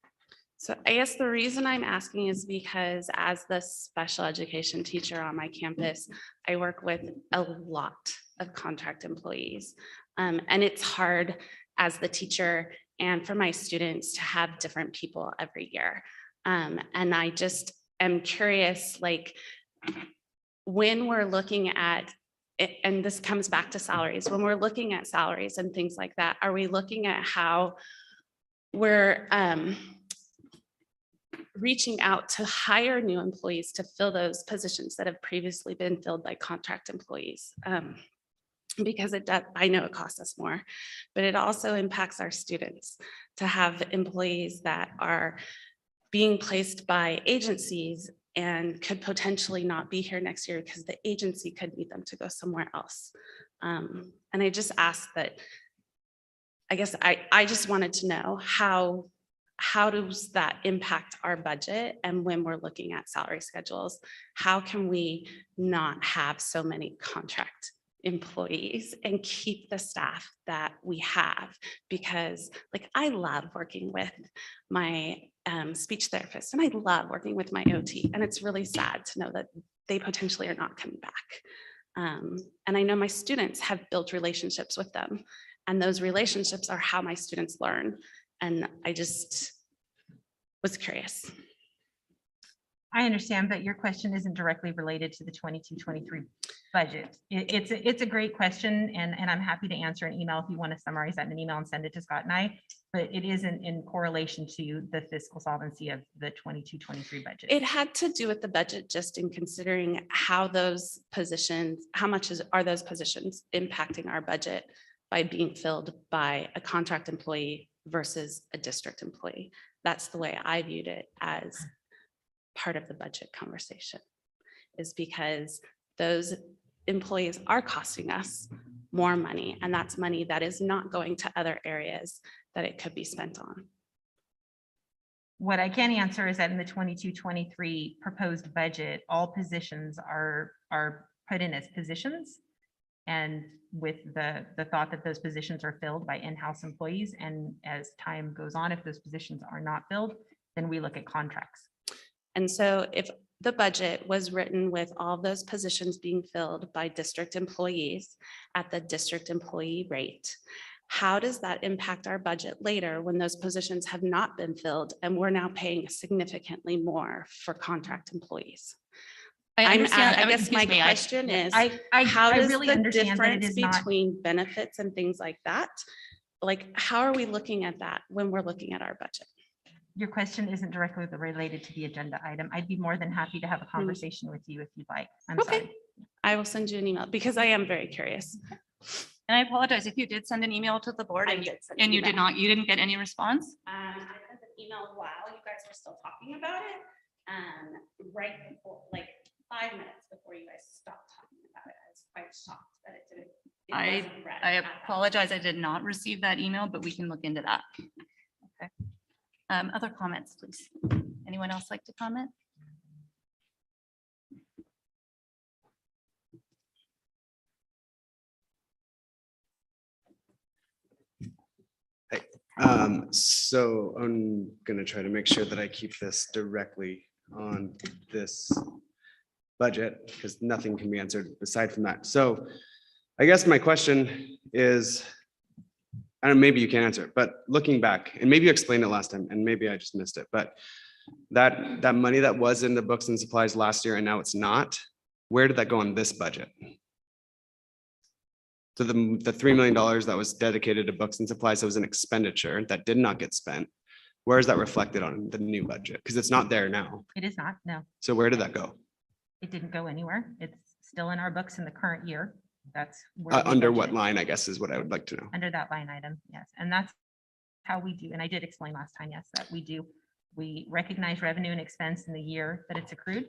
U: So I guess the reason I'm asking is because as the special education teacher on my campus, I work with a lot of contract employees. And it's hard as the teacher and for my students to have different people every year. And I just am curious, like, when we're looking at, and this comes back to salaries, when we're looking at salaries and things like that, are we looking at how we're reaching out to hire new employees to fill those positions that have previously been filled by contract employees? Because it does, I know it costs us more, but it also impacts our students to have employees that are being placed by agencies and could potentially not be here next year because the agency could need them to go somewhere else. And I just asked that, I guess I just wanted to know how does that impact our budget? And when we're looking at salary schedules, how can we not have so many contract employees and keep the staff that we have? Because like, I love working with my speech therapist and I love working with my OT, and it's really sad to know that they potentially are not coming back. And I know my students have built relationships with them, and those relationships are how my students learn. And I just was curious.
H: I understand, but your question isn't directly related to the 22-23 budget. It's a great question, and I'm happy to answer an email if you want to summarize that in an email and send it to Scott and I, but it isn't in correlation to the fiscal solvency of the 22-23 budget.
U: It had to do with the budget, just in considering how those positions, how much are those positions impacting our budget by being filled by a contract employee versus a district employee. That's the way I viewed it as part of the budget conversation, is because those employees are costing us more money, and that's money that is not going to other areas that it could be spent on.
H: What I can answer is that in the 22-23 proposed budget, all positions are put in as positions, and with the thought that those positions are filled by in-house employees. And as time goes on, if those positions are not filled, then we look at contracts.
U: And so if the budget was written with all those positions being filled by district employees at the district employee rate, how does that impact our budget later when those positions have not been filled and we're now paying significantly more for contract employees? I guess my question is, how does
H: really
U: the
H: understand that it
U: difference
H: is not-
U: between benefits and things like that, like, how are we looking at that when we're looking at our budget?
H: Your question isn't directly related to the agenda item. I'd be more than happy to have a conversation with you if you'd like. I'm sorry.
U: I will send you an email because I am very curious.
A: And I apologize if you did send an email to the board and you didn't get any response.
U: I sent an email while you guys were still talking about it. Right before, like 5 minutes before you guys stopped talking about it. I was quite shocked that it didn't. wasn't read
A: I
U: at that
A: apologize. I did not receive that email, but we can look into that. Okay. Other comments, please. Anyone else like to comment?
L: So I'm gonna try to make sure that I keep this directly on this budget, because nothing can be answered aside from that. So I guess my question is, I don't know, maybe you can answer it, but looking back, and maybe you explained it last time, and maybe I just missed it, but that money that was in the books and supplies last year and now it's not, where did that go on this budget? So the $3 million that was dedicated to books and supplies, that was an expenditure that did not get spent. Where is that reflected on the new budget? Because it's not there now.
H: It is not, no.
L: So where did that go?
H: It didn't go anywhere. It's still in our books in the current year. That's where we
L: Under what
H: budgeted.
L: line, I guess, is what I would like to know.
H: Under that line item, yes. And that's how we do, and I did explain last time, yes, that we recognize revenue and expense in the year that it's accrued.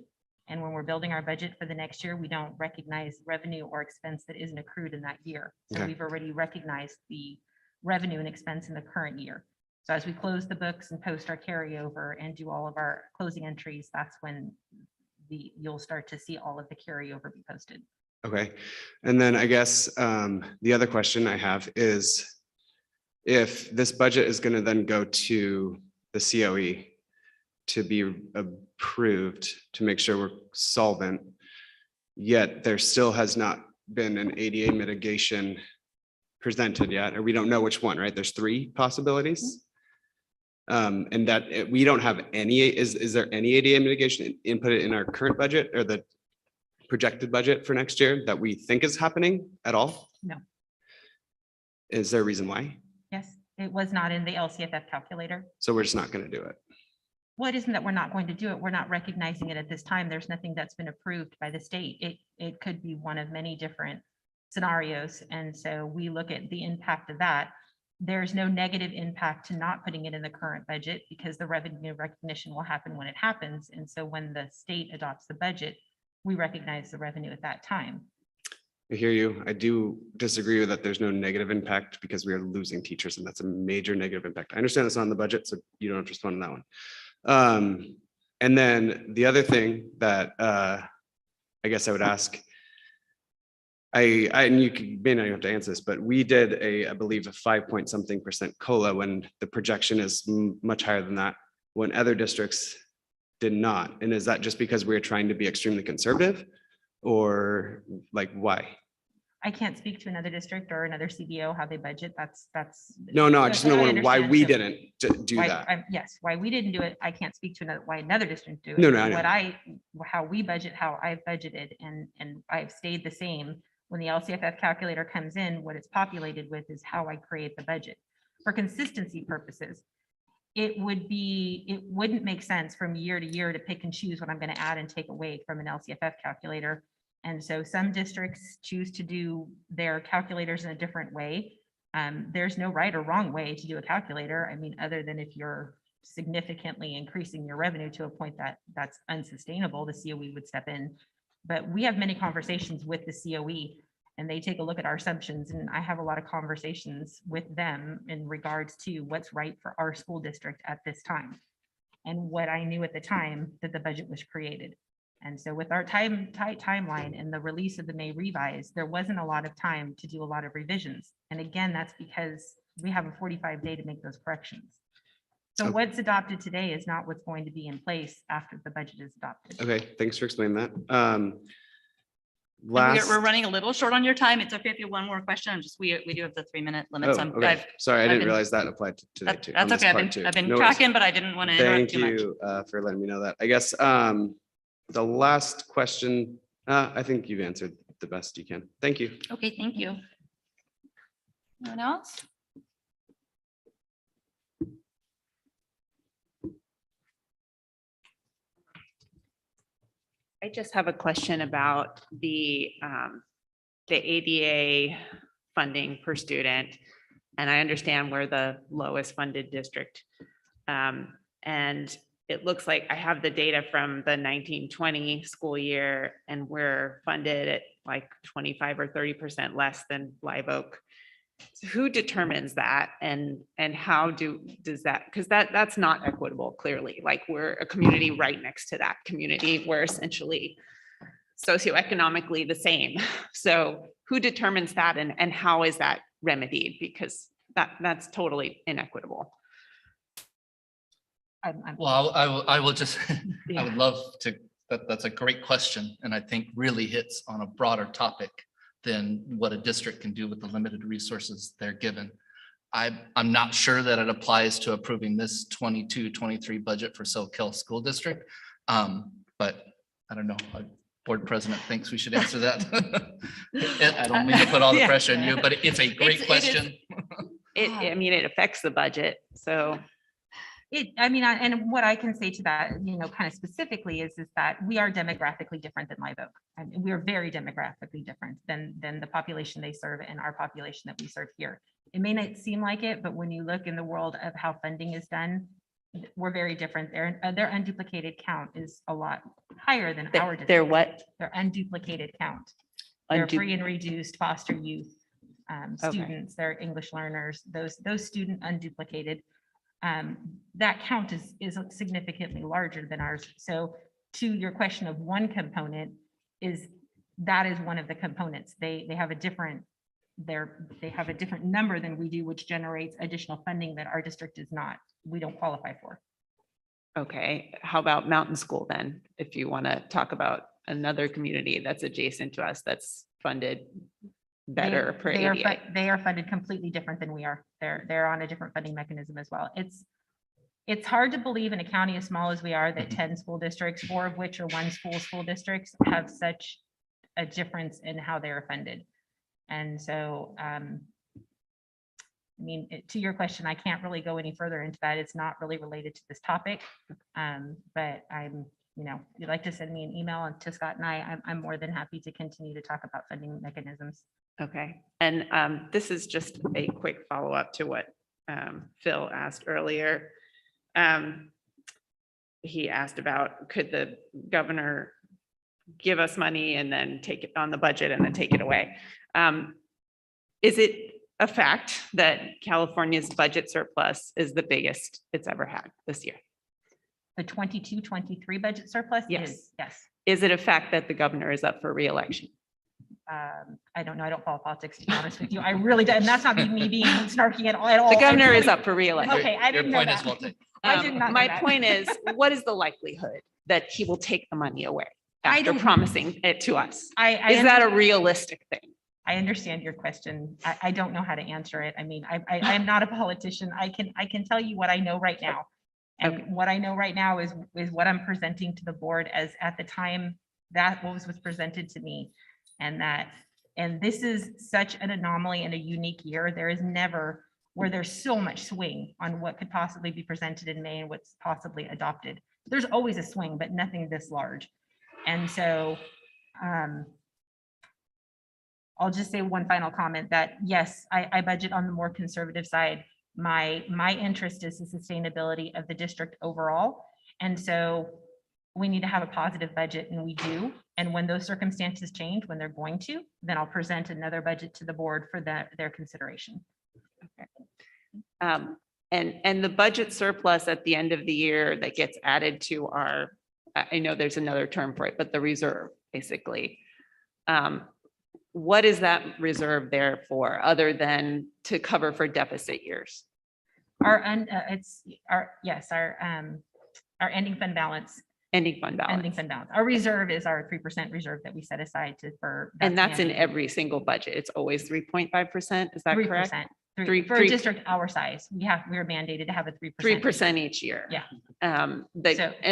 H: And when we're building our budget for the next year, we don't recognize revenue or expense that isn't accrued in that year. So
L: Okay.
H: we've already recognized the revenue and expense in the current year. So as we close the books and post our carryover and do all of our closing entries, that's when you'll start to see all of the carryover be posted.
L: Okay, and then I guess the other question I have is if this budget is going to then go to the COE to be approved to make sure we're solvent, yet there still has not been an ADA mitigation presented yet, or we don't know which one, right? There's 3 possibilities. And that we don't have any, is there any ADA mitigation input in our current budget or the projected budget for next year that we think is happening at all?
H: No.
L: Is there a reason why?
H: Yes, it was not in the LCFF calculator.
L: So we're just not going to do it.
H: Well, it isn't that we're not going to do it. We're not recognizing it at this time. There's nothing that's been approved by the state. It could be one of many different scenarios. And so we look at the impact of that. There's no negative impact to not putting it in the current budget because the revenue recognition will happen when it happens. And so when the state adopts the budget, we recognize the revenue at that time.
L: I hear you. I do disagree with that. There's no negative impact because we are losing teachers and that's a major negative impact. I understand it's not on the budget, so you don't have to respond to that one. And then the other thing that I guess I would ask, and you may not even have to answer this, but we did I believe a 5-point-something% COLA when the projection is much higher than that, when other districts did not. And is that just because we're trying to be extremely conservative or like why?
H: I can't speak to another district or another CBO, how they budget. That's.
L: No, I just know why
H: understand.
L: we
H: So
L: didn't do
H: why-
L: that.
H: Yes, why we didn't do it. I can't speak to why another district do it.
L: No, I know.
H: How we budget, how I've budgeted and I've stayed the same. When the LCFF calculator comes in, what it's populated with is how I create the budget. For consistency purposes, it wouldn't make sense from year to year to pick and choose what I'm going to add and take away from an LCFF calculator. And so some districts choose to do their calculators in a different way. There's no right or wrong way to do a calculator. I mean, other than if you're significantly increasing your revenue to a point that's unsustainable, the COE would step in. But we have many conversations with the COE and they take a look at our assumptions. And I have a lot of conversations with them in regards to what's right for our school district at this time. And what I knew at the time that the budget was created. And so with our tight timeline and the release of the May revise, there wasn't a lot of time to do a lot of revisions. And again, that's because we have a 45-day to make those corrections. So what's adopted today is not what's going to be in place after the budget is adopted.
L: Okay, thanks for explaining that.
A: And
L: Last.
A: We're running a little short on your time. It's okay if you have one more question. We do have the 3-minute limits.
L: Oh, okay. Sorry, I didn't realize that applied to today too. on
A: That's
L: this
A: okay.
L: part too.
A: I've been
L: No worries.
A: tracking, but I didn't want to interrupt
L: Thank
A: too much.
L: you for letting me know that. I guess the last question, I think you've answered the best you can. Thank you.
A: Okay, thank you. Anyone else?
J: I just have a question about the ADA funding per student. And I understand we're the lowest funded district. And it looks like I have the data from the 1920 school year and we're funded at like 25 or 30% less than Live Oak. So who determines that and how does that, because that's not equitable, clearly. Like we're a community right next to that community. We're essentially socioeconomically the same. So who determines that and how is that remedied? Because that's totally inequitable.
D: Well, I will just, I
J: Yeah.
D: would love to, that's a great question. And I think really hits on a broader topic than what a district can do with the limited resources they're given. I'm not sure that it applies to approving this 22-23 budget for Soquel School District. But I don't know, our board president thinks we should answer that. I don't mean to put all the
J: Yeah.
D: pressure on you, but it's a great question.
J: I mean, it affects the budget, so.
H: I mean, and what I can say to that, kind of specifically is that we are demographically different than Live Oak. And we are very demographically different than the population they serve and our population that we serve here. It may not seem like it, but when you look in the world of how funding is done, we're very different. Their unduplicated count is a lot higher than our.
J: Their what?
H: Their unduplicated count. Their free and reduced foster youth students, their English learners, those student unduplicated. That count is significantly larger than ours. So to your question of one component, that is one of the components. They have a different number than we do, which generates additional funding that our district is not. We don't qualify for.
J: Okay, how about Mountain School then? If you want to talk about another community that's adjacent to us, that's funded better per ADA.
H: They are funded completely different than we are. They're on a different funding mechanism as well. It's hard to believe in a county as small as we are that 10 school districts, 4 of which are one school districts, have such a difference in how they are funded. And so, I mean, to your question, I can't really go any further into that. It's not really related to this topic. But I'm, if you'd like to send me an email and to Scott and I'm more than happy to continue to talk about funding mechanisms.
J: Okay, and this is just a quick follow-up to what Phil asked earlier. He asked about, could the governor give us money and then take it on the budget and then take it away? Is it a fact that California's budget surplus is the biggest it's ever had this year?
H: The 22-23 budget surplus?
J: Yes.
H: Yes.
J: Is it a fact that the governor is up for re-election?
H: I don't know. I don't follow politics, to be honest with you. I really don't. And that's not me being snarky at all.
J: The governor
H: I
J: is up for re-election.
H: Okay, I didn't know that. I did not know
J: My
H: that.
J: point is, what is the likelihood that he will take the money away after promising it to us? Is that a realistic thing?
H: I understand your question. I don't know how to answer it. I mean, I'm not a politician. I can tell you what I know right now. And what I know right now is what I'm presenting to the board as at the time that was presented to me. And this is such an anomaly and a unique year. There is never where there's so much swing on what could possibly be presented in May and what's possibly adopted. There's always a swing, but nothing this large. And so I'll just say one final comment that yes, I budget on the more conservative side. My interest is the sustainability of the district overall. And so we need to have a positive budget, and we do. And when those circumstances change, when they're going to, then I'll present another budget to the board for their consideration.
J: And the budget surplus at the end of the year that gets added to our, I know there's another term for it, but the reserve, basically. What is that reserve there for, other than to cover for deficit years?
H: Our ending fund balance.
J: Ending fund balance.
H: Ending fund balance. Our reserve is our 3% reserve that we set aside for.
J: And that's in every single budget. It's always 3.5%. Is that correct?
H: 3%. For a district our size, we are mandated to have a 3%.
J: 3% each year.
H: Yeah.
J: And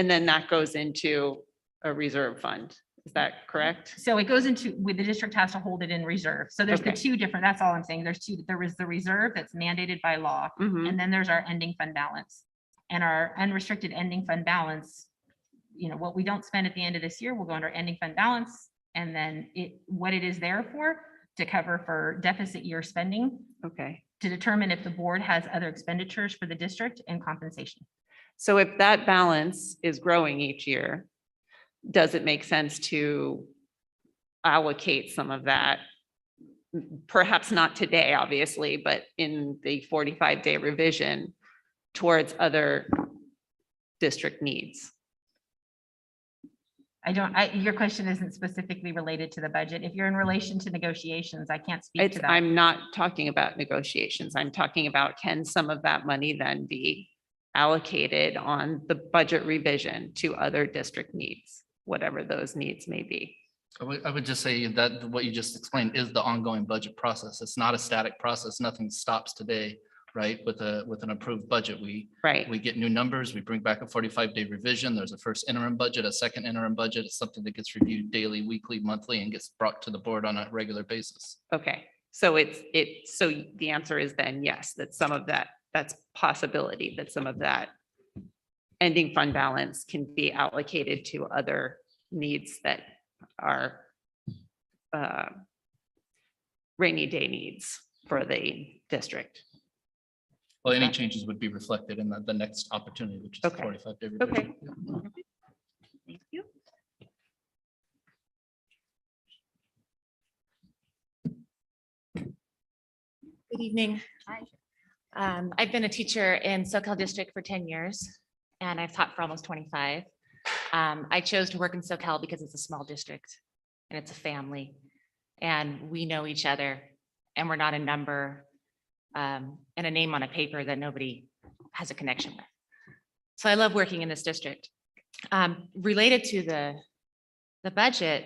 J: then that goes into a reserve fund. Is that correct?
H: So it goes into, the district has to hold it in reserve. So there's the two different, that's all I'm saying. There is the reserve that's mandated by law. And then there's our ending fund balance. And our unrestricted ending fund balance, what we don't spend at the end of this year will go under ending fund balance. And then what it is there for, to cover for deficit year spending.
J: Okay.
H: To determine if the board has other expenditures for the district and compensation.
J: So if that balance is growing each year, does it make sense to allocate some of that? Perhaps not today, obviously, but in the 45-day revision towards other district needs?
H: Your question isn't specifically related to the budget. If you're in relation to negotiations, I can't speak to that.
J: I'm not talking about negotiations. I'm talking about, can some of that money then be allocated on the budget revision to other district needs, whatever those needs may be?
D: I would just say that what you just explained is the ongoing budget process. It's not a static process. Nothing stops today right? With an approved budget,
J: Right.
D: we get new numbers, we bring back a 45-day revision. There's a first interim budget, a second interim budget. It's something that gets reviewed daily, weekly, monthly, and gets brought to the board on a regular basis.
J: Okay, so so the answer is then yes, that some of that's possibility, that some of that ending fund balance can be allocated to other needs that are rainy day needs for the district.
D: Well, any changes would be reflected in the next opportunity, which is the 45-day revision.
J: Okay.
A: Thank you.
C: Good evening. I've been a teacher in SoCal District for 10 years, and I've taught for almost 25. I chose to work in SoCal because it's a small district and it's a family, and we know each other, and we're not a number and a name on a paper that nobody has a connection with. So I love working in this district. Related to the budget,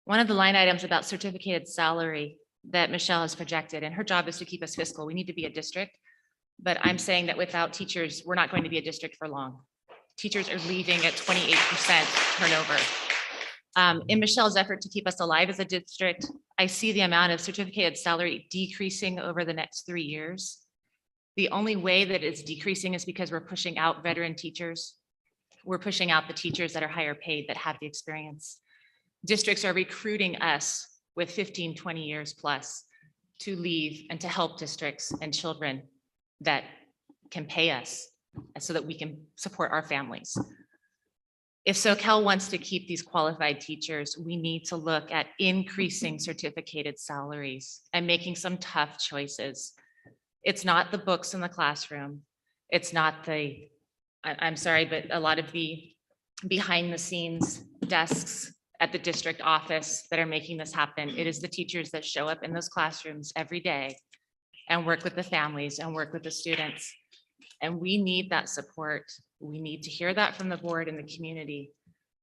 C: one of the line items about certificated salary that Michelle has projected, and her job is to keep us fiscal. We need to be a district, but I'm saying that without teachers, we're not going to be a district for long. Teachers are leaving at 28% turnover. In Michelle's effort to keep us alive as a district, I see the amount of certificated salary decreasing over the next 3 years. The only way that it's decreasing is because we're pushing out veteran teachers. We're pushing out the teachers that are higher paid, that have the experience. Districts are recruiting us with 15, 20 years plus to leave and to help districts and children that can pay us so that we can support our families. If SoCal wants to keep these qualified teachers, we need to look at increasing certificated salaries and making some tough choices. It's not the books in the classroom. It's not I'm sorry, but a lot of the behind the scenes desks at the district office that are making this happen. It is the teachers that show up in those classrooms every day and work with the families and work with the students. And we need that support. We need to hear that from the board and the community,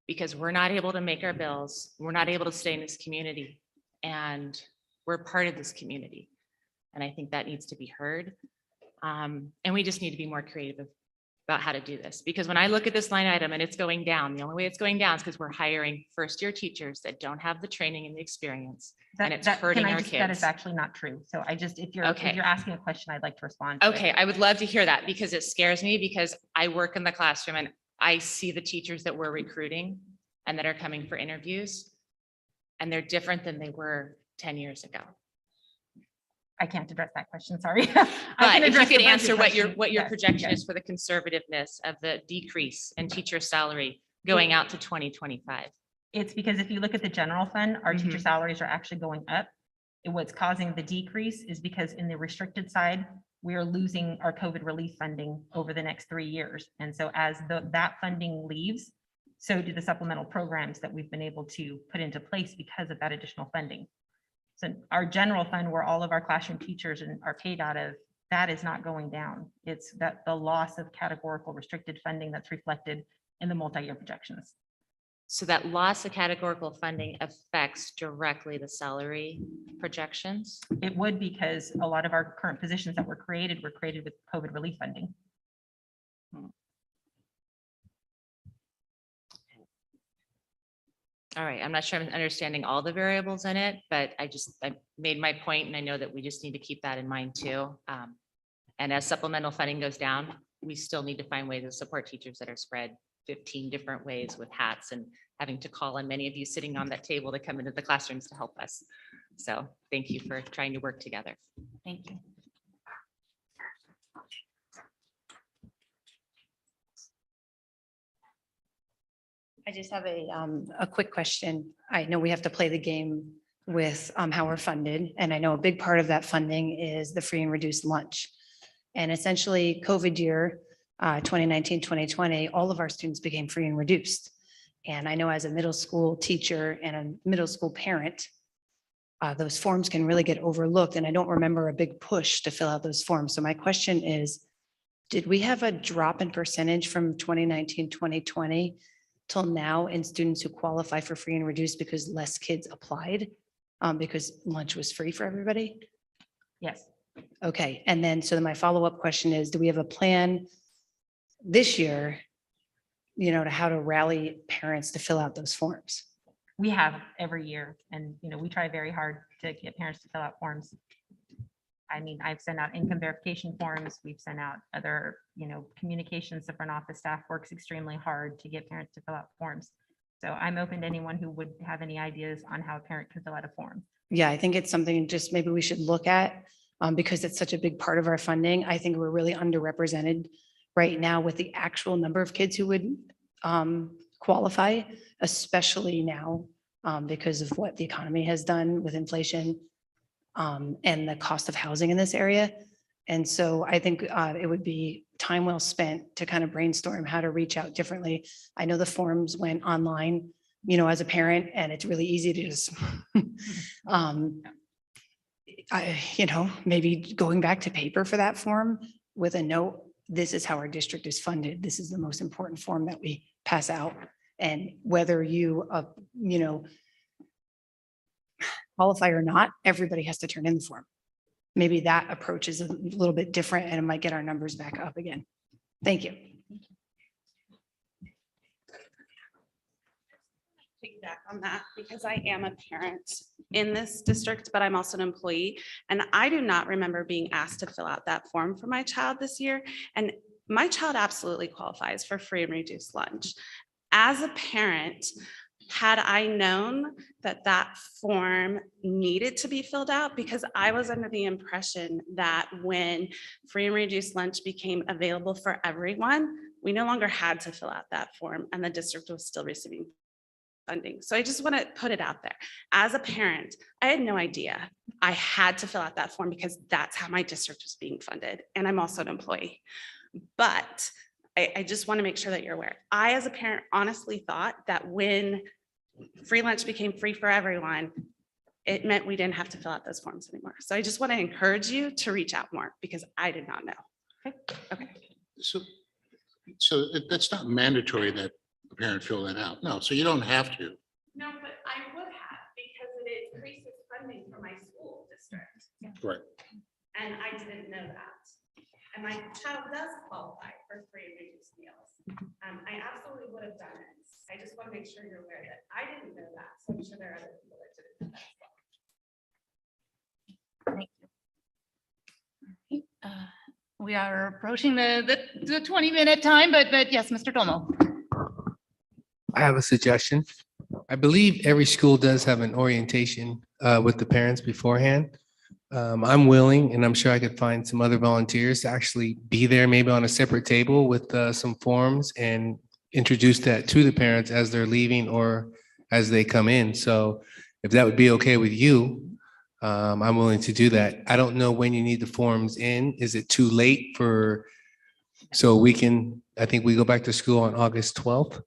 C: because we're not able to make our bills. We're not able to stay in this community, and we're part of this community. And I think that needs to be heard. And we just need to be more creative about how to do this, because when I look at this line item and it's going down, the only way it's going down is because we're hiring first-year teachers that don't have the training and the experience, and it's hurting our
H: That is
C: kids.
H: actually not true. So if you're asking a question, I'd like to respond. to it.
C: Okay, I would love to hear that, because it scares me, because I work in the classroom and I see the teachers that we're recruiting and that are coming for interviews, and they're different than they were 10 years ago.
H: I can't address that question, sorry.
C: But if you could answer what your
H: Yes,
C: projection
H: yes.
C: is for the conservativeness of the decrease in teacher salary going out to 2025.
H: It's because if you look at the general fund, our teacher salaries are actually going up. And what's causing the decrease is because in the restricted side, we are losing our COVID relief funding over the next 3 years. And so as that funding leaves, so do the supplemental programs that we've been able to put into place because of that additional funding. So our general fund, where all of our classroom teachers are paid out of, that is not going down. It's that the loss of categorical restricted funding that's reflected in the multi-year projections.
C: So that loss of categorical funding affects directly the salary projections?
H: It would, because a lot of our current positions that were created with COVID relief funding.
C: All right, I'm not sure I'm understanding all the variables in it, but I made my point, and I know that we just need to keep that in mind too. And as supplemental funding goes down, we still need to find ways to support teachers that are spread 15 different ways with hats, and having to call on many of you sitting on that table to come into the classrooms to help us. So thank you for trying to work together.
H: Thank you.
M: I just have a quick question. I know we have to play the game with how we're funded, and I know a big part of that funding is the free and reduced lunch. And essentially COVID year, 2019, 2020, all of our students became free and reduced. And I know as a middle school teacher and a middle school parent, those forms can really get overlooked. And I don't remember a big push to fill out those forms. So my question is, did we have a drop in percentage from 2019, 2020 till now in students who qualify for free and reduced because less kids applied because lunch was free for everybody?
H: Yes.
M: Okay, and then, so then my follow-up question is, do we have a plan this year, to how to rally parents to fill out those forms?
H: We have every year, and, we try very hard to get parents to fill out forms. I mean, I've sent out income verification forms. We've sent out other, communications. The front office staff works extremely hard to get parents to fill out forms. So I'm open to anyone who would have any ideas on how a parent can fill out a form.
M: Yeah, I think it's something just maybe we should look at, because it's such a big part of our funding. I think we're really underrepresented right now with the actual number of kids who would qualify, especially now because of what the economy has done with inflation and the cost of housing in this area. And so I think it would be time well spent to kind of brainstorm how to reach out differently. I know the forms went online, as a parent, and it's really easy to just, maybe going back to paper for that form with a note, this is how our district is funded. This is the most important form that we pass out. And whether you, qualify or not, everybody has to turn in the form. Maybe that approach is a little bit different and it might get our numbers back up again. Thank you.
U: Piggyback on that because I am a parent in this district, but I'm also an employee. And I do not remember being asked to fill out that form for my child this year. And my child absolutely qualifies for free and reduced lunch. As a parent, had I known that that form needed to be filled out, because I was under the impression that when free and reduced lunch became available for everyone, we no longer had to fill out that form and the district was still receiving funding. So I just want to put it out there. As a parent, I had no idea I had to fill out that form because that's how my district was being funded. And I'm also an employee. But I just want to make sure that you're aware. I, as a parent, honestly thought that when free lunch became free for everyone, it meant we didn't have to fill out those forms anymore. So I just want to encourage you to reach out more because I did not know. Okay.
F: So that's not mandatory that a parent fill that out. No, so you don't have to.
U: No, but I would have because it increases funding for my school district.
F: Right.
U: And I didn't know that. And my child does qualify for free and reduced meals. I absolutely would have done it. I just want to make sure you're aware that I didn't know that. So I'm sure there are other people that didn't know that as well.
A: Thank you. We are approaching the 20-minute time, but yes, Mr. Domo.
N: I have a suggestion. I believe every school does have an orientation with the parents beforehand. I'm willing, and I'm sure I could find some other volunteers to actually be there, maybe on a separate table with some forms and introduce that to the parents as they're leaving or as they come in. So if that would be okay with you, I'm willing to do that. I don't know when you need the forms in. Is it too late so we can, I think we go back to school on August 12th?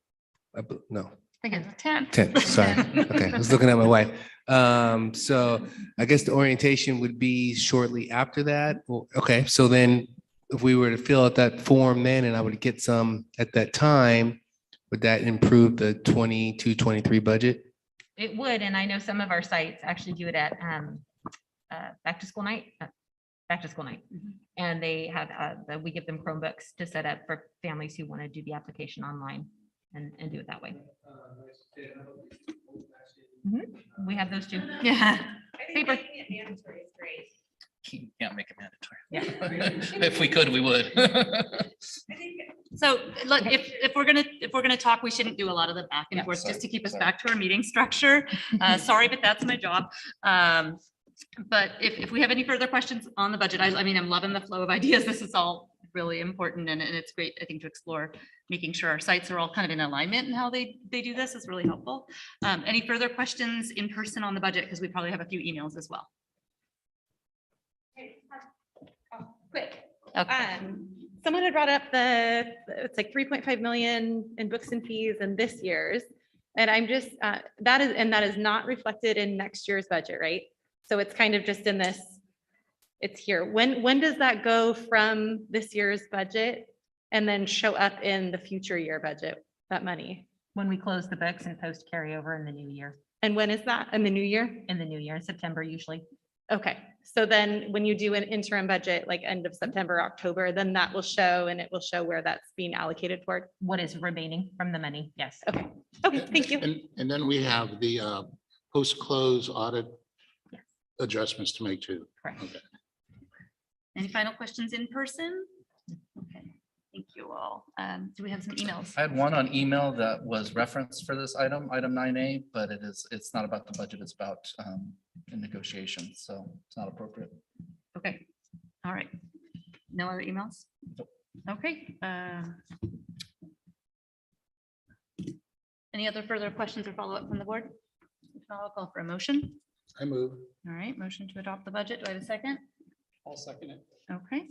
N: No.
A: I think it's 10.
N: 10th, sorry. Okay, I was looking at my wife. So I guess the orientation would be shortly after that. Well, okay, so then if we were to fill out that form then and I would get some at that time, would that improve the 22-23 budget?
H: It would, and I know some of our sites actually do it at back to school night. And they have, we give them Chromebooks to set up for families who want to do the application online and do it that way. We have those too. Yeah. Paper.
D: Can't make it mandatory. If we could, we would.
A: So look, if we're gonna talk, we shouldn't do a lot of the back and forth just to keep us back to our meeting structure. Sorry, but that's my job. But if we have any further questions on the budget, I mean, I'm loving the flow of ideas. This is all really important and it's great, I think, to explore making sure our sites are all kind of in alignment and how they do this is really helpful. Any further questions in person on the budget? Because we probably have a few emails as well.
H: Quick.
A: Okay.
P: Someone had brought up it's like 3.5 million in books and fees in this year's. And I'm just, that is not reflected in next year's budget, right? So it's kind of just in this, it's here. When does that go from this year's budget and then show up in the future year budget, that money?
H: When we close the books and post carryover in the new year.
P: And when is that? In the new year?
H: In the new year, in September usually.
P: Okay, so then when you do an interim budget, like end of September, October, then that will show and it will show where that's being allocated for.
H: What is remaining from the money? Yes.
P: Okay, okay, thank you.
F: And then we have the post-close audit adjustments to make too.
H: Correct.
F: Okay.
A: Any final questions in person? Okay, thank you all. Do we have some emails?
D: I had one on email that was referenced for this item 9A, but it's not about the budget, it's about in negotiations, so it's not appropriate.
A: Okay, all right. No other emails? Okay. Any other further questions or follow-up from the board? If not, I'll call for a motion.
F: I move.
A: All right, motion to adopt the budget. Do I have a second?
B: I'll second it.
A: Okay.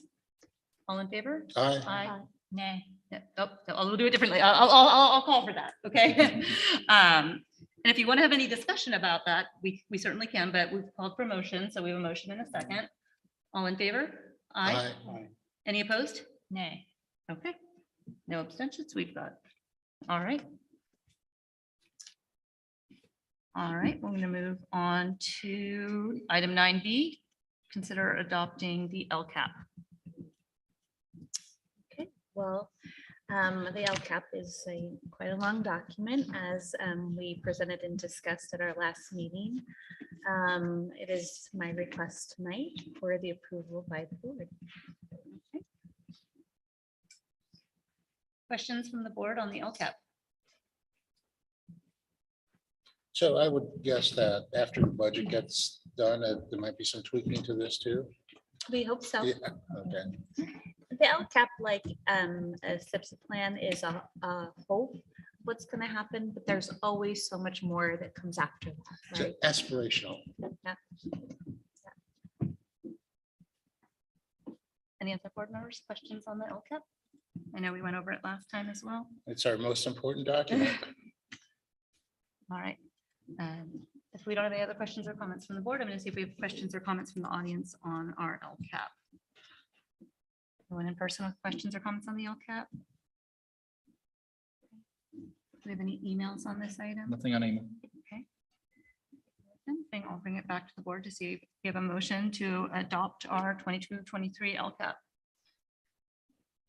A: All in favor?
F: Aye.
A: Aye. Nay. Yeah, oh, no, I'll do it differently. I'll call for that, okay? And if you want to have any discussion about that, we certainly can, but we've called for motion, so we have a motion in a second. All in favor? Aye.
B: Aye.
A: Any opposed? Nay. Okay. No abstentions we've got. All right. All right, we're going to move on to item 9B. Consider adopting the LCAP.
I: Okay, well, the LCAP is quite a long document, as we presented and discussed at our last meeting. It is my request tonight for the approval by the board. Okay.
A: Questions from the board on the LCAP?
F: So I would guess that after the budget gets done, there might be some tweaking to this too.
I: We hope so.
F: Yeah, okay.
I: The LCAP, like a SIPS plan, is a hope what's going to happen, but there's always so much more that comes after that.
F: So
I: Right?
F: aspirational.
I: Yeah.
A: Any other board members, questions on the LCAP? I know we went over it last time as well.
F: It's our most important document.
A: All right. If we don't have any other questions or comments from the board, I'm going to see if we have questions or comments from the audience on our LCAP. Anyone in person with questions or comments on the LCAP? Do we have any emails on this item?
D: Nothing on email.
A: Okay. Then I'll bring it back to the board to see if we have a motion to adopt our 22-23 LCAP.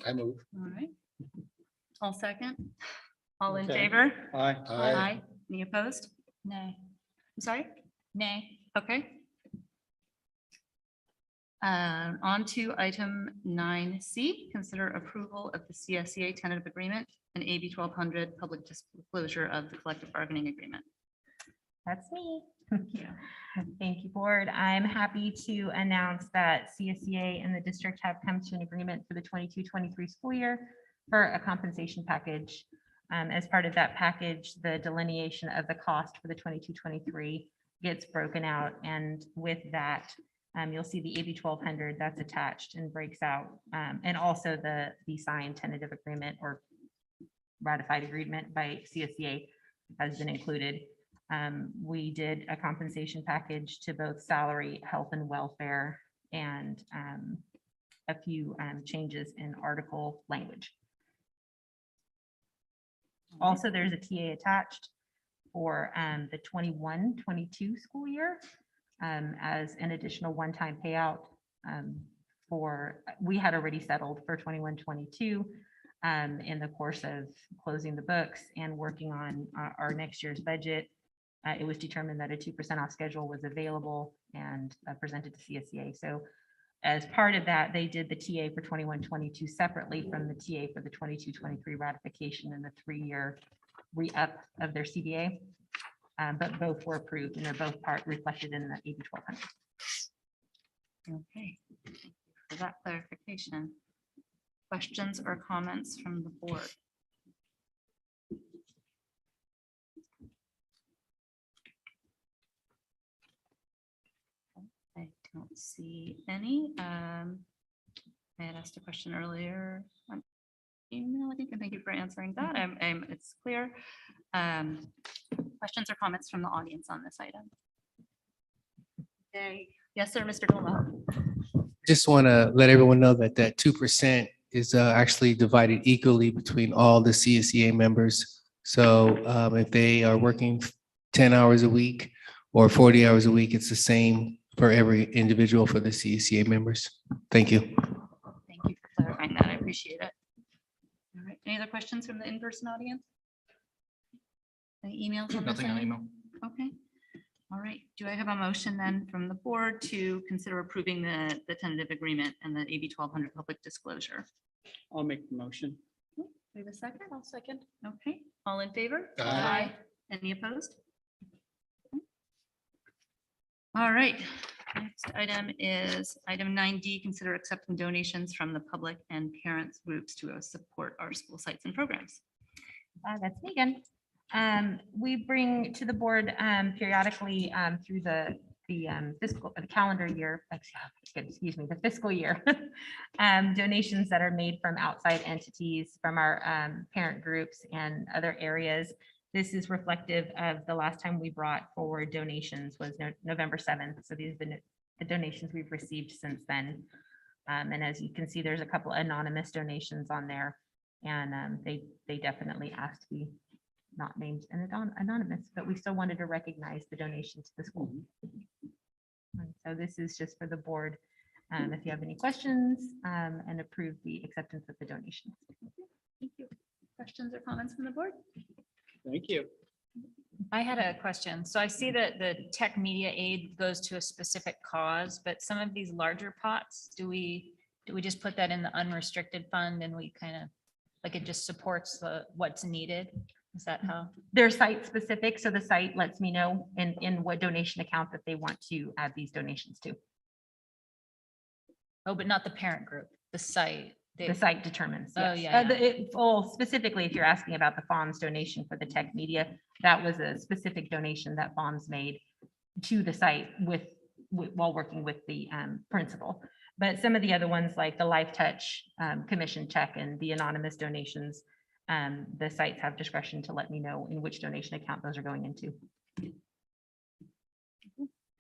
F: I move.
A: All right. All second. All in
B: Okay.
A: favor?
B: Aye.
F: Aye.
A: Any opposed? Nay. I'm sorry? Nay. Okay. On to item 9C, consider approval of the CSEA tentative agreement and AB 1200 public disclosure of the collective bargaining agreement.
H: That's me. Thank you, board. I'm happy to announce that CSEA and the district have come to an agreement for the 22-23 school year for a compensation package. As part of that package, the delineation of the cost for the 22-23 gets broken out. And with that, you'll see the AB 1200 that's attached and breaks out. And also the signed tentative agreement or ratified agreement by CSEA has been included. We did a compensation package to both salary, health and welfare, and a few changes in article language. Also, there's a TA attached for the 21-22 school year as an additional one-time payout we had already settled for 21-22 in the course of closing the books and working on our next year's budget. It was determined that a 2% off schedule was available and presented to CSEA. So as part of that, they did the TA for 21-22 separately from the TA for the 22-23 ratification and the 3-year re-up of their CBA. But both were approved and they're both reflected in the AB 1200.
A: Okay, thank you for that clarification. Questions or comments from the board? I don't see any. I had asked a question earlier on email, I think, and thank you for answering that. It's clear. Questions or comments from the audience on this item? Okay. Yes, sir, Mr. Dolma.
N: Just want to let everyone know that 2% is actually divided equally between all the CSEA members. So if they are working 10 hours a week or 40 hours a week, it's the same for every individual for the CECA members. Thank you.
A: Thank you for clarifying that. I appreciate it. All right, any other questions from the in-person audience? Any emails? on this
D: Nothing on
A: side?
D: email.
A: Okay. All right. Do I have a motion then from the board to consider approving the tentative agreement and the AB 1200 public disclosure?
B: I'll make the motion.
A: We have a second?
G: I'll second.
A: Okay, all in favor?
F: Aye.
A: Any opposed? All right, next item is item 9D, consider accepting donations from the public and parents groups to support our school sites and programs.
H: That's me again. We bring to the board periodically through the calendar year, excuse me, the fiscal year, donations that are made from outside entities, from our parent groups and other areas. This is reflective of the last time we brought forward donations was November 7th. So these have been the donations we've received since then. And as you can see, there's a couple anonymous donations on there, and they definitely asked to be not named and anonymous, but we still wanted to recognize the donation to the school. And so this is just for the board, if you have any questions, and approve the acceptance of the donations.
A: Thank you. Questions or comments from the board?
B: Thank you.
E: I had a question. So I see that the tech media aid goes to a specific cause, but some of these larger pots, do we just put that in the unrestricted fund and we kind of, like, it just supports what's needed? Is that how?
H: They're site specific, so the site lets me know in what donation account that they want to add these donations to.
E: Oh, but not the parent group, the site.
H: The site determines.
E: Oh,
H: Yes.
E: yeah.
H: Well, specifically, if you're asking about the FOMS donation for the tech media, that was a specific donation that FOMS made to the site while working with the principal. But some of the other ones, like the Life Touch commission check and the anonymous donations, the sites have discretion to let me know in which donation account those are going into.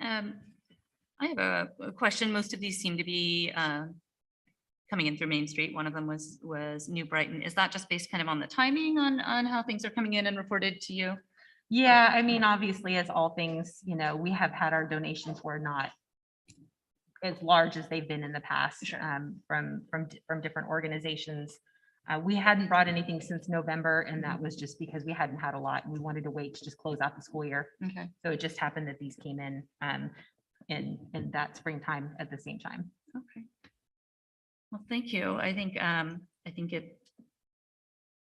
A: I have a question. Most of these seem to be coming in through Main Street. One of them was New Brighton. Is that just based kind of on the timing on how things are coming in and reported to you?
H: Yeah, I mean, obviously, as all things, we have had our donations were not as large as they've been in the past, from different organizations. We hadn't brought anything since November, and that was just because we hadn't had a lot and we wanted to wait to just close out the school year.
A: Okay.
H: So it just happened that these came in that springtime at the same time.
A: Okay. Well, thank you. I think at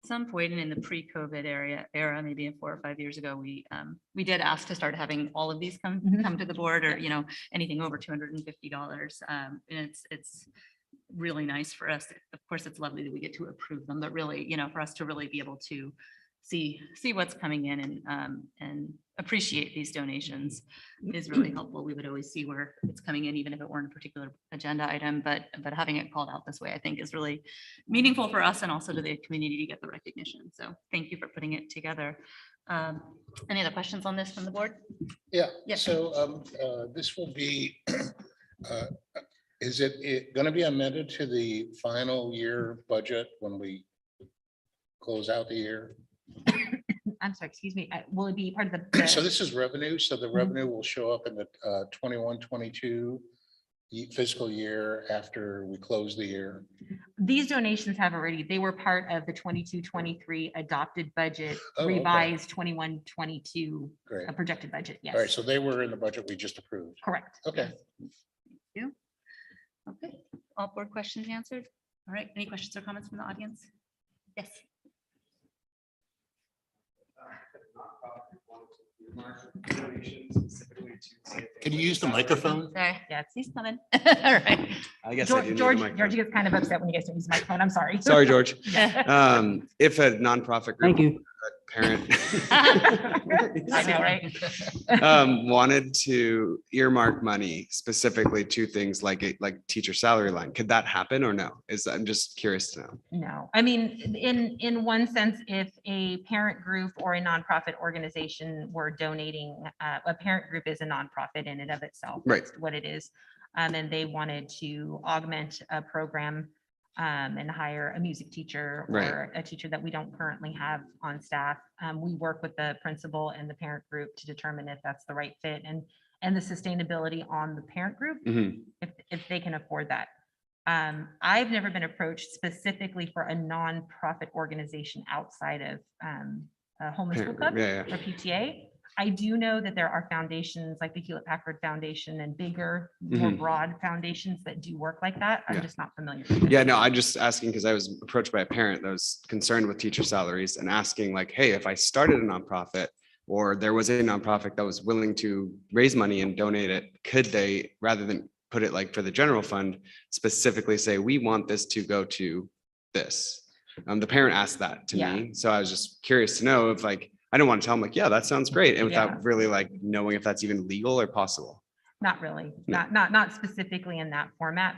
A: some point in the pre-COVID era, maybe 4 or 5 years ago, we did ask to start having all of these come to the board, or anything over $250. And it's really nice for us. Of course, it's lovely that we get to approve them, but really, for us to really be able to see what's coming in and appreciate these donations is really helpful. We would always see where it's coming in, even if it weren't a particular agenda item, but having it called out this way, I think, is really meaningful for us and also to the community to get the recognition. So thank you for putting it together. Any other questions on this from the board?
F: Yeah,
A: Yes.
F: so this will be, is it going to be amended to the final year budget when we close out the year?
H: I'm sorry, excuse me. Will it be part of the?
F: So this is revenue, so the revenue will show up in the 21-22 fiscal year after we close the year.
H: These donations they were part of the 22-23 adopted budget,
F: Oh, okay.
H: revised 21-22
F: Great.
H: projected budget. Yes.
F: All right, so they were in the budget we just approved.
H: Correct.
F: Okay.
A: Thank you. Okay, all board questions answered. All right, any questions or comments from the audience? Yes.
F: Can you use the microphone?
A: Sorry, yeah, he's coming. All right.
L: I guess I do need the microphone.
H: George gets kind of upset when you guys don't use the microphone. I'm sorry.
L: Sorry, George.
H: Yeah.
L: If a nonprofit group,
H: Thank you.
L: a parent
H: I know, right?
L: wanted to earmark money specifically to things like teacher salary line, could that happen or no? I'm just curious to know.
H: No, I mean, in one sense, if a parent group or a nonprofit organization were donating, a parent group is a nonprofit in and of itself.
L: Right.
H: That's what it is. And they wanted to augment a program and hire a music teacher or a teacher that we don't currently have on staff. We work with the principal and the parent group to determine if that's the right fit. and the sustainability on the parent group,
L: Mhm.
H: if they can afford that. I've never been approached specifically for a nonprofit organization outside of a homeless school
L: Parent
H: club
L: group, yeah,
H: or PTA. I do know that there are foundations like the Hewlett Packard Foundation and bigger, more
L: Mhm.
H: broad foundations that do work like that. I'm
L: Yeah.
H: just not familiar with it.
L: Yeah, no, I'm just asking because I was approached by a parent that was concerned with teacher salaries and asking like, hey, if I started a nonprofit or there was a nonprofit that was willing to raise money and donate it, could they, rather than put it like for the general fund, specifically say, we want this to go to this? The parent asked that to me. So I was just curious to know if like, I don't want to tell them like, yeah, that sounds great. And
H: Yeah.
L: without really like knowing if that's even legal or possible.
H: Not really,
L: No.
H: not specifically in that format.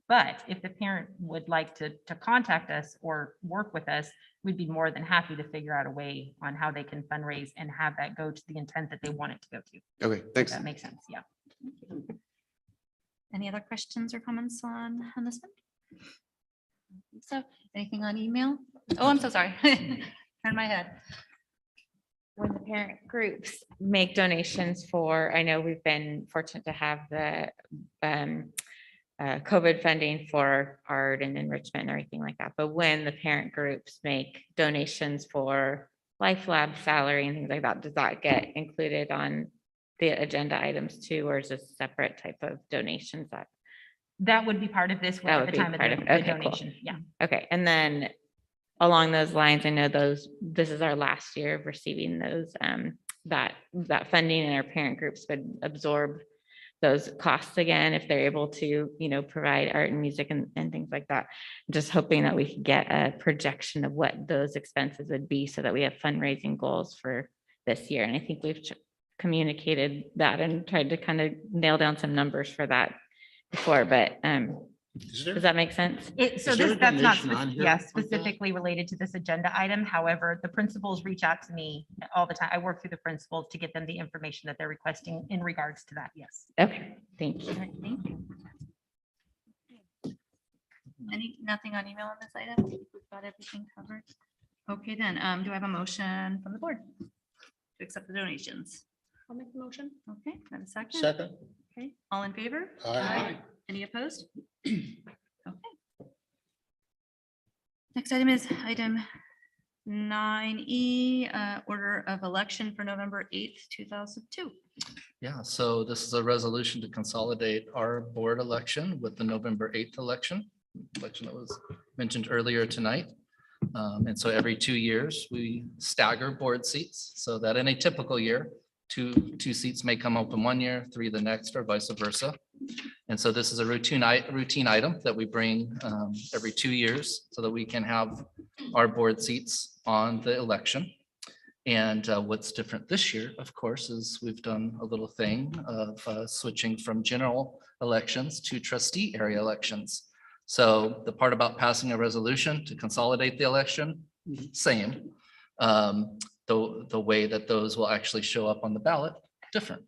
H: But if the parent would like to contact us or work with us, we'd be more than happy to figure out a way on how they can fundraise and have that go to the intent that they want it to go to.
L: Okay,
H: If
L: thanks.
H: that makes sense, yeah.
A: Any other questions or comments on this one? So anything on email? Oh, I'm so sorry. Turn my head.
C: When the parent groups make donations for, I know we've been fortunate to have the COVID funding for art and enrichment and everything like that. But when the parent groups make donations for Life Lab salary and things like that, does that get included on the agenda items too, or is this separate type of donations that?
H: That would be part of this
C: That
H: at
C: would
H: the
C: be
H: time of
C: part
H: the
C: of it.
H: the
C: Okay, cool.
H: donation, yeah.
C: Okay, and then along those lines, I know this is our last year of receiving those, that funding, and our parent groups would absorb those costs again if they're able to, provide art and music and things like that. Just hoping that we could get a projection of what those expenses would be so that we have fundraising goals for this year. And I think we've communicated that and tried to kind of nail down some numbers for that before, but does that make sense?
H: So that's not specifically related to this agenda item. However, the principals reach out to me all the time. I work through the principals to get them the information that they're requesting in regards to that. Yes.
C: Okay, thank you.
A: All right, thank you. Nothing on email on this item? I think we've got everything covered. Okay, then, do I have a motion from the board to accept the donations?
G: I'll make the motion.
A: Okay, have a second?
F: Second.
A: Okay, all in favor?
F: Aye.
A: Any opposed? Okay. Next item is item 9E, order of election for November 8th, 2002.
D: Yeah, so this is a resolution to consolidate our board election with the November 8th election that was mentioned earlier tonight. And so every 2 years, we stagger board seats so that in a typical year, two seats may come open 1 year, 3 the next, or vice versa. And so this is a routine item that we bring every 2 years so that we can have our board seats on the election. And what's different this year, of course, is we've done a little thing of switching from general elections to trustee area elections. So the part about passing a resolution to consolidate the election, same. The way that those will actually show up on the ballot, different.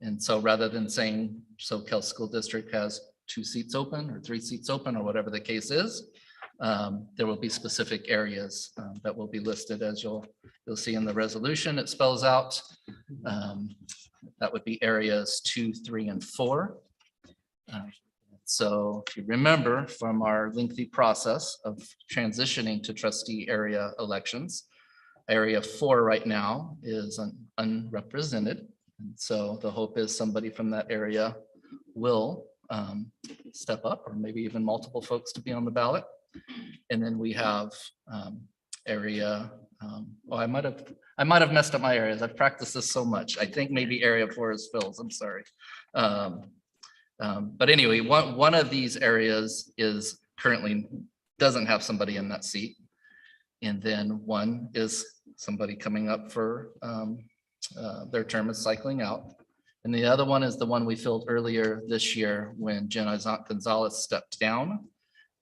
D: And so rather than saying Soquel School District has 2 seats open or 3 seats open or whatever the case is, there will be specific areas that will be listed as you'll see in the resolution. It spells out that would be areas 2, 3, and 4. So if you remember from our lengthy process of transitioning to trustee area elections, area 4 right now is unrepresented. And so the hope is somebody from that area will step up, or maybe even multiple folks to be on the ballot. And then we have area, well, I might have messed up my areas. I've practiced this so much. I think maybe area 4 is Phil's, I'm sorry. But anyway, one of these areas is currently doesn't have somebody in that seat. And then one is somebody coming up for their term is cycling out. And the other one is the one we filled earlier this year when Jenna Gonzalez stepped down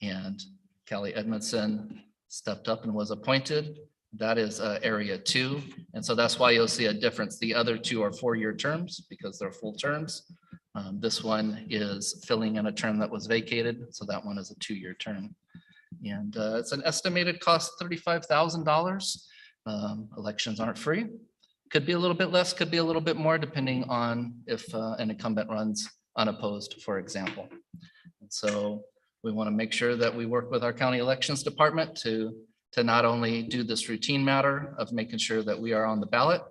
D: and Kelly Edmondson stepped up and was appointed. That is area 2. And so that's why you'll see a difference. The other 2 are 4-year terms because they're full terms. This one is filling in a term that was vacated. So that one is a 2-year term. And it's an estimated cost $35,000. Elections aren't free. Could be a little bit less, could be a little bit more, depending on if an incumbent runs unopposed, for example. And so we want to make sure that we work with our county elections department to not only do this routine matter of making sure that we are on the ballot,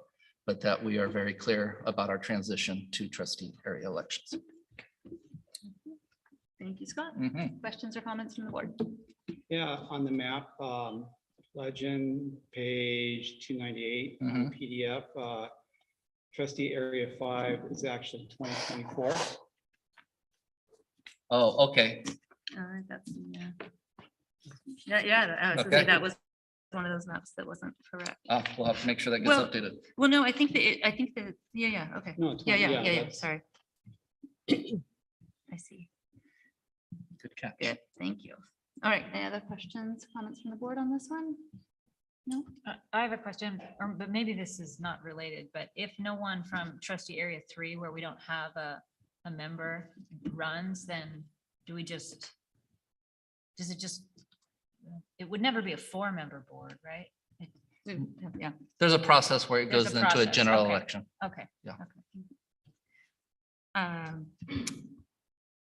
D: but that we are very clear about our transition to trustee area elections.
A: Thank you, Scott.
D: Mhm.
A: Questions or comments from the board?
B: Yeah, on the map, legend, page 298 on the PDF, trustee area 5 is actually 2024.
D: Oh, okay.
A: That's, yeah, so
D: Okay.
A: that was one of those maps that wasn't correct.
D: We'll have to make sure that gets
A: Well,
D: updated.
A: Well, no, I think that, yeah, okay.
B: No, it's
A: Yeah,
B: fine.
A: yeah,
B: Yeah,
A: yeah,
B: that's-
A: sorry. I see.
D: Good catch.
A: Good, thank you. All right, any other questions, comments from the board on this one? No?
E: I have a question, but maybe this is not related, but if no one from trustee area 3, where we don't have a member runs, then do we just, does it just, it would never be a 4-member board, right?
A: Yeah.
D: There's a process where it
E: There's
D: goes
E: a
D: into a
E: process,
D: general
E: okay.
D: election.
E: Okay.
D: Yeah.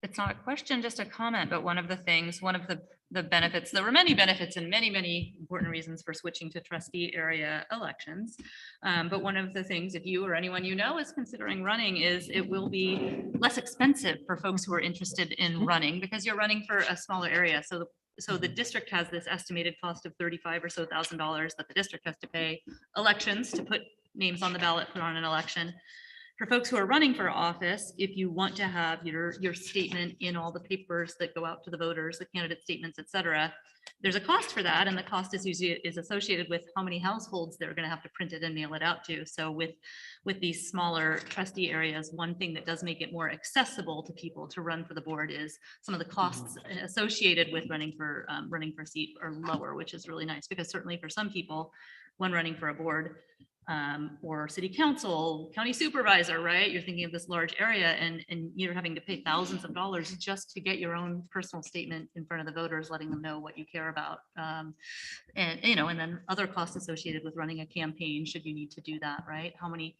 A: It's not a question, just a comment, but one of the benefits, there were many benefits and many important reasons for switching to trustee area elections. But one of the things, if you or anyone you know is considering running, is it will be less expensive for folks who are interested in running because you're running for a smaller area. So the district has this estimated cost of $35,000 or so that the district has to pay elections to put names on the ballot, put on an election. For folks who are running for office, if you want to have your statement in all the papers that go out to the voters, the candidate statements, et cetera, there's a cost for that. And the cost is usually associated with how many households they're going to have to print it and mail it out to. So with these smaller trustee areas, one thing that does make it more accessible to people to run for the board is some of the costs associated with running for a seat are lower, which is really nice because certainly for some people, when running for a board, or city council, county supervisor, right? You're thinking of this large area and you're having to pay thousands of dollars just to get your own personal statement in front of the voters, letting them know what you care about. And then other costs associated with running a campaign, should you need to do that, right? How many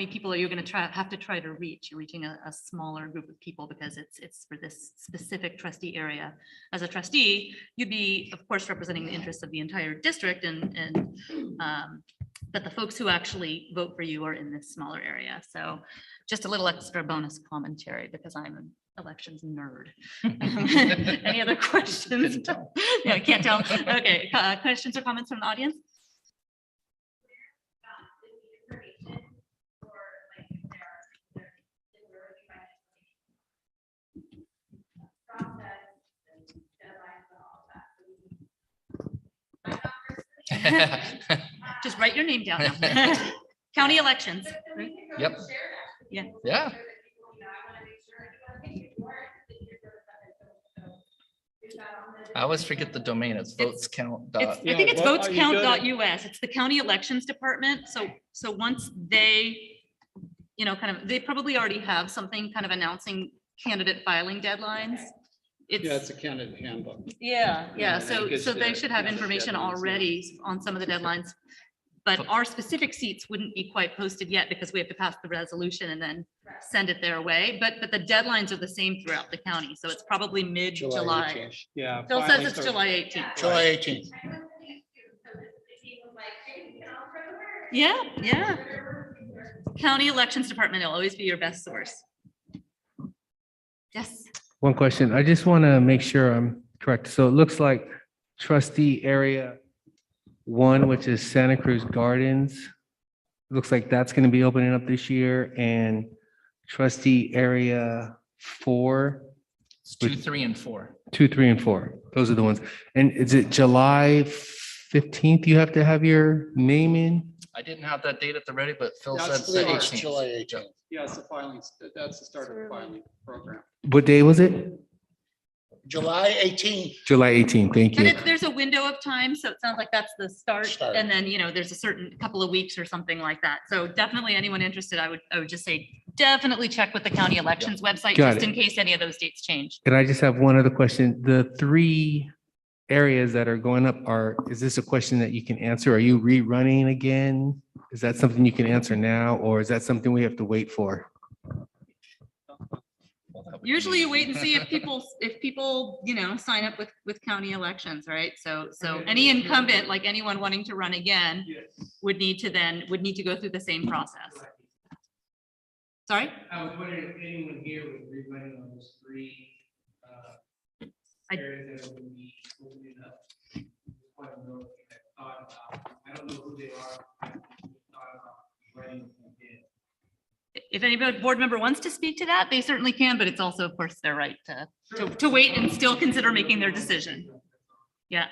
A: people are you going to have to try to reach? You're reaching a smaller group of people because it's for this specific trustee area. As a trustee, you'd be, of course, representing the interests of the entire district but the folks who actually vote for you are in this smaller area. So just a little extra bonus commentary because I'm an elections nerd. Any other questions? Yeah, I can't tell. Okay, questions or comments from the audience? Just write your name down now. County elections. Right?
D: Yep.
A: Yeah.
D: Yeah. I always forget the domain. It's votescount.
A: I think it's votescount.us. It's the county elections department. So once they, they probably already have something kind of announcing candidate filing deadlines.
B: It's a candidate handbook.
A: Yeah. So
B: it gets
A: they
B: the
A: should have
B: candidate
A: information
B: deadlines, yeah.
A: already on some of the deadlines. But our specific seats wouldn't be quite posted yet because we have to pass the resolution and then send it their way. But the deadlines are the same throughout the county. So it's probably mid-July.
B: 18th. Yeah.
A: Phil says
B: finally
A: it's
B: started.
A: July 18th.
F: July 18th.
A: Yeah. County elections department will always be your best source. Yes.
N: One question. I just want to make sure I'm correct. So it looks like trustee area 1, which is Santa Cruz Gardens. Looks like that's going to be opening up this year, and trustee area 4.
D: It's 2, 3, and 4.
N: 2, 3, and 4. Those are the ones. And is it July 15th you have to have your name in?
D: I didn't have that date at the ready, but Phil
B: That's
D: said
B: the
D: the
B: start.
D: 18th.
F: July 18th.
B: Yeah, it's the filing. That's the start of the filing program.
N: What day was it?
F: July 18th.
N: July 18th. Thank you.
A: And there's a window of time, so it sounds like that's the start. And then, there's a certain couple of weeks or something like that. So definitely anyone interested, I would just say, definitely check with the county elections website,
N: Got
A: just
N: it.
A: in case any of those dates change.
N: And I just have one other question. The 3 areas that are going up is this a question that you can answer? Are you rerunning again? Is that something you can answer now, or is that something we have to wait for?
A: Usually you wait and see if people, sign up with county elections, right? So any incumbent, like anyone wanting to run again, would need to go through the same process. Sorry?
N: I was wondering if anyone here was rerunning on those three areas that would be opening up. Just want to know if you had thought about, I don't know who they are. Thought about running again.
A: If any board member wants to speak to that, they certainly can, but it's also, of course, their right to wait and still consider making their decision. Yeah.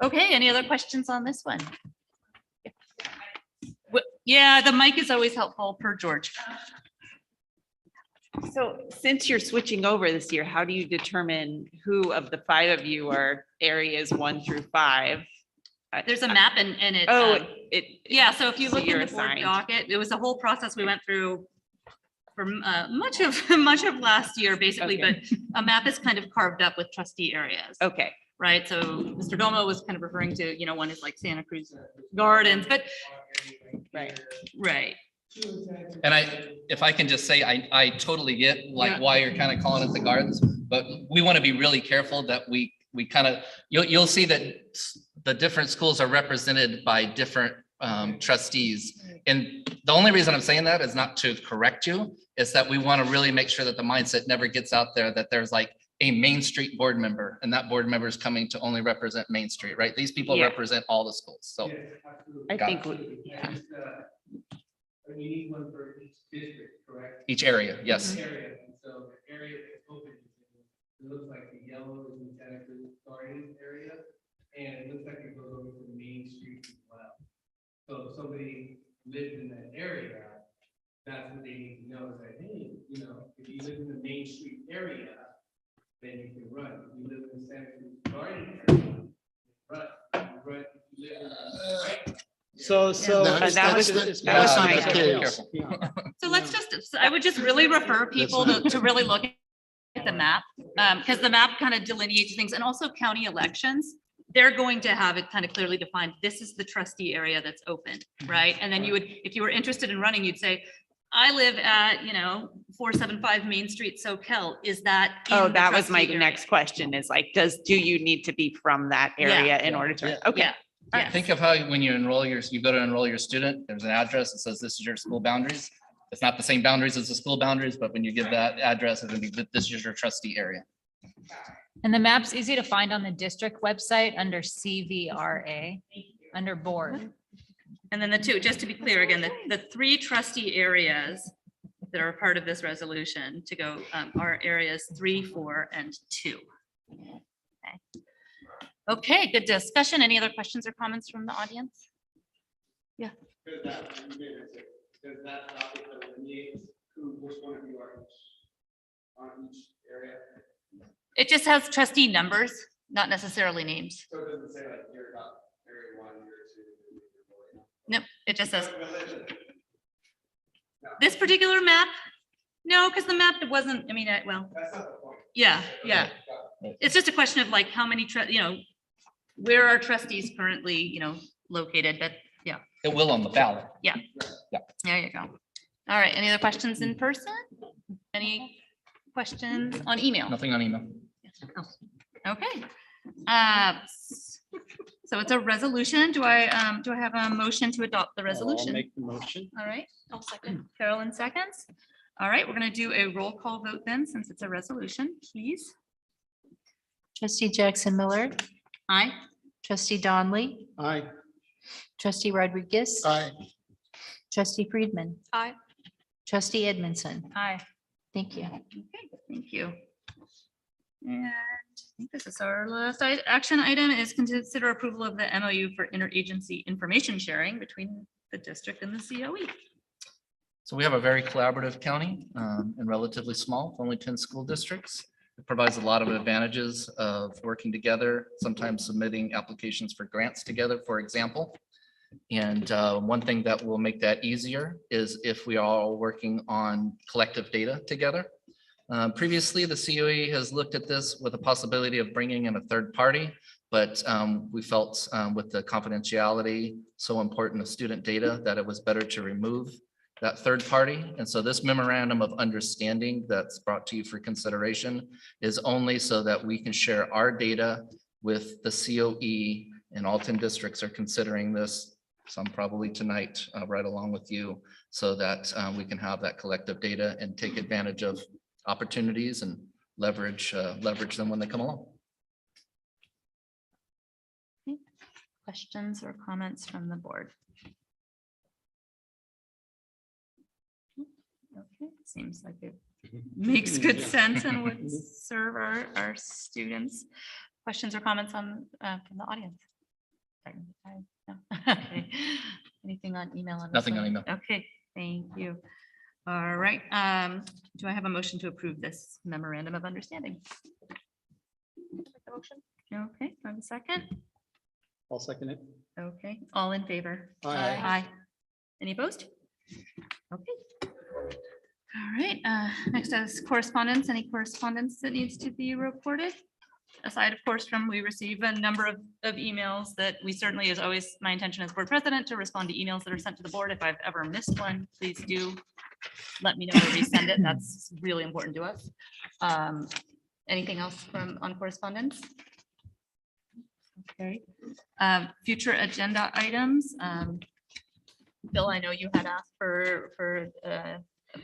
A: Okay, any other questions on this one? Yeah, the mic is always helpful per George.
J: So since you're switching over this year, how do you determine who of the 5 of you are areas 1 through 5?
A: There's a map and it. Yeah, so if you look in the board docket, it was a whole process we went through for much of last year, basically, but a map is kind of carved up with trustee areas.
J: Okay.
A: Right, so Mr. Domo was kind of referring to, one is like Santa Cruz Gardens, but. Right.
D: And if I can just say, I totally get why you're kind of calling it the gardens, but we want to be really careful that we kind of, you'll see that the different schools are represented by different trustees. And the only reason I'm saying that is not to correct you, is that we want to really make sure that the mindset never gets out there that there's like a Main Street board member and that board member is coming to only represent Main Street, right? These people represent all the schools. So
J: I think
N: we need one for each district, correct?
D: Each area, yes.
N: Each area, and so the area that's open, it looks like the yellow is the Santa Cruz Gardens area, and it looks like it goes over to Main Street as well. So if somebody lives in that area, that's what they need to know, is that, hey, if you live in the Main Street area, then you can run. If you live in the Santa Cruz Garden area, run. You live in the, right?
B: So
J: that was my case.
A: So I would just really refer people to really look at the map, because the map kind of delineates things, and also county elections, they're going to have it kind of clearly defined. This is the trustee area that's open, right? And then you would, if you were interested in running, you'd say, I live at, 475 Main Street, Soquel. Is that?
J: That was my next question, is like, do you need to be from that area in order to? Okay.
A: Yeah.
D: Think of how when you go to enroll your student, there's an address that says this is your school boundaries. It's not the same boundaries as the school boundaries, but when you give that address, it's gonna be, this is your trustee area.
E: And the map's easy to find on the district website under CVRA, under board.
A: And then the two, just to be clear again, the 3 trustee areas that are part of this resolution to go are areas 3, 4, and 2. Okay, good discussion. Any other questions or comments from the audience? Yeah.
L: Does that topic delineate which one of you are on each area?
A: It just has trustee numbers, not necessarily names.
L: So it doesn't say like you're about area 1, area 2.
A: Nope, it just says. This particular map? No, because the map wasn't, well.
L: That's not the point.
A: Yeah. It's just a question of like how many, where are trustees currently, located, but yeah.
D: It will on the ballot.
A: Yeah. There you go. All right, any other questions in person? Any questions on email?
D: Nothing on email.
A: Okay. So it's a resolution. Do I have a motion to adopt the resolution?
B: I'll make the motion.
A: All right, I'll second. Carolyn seconds. All right, we're going to do a roll call vote then, since it's a resolution, please.
K: Trustee Jackson Miller.
A: Aye.
K: Trustee Donley.
B: Aye.
K: Trustee Rodriguez.
F: Aye.
K: Trustee Friedman.
A: Aye.
K: Trustee Edmondson.
E: Aye.
K: Thank you.
A: Okay, thank you. And I think this is our last action item is consider approval of the MOU for interagency information sharing between the district and the COE.
D: So we have a very collaborative county and relatively small, only 10 school districts. It provides a lot of advantages of working together, sometimes submitting applications for grants together, for example. And one thing that will make that easier is if we are all working on collective data together. Previously, the COE has looked at this with a possibility of bringing in a third party. But we felt with the confidentiality so important of student data that it was better to remove that third party. And so this memorandum of understanding that's brought to you for consideration is only so that we can share our data with the COE, and all 10 districts are considering this, some probably tonight, right along with you, so that we can have that collective data and take advantage of opportunities and leverage them when they come along.
A: Questions or comments from the board? Okay, seems like it makes good sense and would serve our students. Questions or comments on from the audience? No. Okay. Anything on email? this
D: Nothing on
A: one?
D: email.
A: Okay, thank you. All right, do I have a motion to approve this memorandum of understanding? Okay, do I have a second?
B: I'll second it.
A: Okay, all in favor?
B: Aye.
A: Aye. Any opposed? Okay. All right, next is correspondence. Any correspondence that needs to be reported? Aside, of course, from we receive a number of emails that we certainly, is always my intention as board president to respond to emails that are sent to the board. If I've ever missed one, please do let me know to resend it. That's really important to us. Anything else on correspondence? Okay. Future agenda items. Bill, I know you had asked for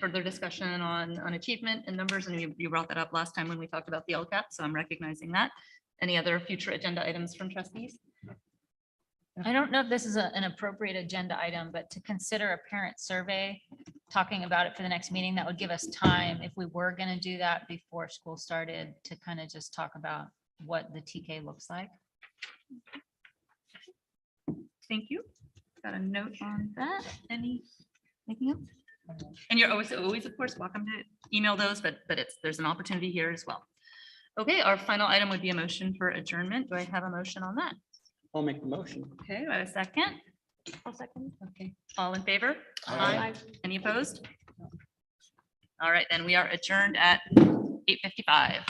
A: further discussion on achievement and numbers, and you brought that up last time when we talked about the LCAP, so I'm recognizing that. Any other future agenda items from trustees?
E: I don't know if this is an appropriate agenda item, but to consider a parent survey, talking about it for the next meeting, that would give us time, if we were going to do that before school started, to kind of just talk about what the TK looks like.
A: Thank you. Got a note on that. Anything else? And you're always, of course, welcome to email those, but there's an opportunity here as well. Okay, our final item would be a motion for adjournment. Do I have a motion on that?
B: I'll make the motion.
A: Okay, do I have a second? I'll second. Okay, all in favor?
B: Aye.
A: Any opposed? All right, then we are adjourned at 8:55.